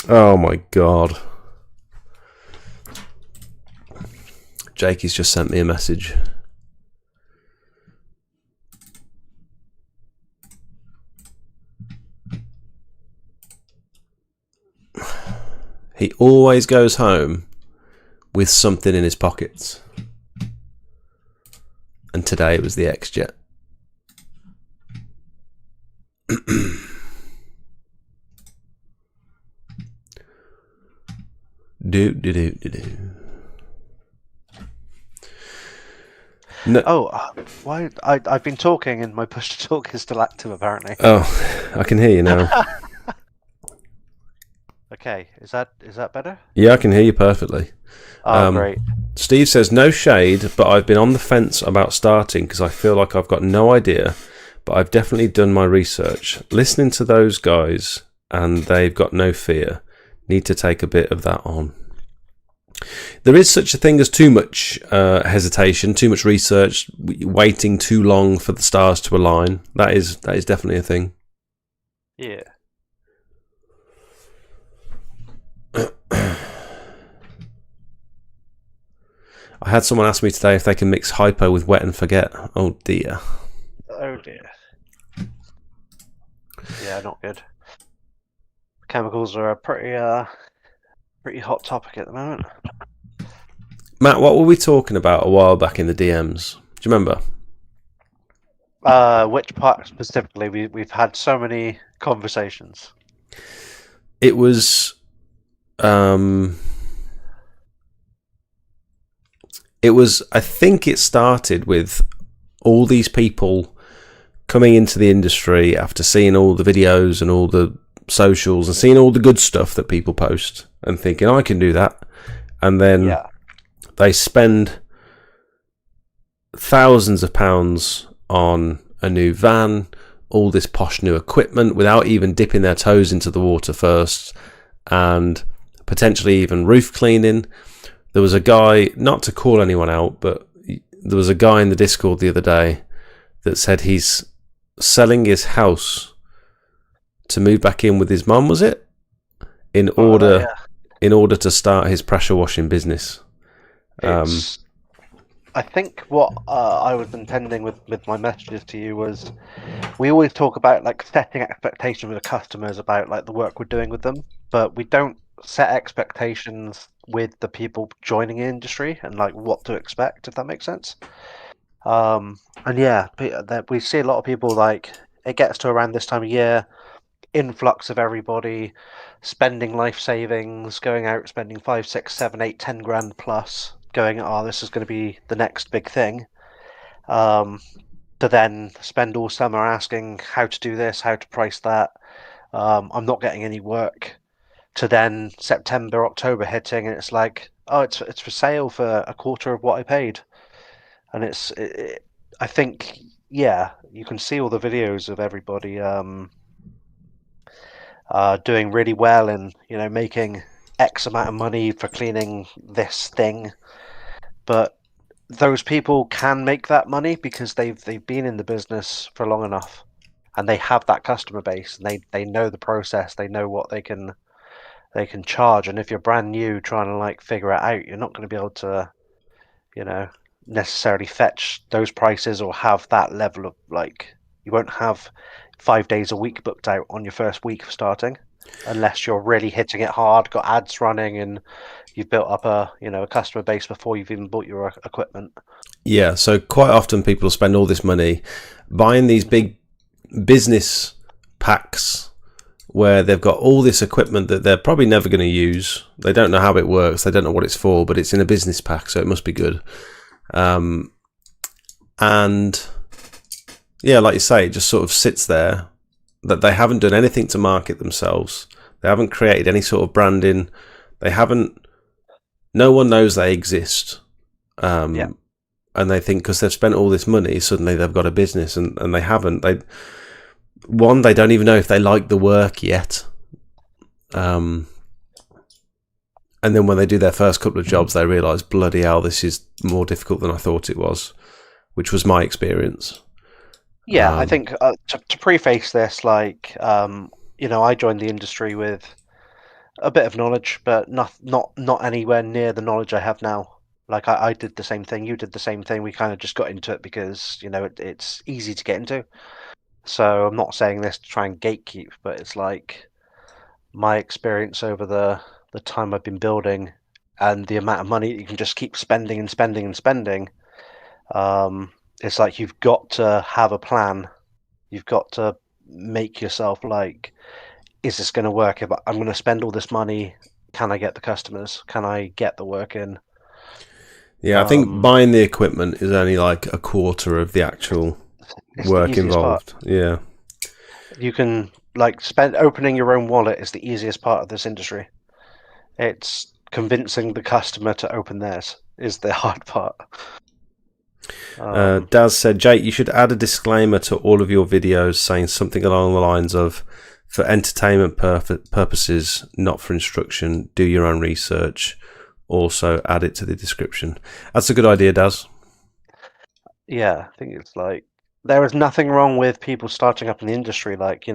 Oh my god. Jakey's just sent me a message. He always goes home with something in his pockets. And today it was the X-Jet. Do. No. Oh, why? I've been talking and my push to talk is still active apparently. Oh, I can hear you now. Okay, is that better? Yeah, I can hear you perfectly. Oh, great. Steve says, no shade, but I've been on the fence about starting because I feel like I've got no idea, but I've definitely done my research. Listening to those guys, and they've got no fear. Need to take a bit of that on. There is such a thing as too much hesitation, too much research, waiting too long for the stars to align. That is definitely a thing. Yeah. I had someone ask me today if they can mix hypo with wet and forget. Oh dear. Oh dear. Yeah, not good. Chemicals are a pretty hot topic at the moment. Matt, what were we talking about a while back in the DMs? Do you remember? Which part specifically? We've had so many conversations. It was I think it started with all these people coming into the industry after seeing all the videos and all the socials and seeing all the good stuff that people post and thinking, I can do that. And then they spend thousands of pounds on a new van, all this posh new equipment without even dipping their toes into the water first, and potentially even roof cleaning. There was a guy, not to call anyone out, but there was a guy in the Discord the other day that said he's selling his house to move back in with his mum, was it? In order to start his pressure washing business. I think what I was intending with my messages to you was, we always talk about like setting expectations with the customers about like the work we're doing with them, but we don't set expectations with the people joining the industry and like what to expect, if that makes sense. And yeah, we see a lot of people, like it gets to around this time of year, influx of everybody spending life savings, going out spending 5, 6, 7, 8, 10 grand plus, going, oh, this is going to be the next big thing, to then spend all summer asking how to do this, how to price that. I'm not getting any work, to then September, October hitting, and it's like, oh, it's for sale for a quarter of what I paid. And I think, yeah, you can see all the videos of everybody doing really well and, you know, making X amount of money for cleaning this thing. But those people can make that money because they've been in the business for long enough, and they have that customer base, and they know the process, they know what they can charge. And if you're brand new trying to like figure it out, you're not going to be able to, you know, necessarily fetch those prices or have that level of, like, you won't have 5 days a week booked out on your first week of starting, unless you're really hitting it hard, got ads running, and you've built up a customer base before you've even bought your equipment. Yeah, so quite often people spend all this money buying these big business packs where they've got all this equipment that they're probably never going to use. They don't know how it works, they don't know what it's for, but it's in a business pack, so it must be good. And yeah, like you say, it just sort of sits there, that they haven't done anything to market themselves. They haven't created any sort of branding. No one knows they exist. and they think because they've spent all this money, suddenly they've got a business, and they haven't. They don't even know if they like the work yet. And then when they do their first couple of jobs, they realise, bloody hell, this is more difficult than I thought it was, which was my experience. Yeah, I think to preface this, like, I joined the industry with a bit of knowledge, but not anywhere near the knowledge I have now. Like, I did the same thing, you did the same thing. We kind of just got into it because, it's easy to get into. So I'm not saying this to try and gatekeep, but it's like my experience over the time I've been building and the amount of money you can just keep spending and spending and spending. It's like you've got to have a plan. You've got to make yourself like, is this going to work? If I'm going to spend all this money, can I get the customers? Can I get the work in? Yeah, I think buying the equipment is only like a quarter of the actual work involved. Part. Yeah. You can opening your own wallet is the easiest part of this industry. It's convincing the customer to open theirs is the hard part. Daz said, Jake, you should add a disclaimer to all of your videos saying something along the lines of, for entertainment purposes, not for instruction, do your own research. Also add it to the description. That's a good idea, Daz. Yeah, I think it's like, there is nothing wrong with people starting up in the industry. Like,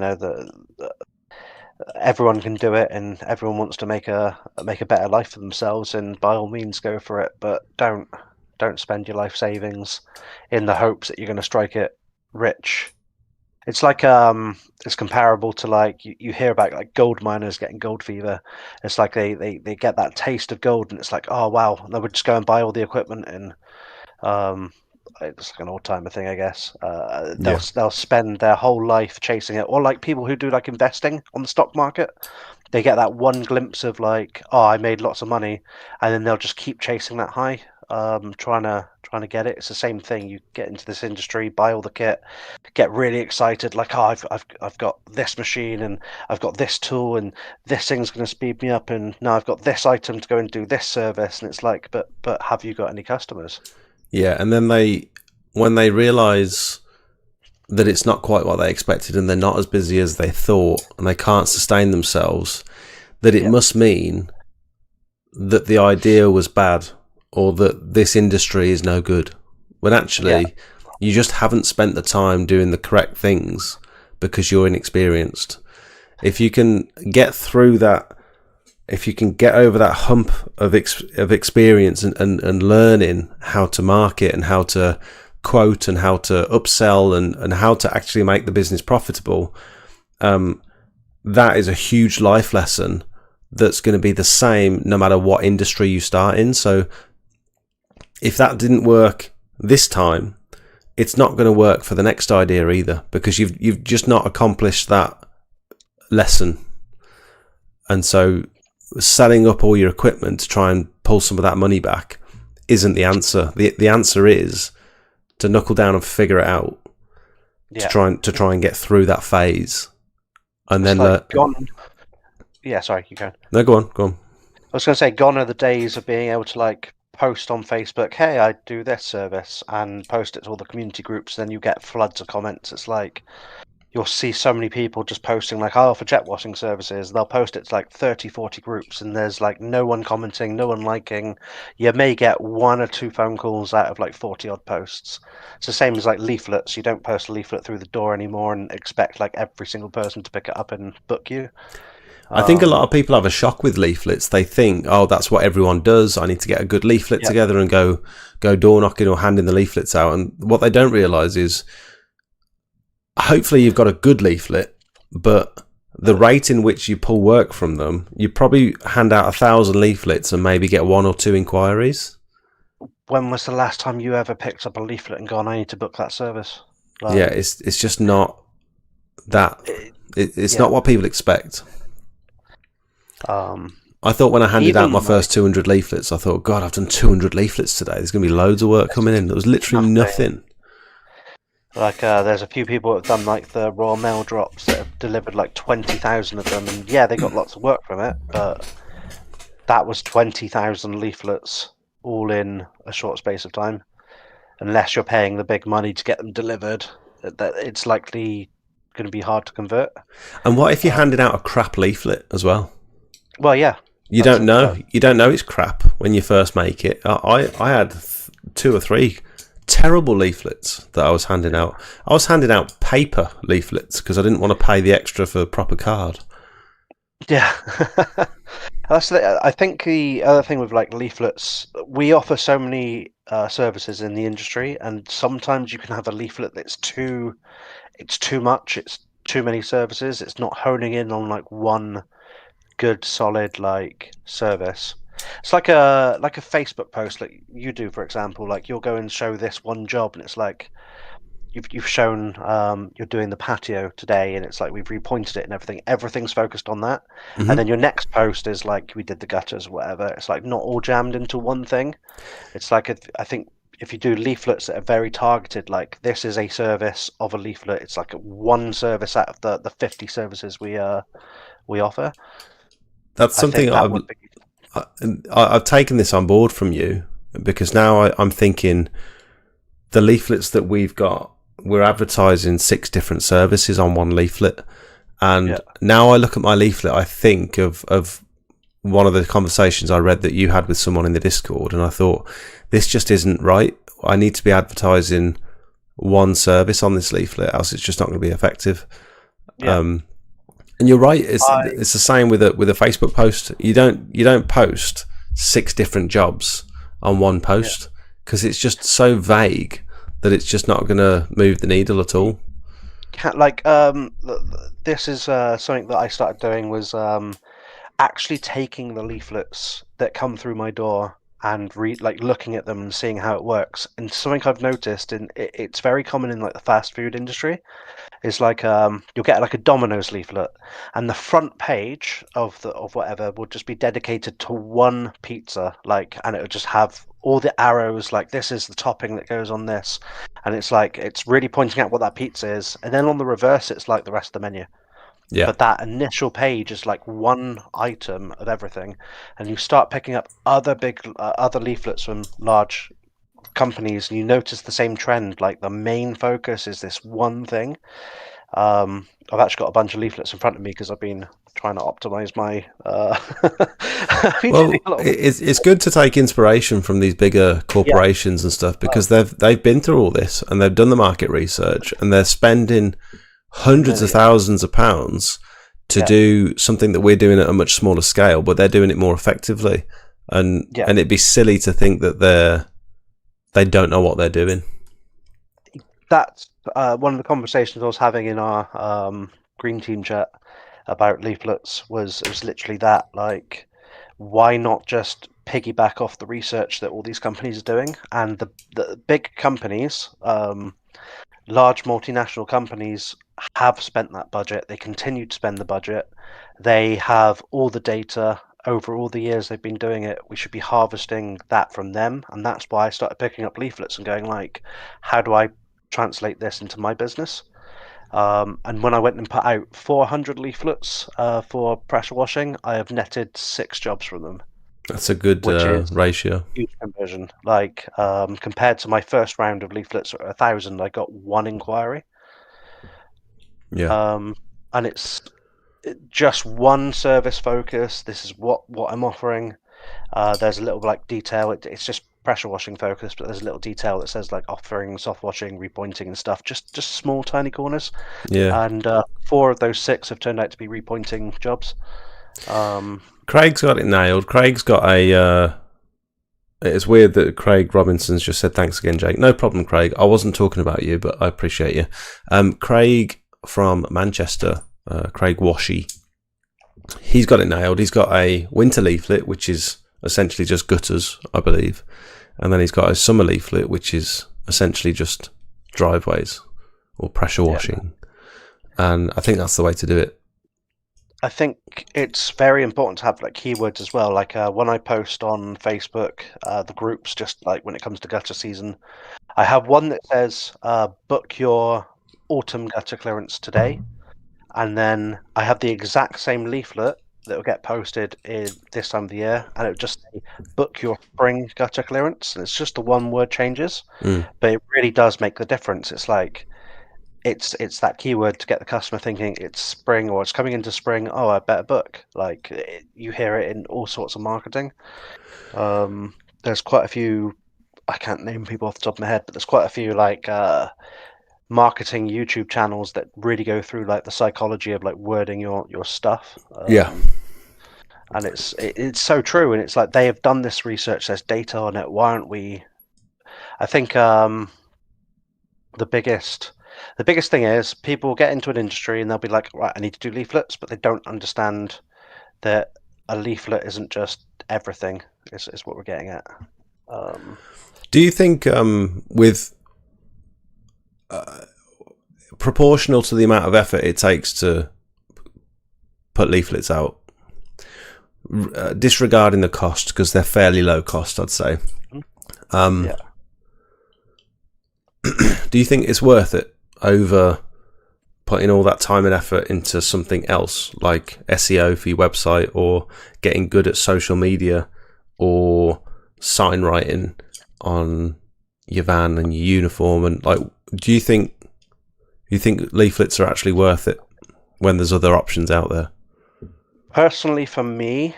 everyone can do it, and everyone wants to make a better life for themselves, and by all means go for it. But don't spend your life savings in the hopes that you're going to strike it rich. It's like it's comparable to like you hear about like gold miners getting gold fever. It's like they get that taste of gold, and it's like, oh wow, and they would just go and buy all the equipment, and it's like an old-timer thing, I guess. They'll spend their whole life chasing it, or like people who do like investing on the stock market. They get that one glimpse of like, oh, I made lots of money, and then they'll just keep chasing that high, trying to get it. It's the same thing. You get into this industry, buy all the kit, get really excited, like, oh, I've got this machine, and I've got this tool, and this thing's going to speed me up, and now I've got this item to go and do this service, and it's like, but have you got any customers? Yeah, and then when they realise that it's not quite what they expected, and they're not as busy as they thought, and they can't sustain themselves, that it must mean that the idea was bad, or that this industry is no good. When actually, you just haven't spent the time doing the correct things because you're inexperienced. If you can get through that, if you can get over that hump of experience and learning how to market and how to quote and how to upsell and how to actually make the business profitable, that is a huge life lesson that's going to be the same no matter what industry you start in. So if that didn't work this time, it's not going to work for the next idea either, because you've just not accomplished that lesson. And so selling up all your equipment to try and pull some of that money back isn't the answer. The answer is to knuckle down and figure it out, to try and get through that phase, and it's then sorry, you go. No, go on. I was going to say, gone are the days of being able to like post on Facebook, hey, I do this service, and post it to all the community groups. Then you get floods of comments. It's like you'll see so many people just posting like, oh, for jet washing services. They'll post it to like 30, 40 groups, and there's like no one commenting, no one liking. You may get 1 or 2 phone calls out of like 40 odd posts. It's the same as like leaflets. You don't post a leaflet through the door anymore and expect like every single person to pick it up and book you. I think a lot of people have a shock with leaflets. They think, oh, that's what everyone does. I need to get a good leaflet together and go door knocking or handing the leaflets out. And what they don't realise is, hopefully you've got a good leaflet, but the rate in which you pull work from them, you probably hand out 1,000 leaflets and maybe get 1 or 2 inquiries. When was the last time you ever picked up a leaflet and gone, I need to book that service? Like, yeah, it's just not that. It's not what people expect. I thought when I handed out my first 200 leaflets, I thought, God, I've done 200 leaflets today. There's going to be loads of work coming in. There was literally nothing. Like, there's a few people that have done like the Royal Mail drops that have delivered like 20,000 of them, and yeah, they got lots of work from it, but that was 20,000 leaflets all in a short space of time, unless you're paying the big money to get them delivered. That it's likely going to be hard to convert. And what if you handed out a crap leaflet as well? Well, yeah, You don't know. You don't know it's crap when you first make it. I had 2 or 3 terrible leaflets that I was handing out. I was handing out paper leaflets because I didn't want to pay the extra for a proper card. Yeah. I think the other thing with like leaflets, we offer so many services in the industry, and sometimes you can have a leaflet that's it's too much. It's too many services. It's not honing in on like one good solid like service. It's like a Facebook post like you do, for example. Like you'll go and show this one job, and it's like you've shown you're doing the patio today, and it's like we've repointed it and everything. Everything's focused on that, and then your next post is like we did the gutters or whatever. It's like not all jammed into one thing. It's like I think if you do leaflets that are very targeted, like this is a service of a leaflet. It's like one service out of the 50 services we offer. That's something I've taken this on board from you, because now I'm thinking the leaflets that we've got, we're advertising 6 different services on one leaflet. And now I look at my leaflet, I think of one of the conversations I read that you had with someone in the Discord, and I thought, this just isn't right. I need to be advertising one service on this leaflet, else it's just not going to be effective. And you're right. It's the same with a Facebook post. You don't post 6 different jobs on one post because it's just so vague that it's just not going to move the needle at all. This is something that I started doing was actually taking the leaflets that come through my door and looking at them and seeing how it works. And something I've noticed, and it's very common in like the fast food industry, is like you'll get like a Domino's leaflet, and the front page of whatever will just be dedicated to one pizza, and it'll just have all the arrows, like this is the topping that goes on this, and it's like it's really pointing out what that pizza is, and then on the reverse it's like the rest of the menu. Yeah. But that initial page is like one item of everything, and you start picking up other leaflets from large companies, and you notice the same trend. Like the main focus is this one thing. I've actually got a bunch of leaflets in front of me because I've been trying to optimize my. Well, it's good to take inspiration from these bigger corporations and stuff, because they've been through all this and they've done the market research, and they're spending hundreds of thousands of pounds to do something that we're doing at a much smaller scale, but they're doing it more effectively. And it'd be silly to think that they don't know what they're doing. That's one of the conversations I was having in our green team chat about leaflets was literally that. Like, why not just piggyback off the research that all these companies are doing? And the big companies, large multinational companies, have spent that budget. They continue to spend the budget. They have all the data over all the years they've been doing it. We should be harvesting that from them, and that's why I started picking up leaflets and going like, how do I translate this into my business? And when I went and put out 400 leaflets for pressure washing, I have netted 6 jobs from them. That's a good ratio. Huge conversion. Like compared to my first round of leaflets at 1,000, I got 1 inquiry. Yeah. And it's just one service focus. This is what I'm offering. There's a little like detail. It's just pressure washing focused, but there's a little detail that says like offering soft washing, repointing and stuff. Just small tiny corners. Yeah. And 4 of those 6 have turned out to be repointing jobs. Craig's got it nailed. Craig's got a. It's weird that Craig Robinson's just said thanks again, Jake. No problem, Craig. I wasn't talking about you, but I appreciate you. Craig from Manchester, Craig Washy. He's got it nailed. He's got a winter leaflet, which is essentially just gutters, I believe, and then he's got a summer leaflet, which is essentially just driveways or pressure washing. And I think that's the way to do it. I think it's very important to have like keywords as well. Like when I post on Facebook, the groups, just like when it comes to gutter season, I have one that says book your autumn gutter clearance today, and then I have the exact same leaflet that will get posted in this time of the year, and it would just say, book your spring gutter clearance. And it's just the one word changes, but it really does make the difference. It's like it's that keyword to get the customer thinking it's spring or it's coming into spring. Oh, I better book. Like you hear it in all sorts of marketing. There's quite a few. I can't name people off the top of my head, but there's quite a few like marketing YouTube channels that really go through like the psychology of like wording your stuff. And it's so true, and it's like they have done this research. There's data on it. Why aren't we? I think the biggest thing is people get into an industry and they'll be like, right, I need to do leaflets, but they don't understand that a leaflet isn't just everything. Is what we're getting at. Do you think with proportional to the amount of effort it takes to put leaflets out, disregarding the cost because they're fairly low cost, I'd say. Yeah. Do you think it's worth it over putting all that time and effort into something else like SEO for your website, or getting good at social media, or sign writing on your van and your uniform? And like, do you think leaflets are actually worth it when there's other options out there? Personally, for me,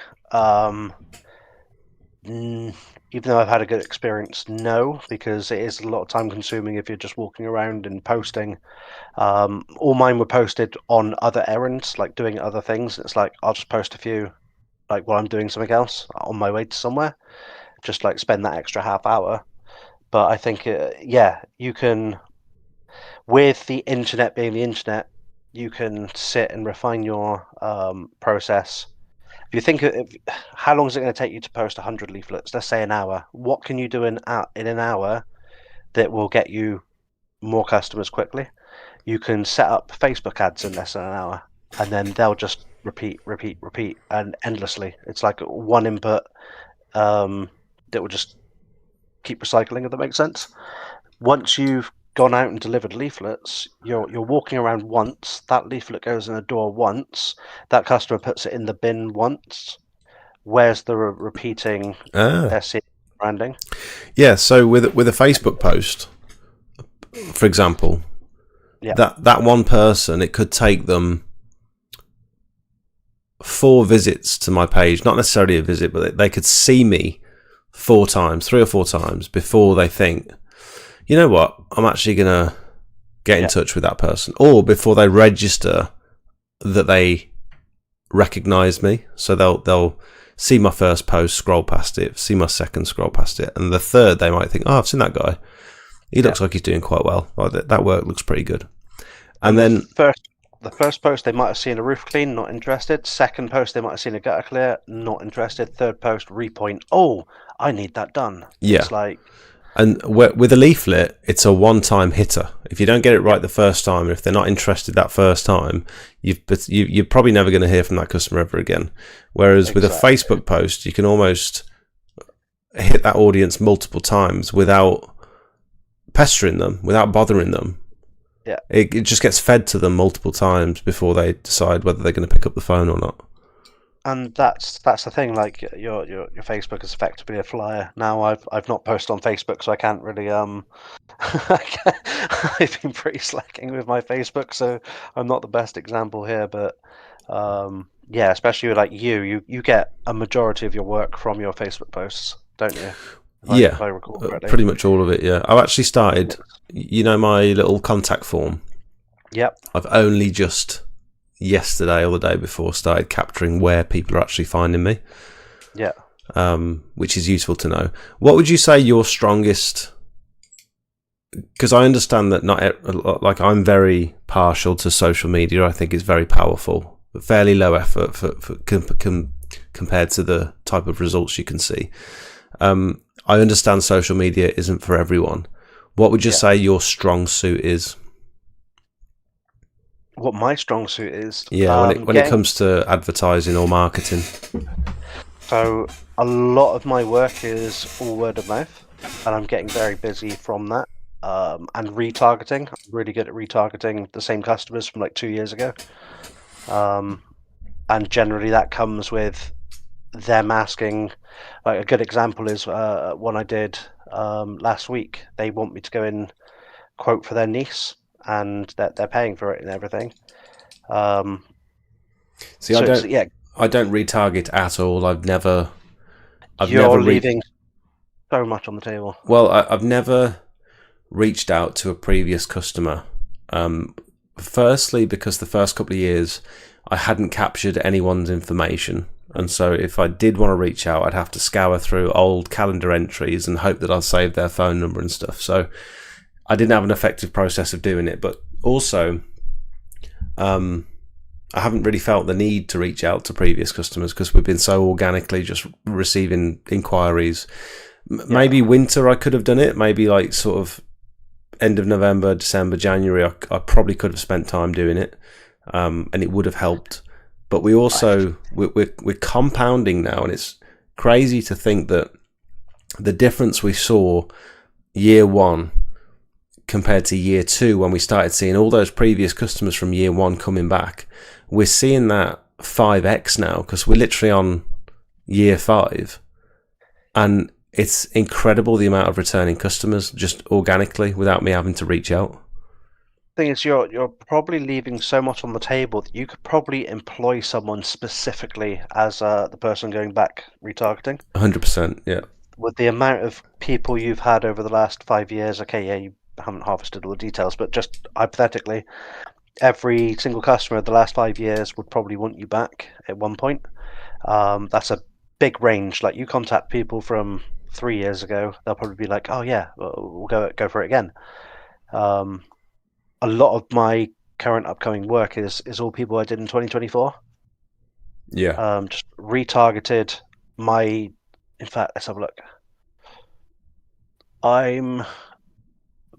even though I've had a good experience, no, because it is a lot of time consuming if you're just walking around and posting. All mine were posted on other errands, like doing other things. It's like I'll just post a few, like while I'm doing something else on my way to somewhere, just like spend that extra half hour. But I think, you can, with the internet being the internet, you can sit and refine your process. If you think how long is it going to take you to post 100 leaflets? Let's say an hour. What can you do in an hour that will get you more customers quickly? You can set up Facebook ads in less than an hour, and then they'll just repeat, and endlessly. It's like one input that will just keep recycling, if that makes sense. Once you've gone out and delivered leaflets, you're walking around once, that leaflet goes in a door once, that customer puts it in the bin once. Where's the repeating SEO branding? Yeah, so with a Facebook post, for example, that one person, it could take them 4 visits to my page, not necessarily a visit, but they could see me 3 or 4 times before they think, you know what, I'm actually going to get in touch with that person, or before they register that they recognize me. So they'll see my first post, scroll past it, see my second, scroll past it, and the third they might think, oh, I've seen that guy. He looks like he's doing quite well. That work looks pretty good. And then the first post they might have seen a roof clean, not interested. Second post they might have seen a gutter clear, not interested. Third post, repoint. Oh, I need that done. Yeah. It's like. And with a leaflet, it's a one-time hitter. If you don't get it right the first time, and if they're not interested that first time, you're probably never going to hear from that customer ever again. Whereas with a Facebook post, you can almost hit that audience multiple times without pestering them, without bothering them. Yeah, it just gets fed to them multiple times before they decide whether they're going to pick up the phone or not. And that's the thing. Like your Facebook is effectively a flyer now. I've not posted on Facebook, so I can't really I've been pretty slacking with my Facebook, so I'm not the best example here. But especially with like you get a majority of your work from your Facebook posts, don't you? If I recall correctly. Pretty much all of it. Yeah, I've actually started. You know my little contact form. Yep. I've only just yesterday or the day before started capturing where people are actually finding me. Yeah. Which is useful to know. What would you say your strongest? Because I understand that like I'm very partial to social media. I think it's very powerful, but fairly low effort for compared to the type of results you can see. I understand social media isn't for everyone. What would you say your strong suit is? What my strong suit is? Yeah, when it comes to advertising or marketing. So a lot of my work is all word of mouth, and I'm getting very busy from that. And retargeting. I'm really good at retargeting the same customers from like 2 years ago. and generally that comes with them asking. Like a good example is one I did last week. They want me to go in quote for their niece, and they're paying for it and everything. See, So I it's- don't. yeah, I don't retarget at all. I've never you're leaving so much on the table. Well, I've never reached out to a previous customer. Firstly, because the first couple of years I hadn't captured anyone's information. And so if I did want to reach out, I'd have to scour through old calendar entries and hope that I'd saved their phone number and stuff. So I didn't have an effective process of doing it. But also, I haven't really felt the need to reach out to previous customers because we've been so organically just receiving inquiries. Maybe winter I could have done it. Maybe like sort of end of November, December, January, I probably could have spent time doing it, and it would have helped. But we also we're compounding now, and it's crazy to think that the difference we saw year one compared to year two, when we started seeing all those previous customers from year one coming back, we're seeing that 5x now because we're literally on year 5, and it's incredible the amount of returning customers just organically without me having to reach out. Thing is, you're probably leaving so much on the table that you could probably employ someone specifically as the person going back retargeting. 100%, yeah. With the amount of people you've had over the last 5 years, okay, yeah, you haven't harvested all the details, but just hypothetically, every single customer of the last 5 years would probably want you back at one point. That's a big range. Like you contact people from 3 years ago, they'll probably be like, "Oh yeah, we'll go for it again." A lot of my current upcoming work is all people I did in 2024. Yeah. Just retargeted my. In fact, let's have a look. I'm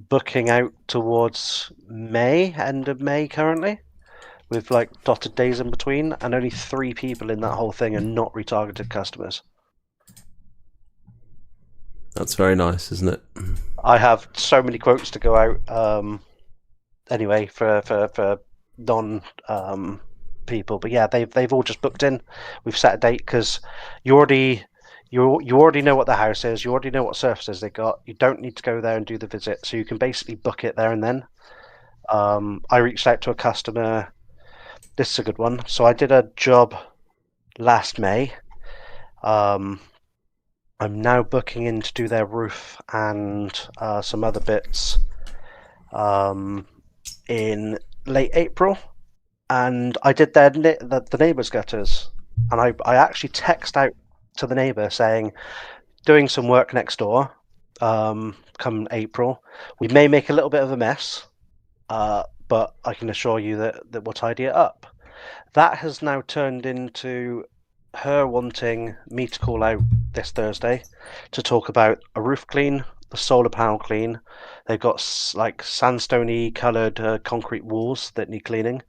booking out towards May, end of May currently, with like dotted days in between, and only 3 people in that whole thing are not retargeted customers. That's very nice, isn't it? I have so many quotes to go out. Anyway, for non people, but yeah, they've all just booked in. We've set a date because you already know what the house is. You already know what surfaces they got. You don't need to go there and do the visit, so you can basically book it there and then. I reached out to a customer. This is a good one. So I did a job last May. I'm now booking in to do their roof and some other bits in late April, and I did the neighbours' gutters, and I actually text out to the neighbour saying, doing some work next door come April. We may make a little bit of a mess, but I can assure you that we'll tidy it up. That has now turned into her wanting me to call out this Thursday to talk about a roof clean, the solar panel clean. They've got like sandstone-y coloured concrete walls that need cleaning.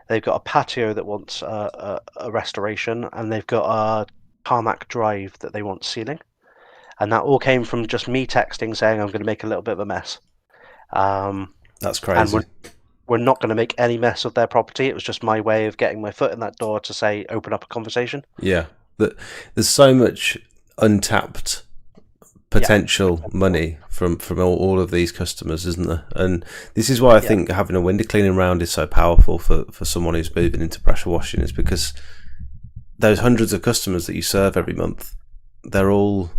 They've got a patio that wants a restoration, and they've got a tarmac drive that they want sealing. And that all came from just me texting saying I'm going to make a little bit of a mess. That's crazy. And we're not going to make any mess of their property. It was just my way of getting my foot in that door to say, open up a conversation. Yeah. There's so much untapped potential money from all of these customers, isn't there? And this is why I think having a window cleaning round is so powerful for someone who's moving into pressure washing, is because those hundreds of customers that you serve every month, they've all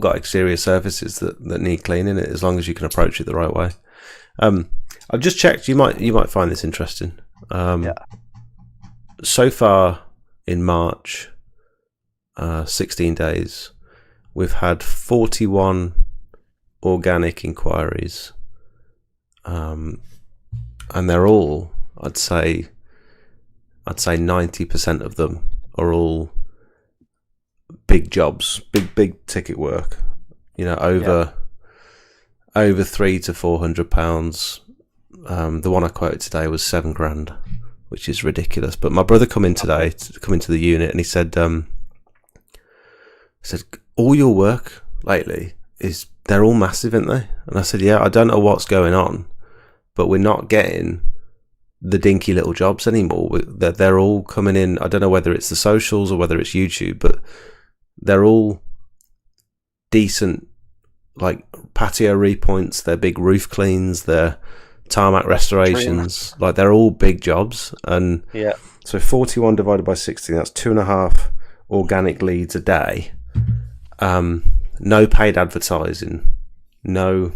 got exterior surfaces that need cleaning, as long as you can approach it the right way. I've just checked. You might find this interesting. So far in March, 16 days, we've had 41 organic inquiries, and they're all, I'd say 90% of them are all big jobs, big ticket work. You know, over £300 to £400. The one I quoted today was $7,000, which is ridiculous. But my brother come into the unit, and he said, all your work lately they're all massive, aren't they? And I said, yeah, I don't know what's going on, but we're not getting the dinky little jobs anymore. They're all coming in. I don't know whether it's the socials or whether it's YouTube, but they're all decent, like patio repoints, they're big roof cleans, they're tarmac restorations. Like, they're all big jobs. And Yeah. so 41 divided by 60, that's 2.5 organic leads a day. No paid advertising, no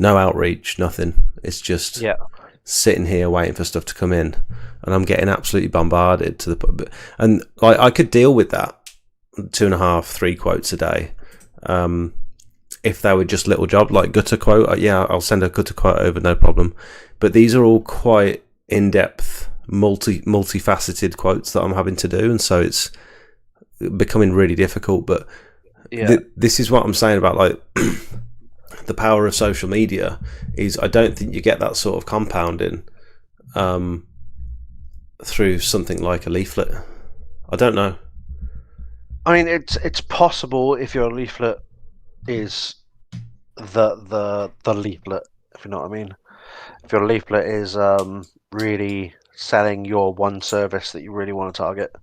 outreach, nothing. It's just sitting here waiting for stuff to come in, and I'm getting absolutely bombarded to the. And I could deal with that 2.5, 3 quotes a day, if they were just little job like gutter quote. Yeah, I'll send a gutter quote over, no problem. But these are all quite in-depth, multifaceted quotes that I'm having to do, and so it's becoming really difficult. But this is what I'm saying about, like, the power of social media is I don't think you get that sort of compounding through something like a leaflet. I don't know. I mean, it's possible if your leaflet is the leaflet, if you know what I mean. If your leaflet is really selling your one service that you really want to target.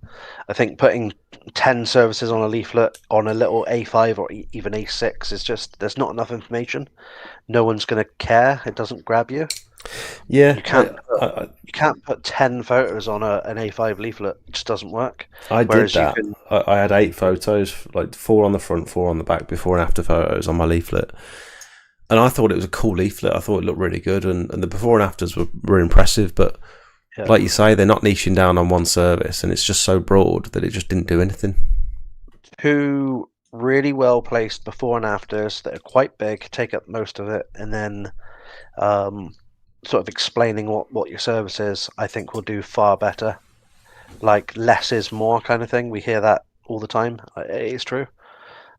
I think putting 10 services on a leaflet on a little A5 or even A6 is just, there's not enough information. No one's going to care. It doesn't grab you. Yeah, you can't put 10 photos on an A5 leaflet. It just doesn't work. I did that. I had 8 photos, like 4 on the front, 4 on the back, before and after photos on my leaflet. And I thought it was a cool leaflet. I thought it looked really good, and the before and afters were impressive. But like you say, they're not niching down on one service, and it's just so broad that it just didn't do anything. 2 really well placed before and afters that are quite big, take up most of it, and then sort of explaining what your service is, I think will do far better. Like, less is more kind of thing. We hear that all the time. It is true.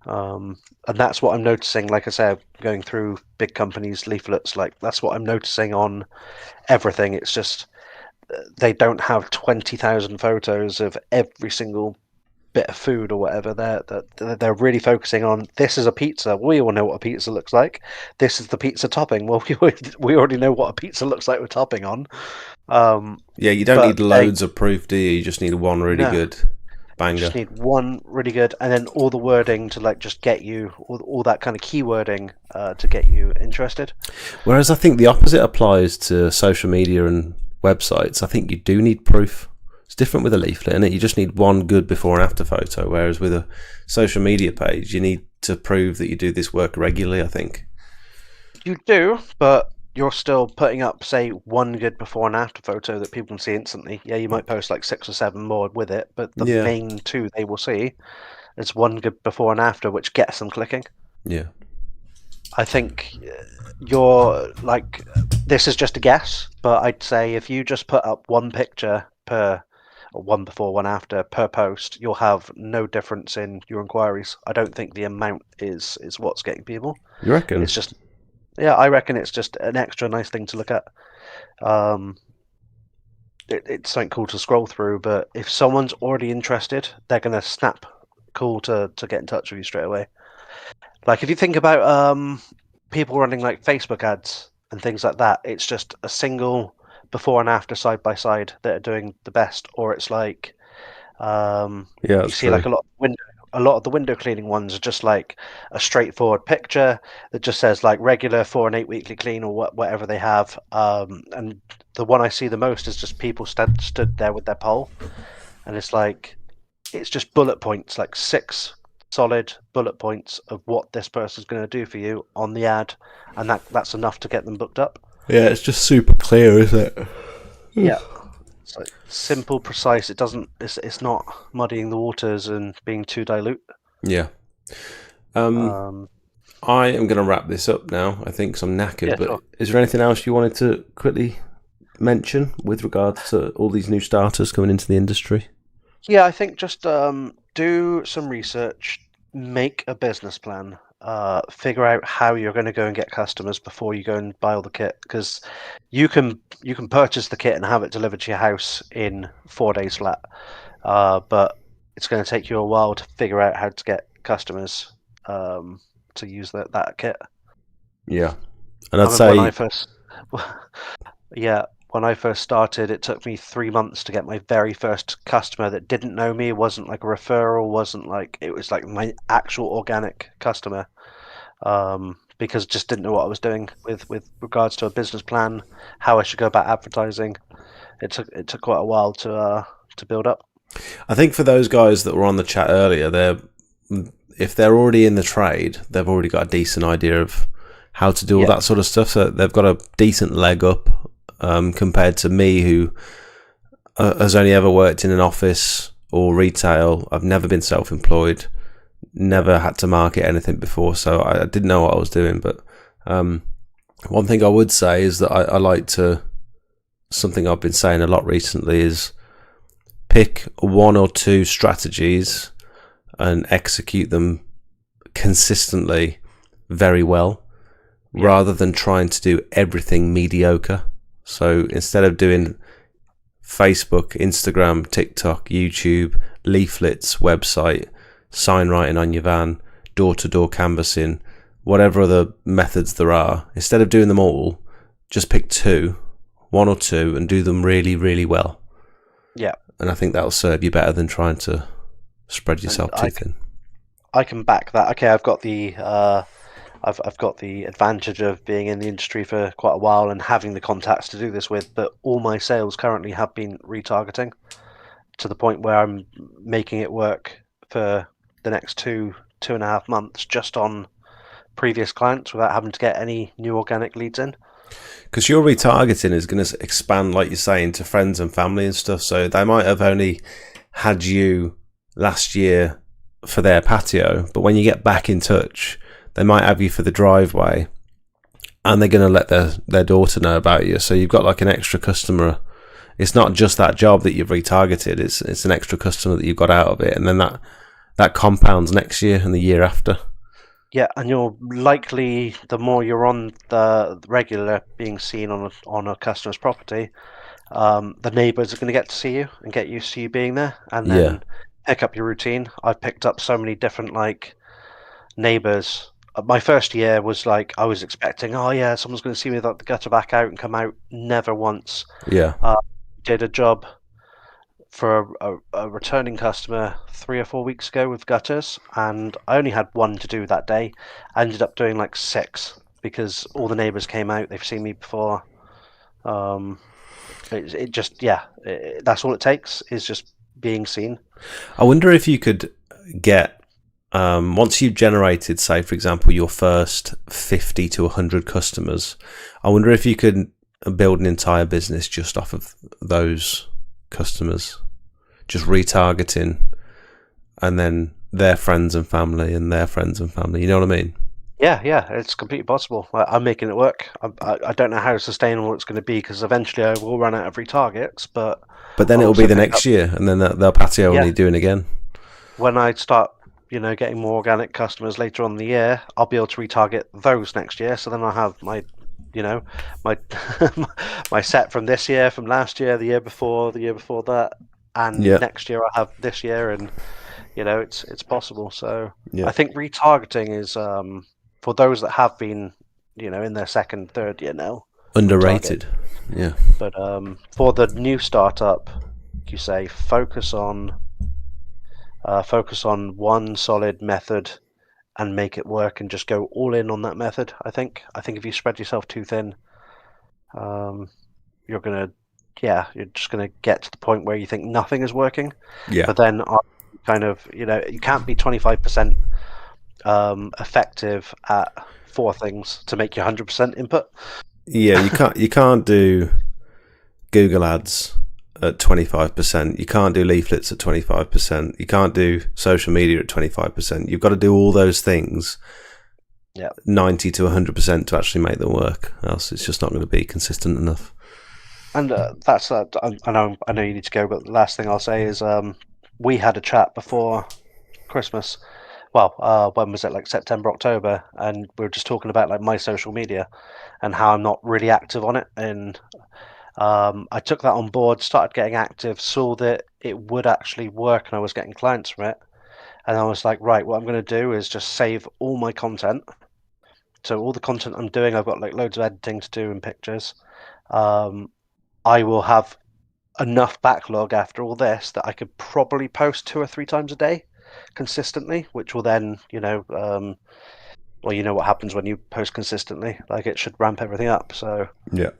And that's what I'm noticing. Like I said, going through big companies' leaflets, like, that's what I'm noticing on everything. It's just they don't have 20,000 photos of every single bit of food or whatever. They're really focusing on, this is a pizza. We all know what a pizza looks like. This is the pizza topping. Well, we already know what a pizza looks like with topping on. Yeah, you don't need loads of proof, do you? You just need one really good banger. You just need one really good, and then all the wording to, like, just get you, all that kind of keywording to get you interested. Whereas I think the opposite applies to social media and websites. I think you do need proof. It's different with a leaflet, and you just need one good before and after photo. Whereas with a social media page, you need to prove that you do this work regularly, I think. You do, but you're still putting up, say, one good before and after photo that people can see instantly. Yeah, you might post like 6 or 7 more with it, but the main 2 they will see is one good before and after, which gets them clicking. Yeah. I think you're like, this is just a guess, but I'd say if you just put up one picture per, or one before, one after per post, you'll have no difference in your inquiries. I don't think the amount is what's getting people. You reckon? It's just, yeah, I reckon it's just an extra nice thing to look at. It's something cool to scroll through, but if someone's already interested, they're going to snap cool to get in touch with you straight away. Like, if you think about people running like Facebook ads and things like that, it's just a single before and after side by side that are doing the best. Or it's like you see like a lot of the window cleaning ones are just like a straightforward picture that just says like regular 4 and 8 weekly clean or whatever they have. And the one I see the most is just people stood there with their pole, and it's like, it's just bullet points, like 6 solid bullet points of what this person's going to do for you on the ad, and that's enough to get them booked up. Yeah, it's just super clear, isn't it? Yeah. It's like simple, precise. It doesn't. It's not muddying the waters and being too dilute. Yeah. I am going to wrap this up now, I think, because I'm knackered. Yeah, but sure. Is there anything else you wanted to quickly mention with regards to all these new starters coming into the industry? Yeah, I think just do some research, make a business plan, figure out how you're going to go and get customers before you go and buy all the kit, because you can purchase the kit and have it delivered to your house in 4 days flat, but it's going to take you a while to figure out how to get customers to use that kit. Yeah, and I'd say when when I first started, it took me 3 months to get my very first customer that didn't know me. It wasn't like a referral, it was like my actual organic customer. Because just didn't know what I was doing with regards to a business plan, how I should go about advertising. It took quite a while to build up. I think for those guys that were on the chat earlier, if they're already in the trade, they've already got a decent idea of how to do all that sort of stuff. So they've got a decent leg up compared to me, who has only ever worked in an office or retail. I've never been self-employed, never had to market anything before, so I didn't know what I was doing. But one thing I would say is that I like to, something I've been saying a lot recently is pick 1 or 2 strategies and execute them consistently very well, rather than trying to do everything mediocre. So instead of doing Facebook, Instagram, TikTok, YouTube, leaflets, website, sign writing on your van, door-to-door canvassing, whatever other methods there are, instead of doing them all, just pick 1 or 2, and do them really, really well. Yeah. And I think that'll serve you better than trying to spread yourself too thin. I can back that. Okay, I've got the I've got the advantage of being in the industry for quite a while and having the contacts to do this with, but all my sales currently have been retargeting, to the point where I'm making it work for the next 2.5 months just on previous clients without having to get any new organic leads in. Because your retargeting is going to expand, like you're saying, to friends and family and stuff. So they might have only had you last year for their patio, but when you get back in touch, they might have you for the driveway, and they're going to let their daughter know about you. So you've got like an extra customer. It's not just that job that you've retargeted. It's an extra customer that you've got out of it, and then that compounds next year and the year after. Yeah, and you're likely, the more you're on the regular being seen on a customer's property, the neighbours are going to get to see you and get used to you being there, and then pick up your routine. I've picked up so many different neighbours. My first year was I was expecting, oh yeah, someone's going to see me with the gutter back out and come out. Never once. Yeah. Did a job for a returning customer 3 or 4 weeks ago with gutters, and I only had 1 to do that day. I ended up doing 6 because all the neighbours came out. They've seen me before. That's all it takes, is just being seen. I wonder if you could get, once you've generated, say, for example, your first 50 to 100 customers, I wonder if you could build an entire business just off of those customers, just retargeting, and then their friends and family and their friends and family. You know what I mean? Yeah, it's completely possible. I'm making it work. I don't know how sustainable it's going to be, because eventually I will run out of retargets, but then it'll be the next year, and then they'll patio only doing again. When I start, getting more organic customers later on in the year, I'll be able to retarget those next year. So then I'll have my my set from this year, from last year, the year before that, and next year I'll have this year, and it's possible. So I think retargeting is for those that have been in their second, third year now, underrated. Yeah. But for the new startup, you say focus on one solid method and make it work, and just go all in on that method. I think if you spread yourself too thin, you're just gonna get to the point where you think nothing is working. Yeah. But then you can't be 25% effective at 4 things to make your 100% input. Yeah, you can't do Google ads at 25%. You can't do leaflets at 25%. You can't do social media at 25%. You've got to do all those things 90 to 100% to actually make them work. Else it's just not going to be consistent enough. And that's I know you need to go, but the last thing I'll say is we had a chat before Christmas. Well, when was it? September, October, and we were just talking about my social media and how I'm not really active on it. And I took that on board, started getting active, saw that it would actually work, and I was getting clients from it. And I was like, right, what I'm going to do is just save all my content. So all the content I'm doing, I've got loads of editing to do and pictures. I will have enough backlog after all this that I could probably post 2 or 3 times a day consistently, which will then, well, you know what happens when you post consistently. Like, it should ramp everything up. So Yeah.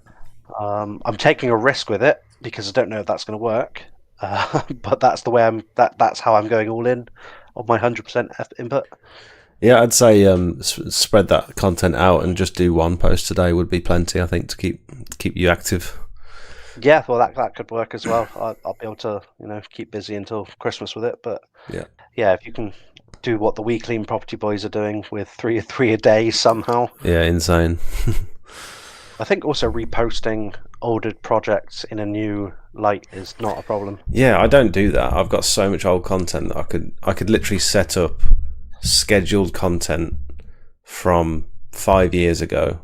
I'm taking a risk with it because I don't know if that's going to work. But that's the way that's how I'm going all in on my 100% input. Yeah, I'd say spread that content out and just do one post a day would be plenty, I think, to keep you active. Yeah, well, that could work as well. I'll be able to, keep busy until Christmas with it. But yeah, if you can do what the Weekly and Property Boys are doing with three a day somehow. Yeah, insane. I think also reposting older projects in a new light is not a problem. Yeah, I don't do that. I've got so much old content that I could literally set up scheduled content from 5 years ago.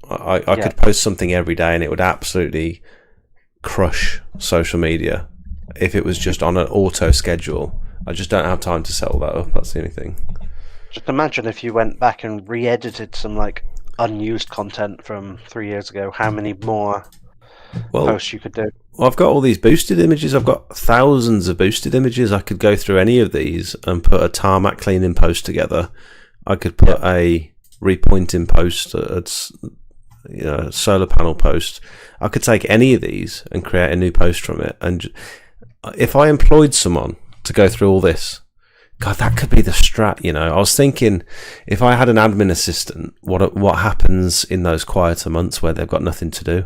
I could post something every day and it would absolutely crush social media if it was just on an auto schedule. I just don't have time to set all that up. That's the only thing. Just imagine if you went back and re-edited some unused content from 3 years ago, how many more posts you could do. Well, I've got all these boosted images. I've got thousands of boosted images. I could go through any of these and put a tarmac cleaning post together. I could put a repointing post, a solar panel post. I could take any of these and create a new post from it. And if I employed someone to go through all this, God, that could be the strat. I was thinking, if I had an admin assistant, what happens in those quieter months where they've got nothing to do?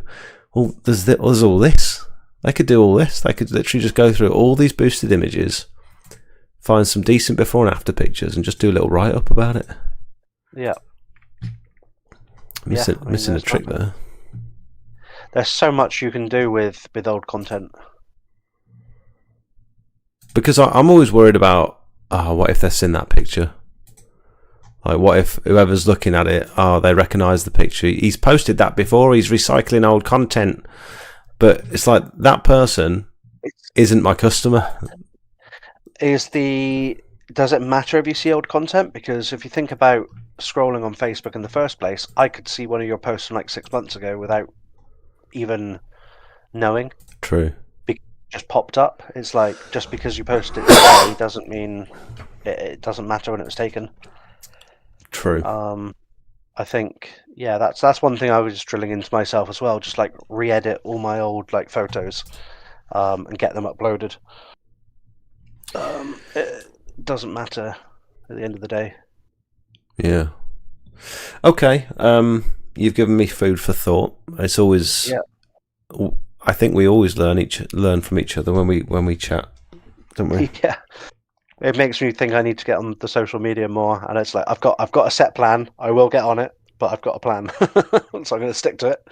Well, there's all this. They could do all this. They could literally just go through all these boosted images, find some decent before and after pictures, and just do a little write up about it. Yeah. Missing a trick there. There's so much you can do with old content. Because I'm always worried about, what if they've seen that picture? Like, what if whoever's looking at it, they recognise the picture? He's posted that before, he's recycling old content. But it's like, that person isn't my customer. Does it matter if you see old content? Because if you think about scrolling on Facebook in the first place, I could see one of your posts from 6 months ago without even knowing. True. Just popped up. It's like, just because you posted it today doesn't mean it doesn't matter when it was taken. True. I think, that's one thing I was just drilling into myself as well. Just re-edit all my old photos, and get them uploaded. It doesn't matter at the end of the day. Yeah. Okay. You've given me food for thought. It's always. Yeah. I think we always learn from each other when we chat, don't we? Yeah. It makes me think I need to get on the social media more, and it's like I've got a set plan. I will get on it, but I've got a plan, so I'm going to stick to it.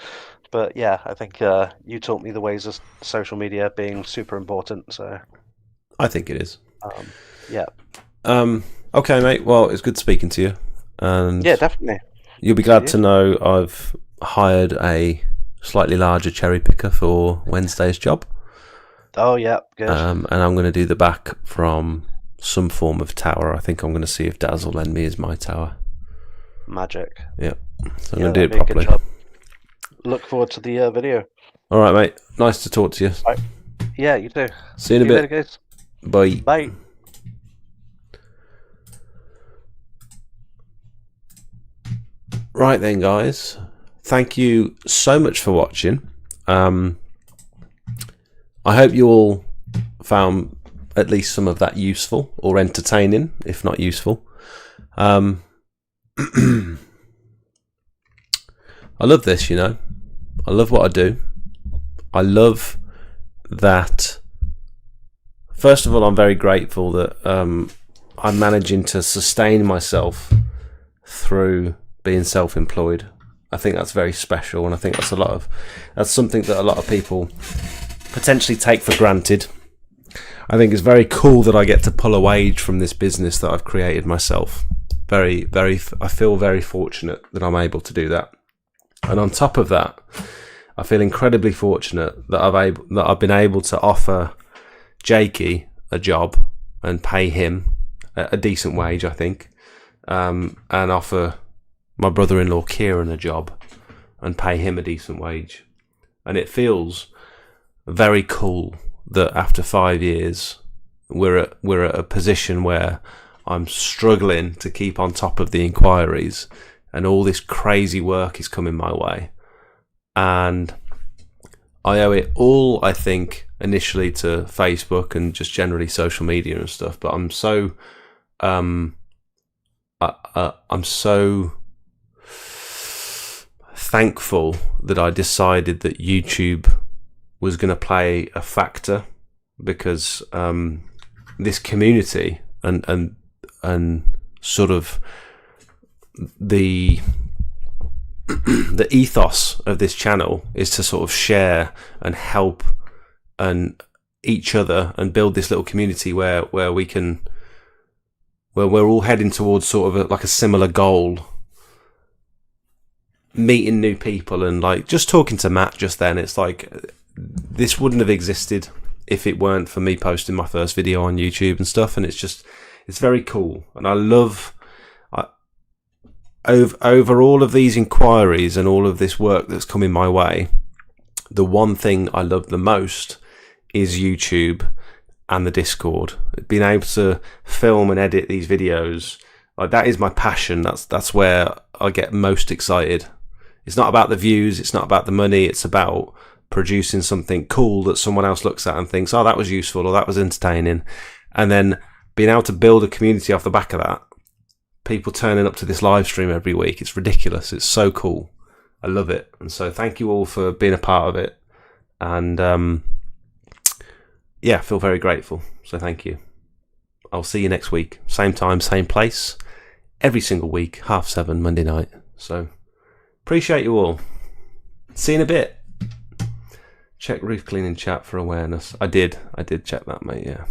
But yeah, I think you taught me the ways of social media being super important. So I think it is. Yeah. Okay, mate. Well, it's good speaking to you. And yeah, definitely. You'll be glad to know I've hired a slightly larger cherry picker for Wednesday's job. Oh yeah, good. And I'm going to do the back from some form of tower. I think I'm going to see if Daz will lend me his my tower. Magic. Yeah. So I'm going to do it properly. Look forward to the video. All right, mate. Nice to talk to you. Right. Yeah, you too. See you in a bit. Later, guys. Bye. Bye. Right then, guys. Thank you so much for watching. I hope you all found at least some of that useful or entertaining, if not useful. I love this, I love what I do. I love that. First of all, I'm very grateful that I'm managing to sustain myself through being self-employed. I think that's very special, and I think that's something that a lot of people potentially take for granted. I think it's very cool that I get to pull a wage from this business that I've created myself. I feel very fortunate that I'm able to do that. And on top of that, I feel incredibly fortunate that I've been able to offer Jakey a job and pay him a decent wage, I think, and offer my brother-in-law Kieran a job and pay him a decent wage. and it feels very cool that after 5 years we're at a position where I'm struggling to keep on top of the inquiries, and all this crazy work is coming my way, and I owe it all, I think, initially to Facebook and just generally social media and stuff. But I'm so I'm so thankful that I decided that YouTube was going to play a factor, because this community and sort of the ethos of this channel is to sort of share and help and each other and build this little community where we can, where we're all heading towards sort of like a similar goal, meeting new people. And like just talking to Matt just then, it's like this wouldn't have existed if it weren't for me posting my first video on YouTube and stuff. And it's very cool, and I love over all of these inquiries and all of this work that's coming my way, the one thing I love the most is YouTube and the Discord. Being able to film and edit these videos, like that is my passion. That's where I get most excited. It's not about the views, it's not about the money, it's about producing something cool that someone else looks at and thinks, oh, that was useful or that was entertaining, and then being able to build a community off the back of that. People turning up to this live stream every week, it's ridiculous. It's so cool. I love it. And so thank you all for being a part of it. And yeah, I feel very grateful. So thank you. I'll see you next week. Same time, same place. Every single week, 7:30 Monday night. So appreciate you all. See you in a bit. Check roof cleaning chat for awareness. I did check that, mate, yeah.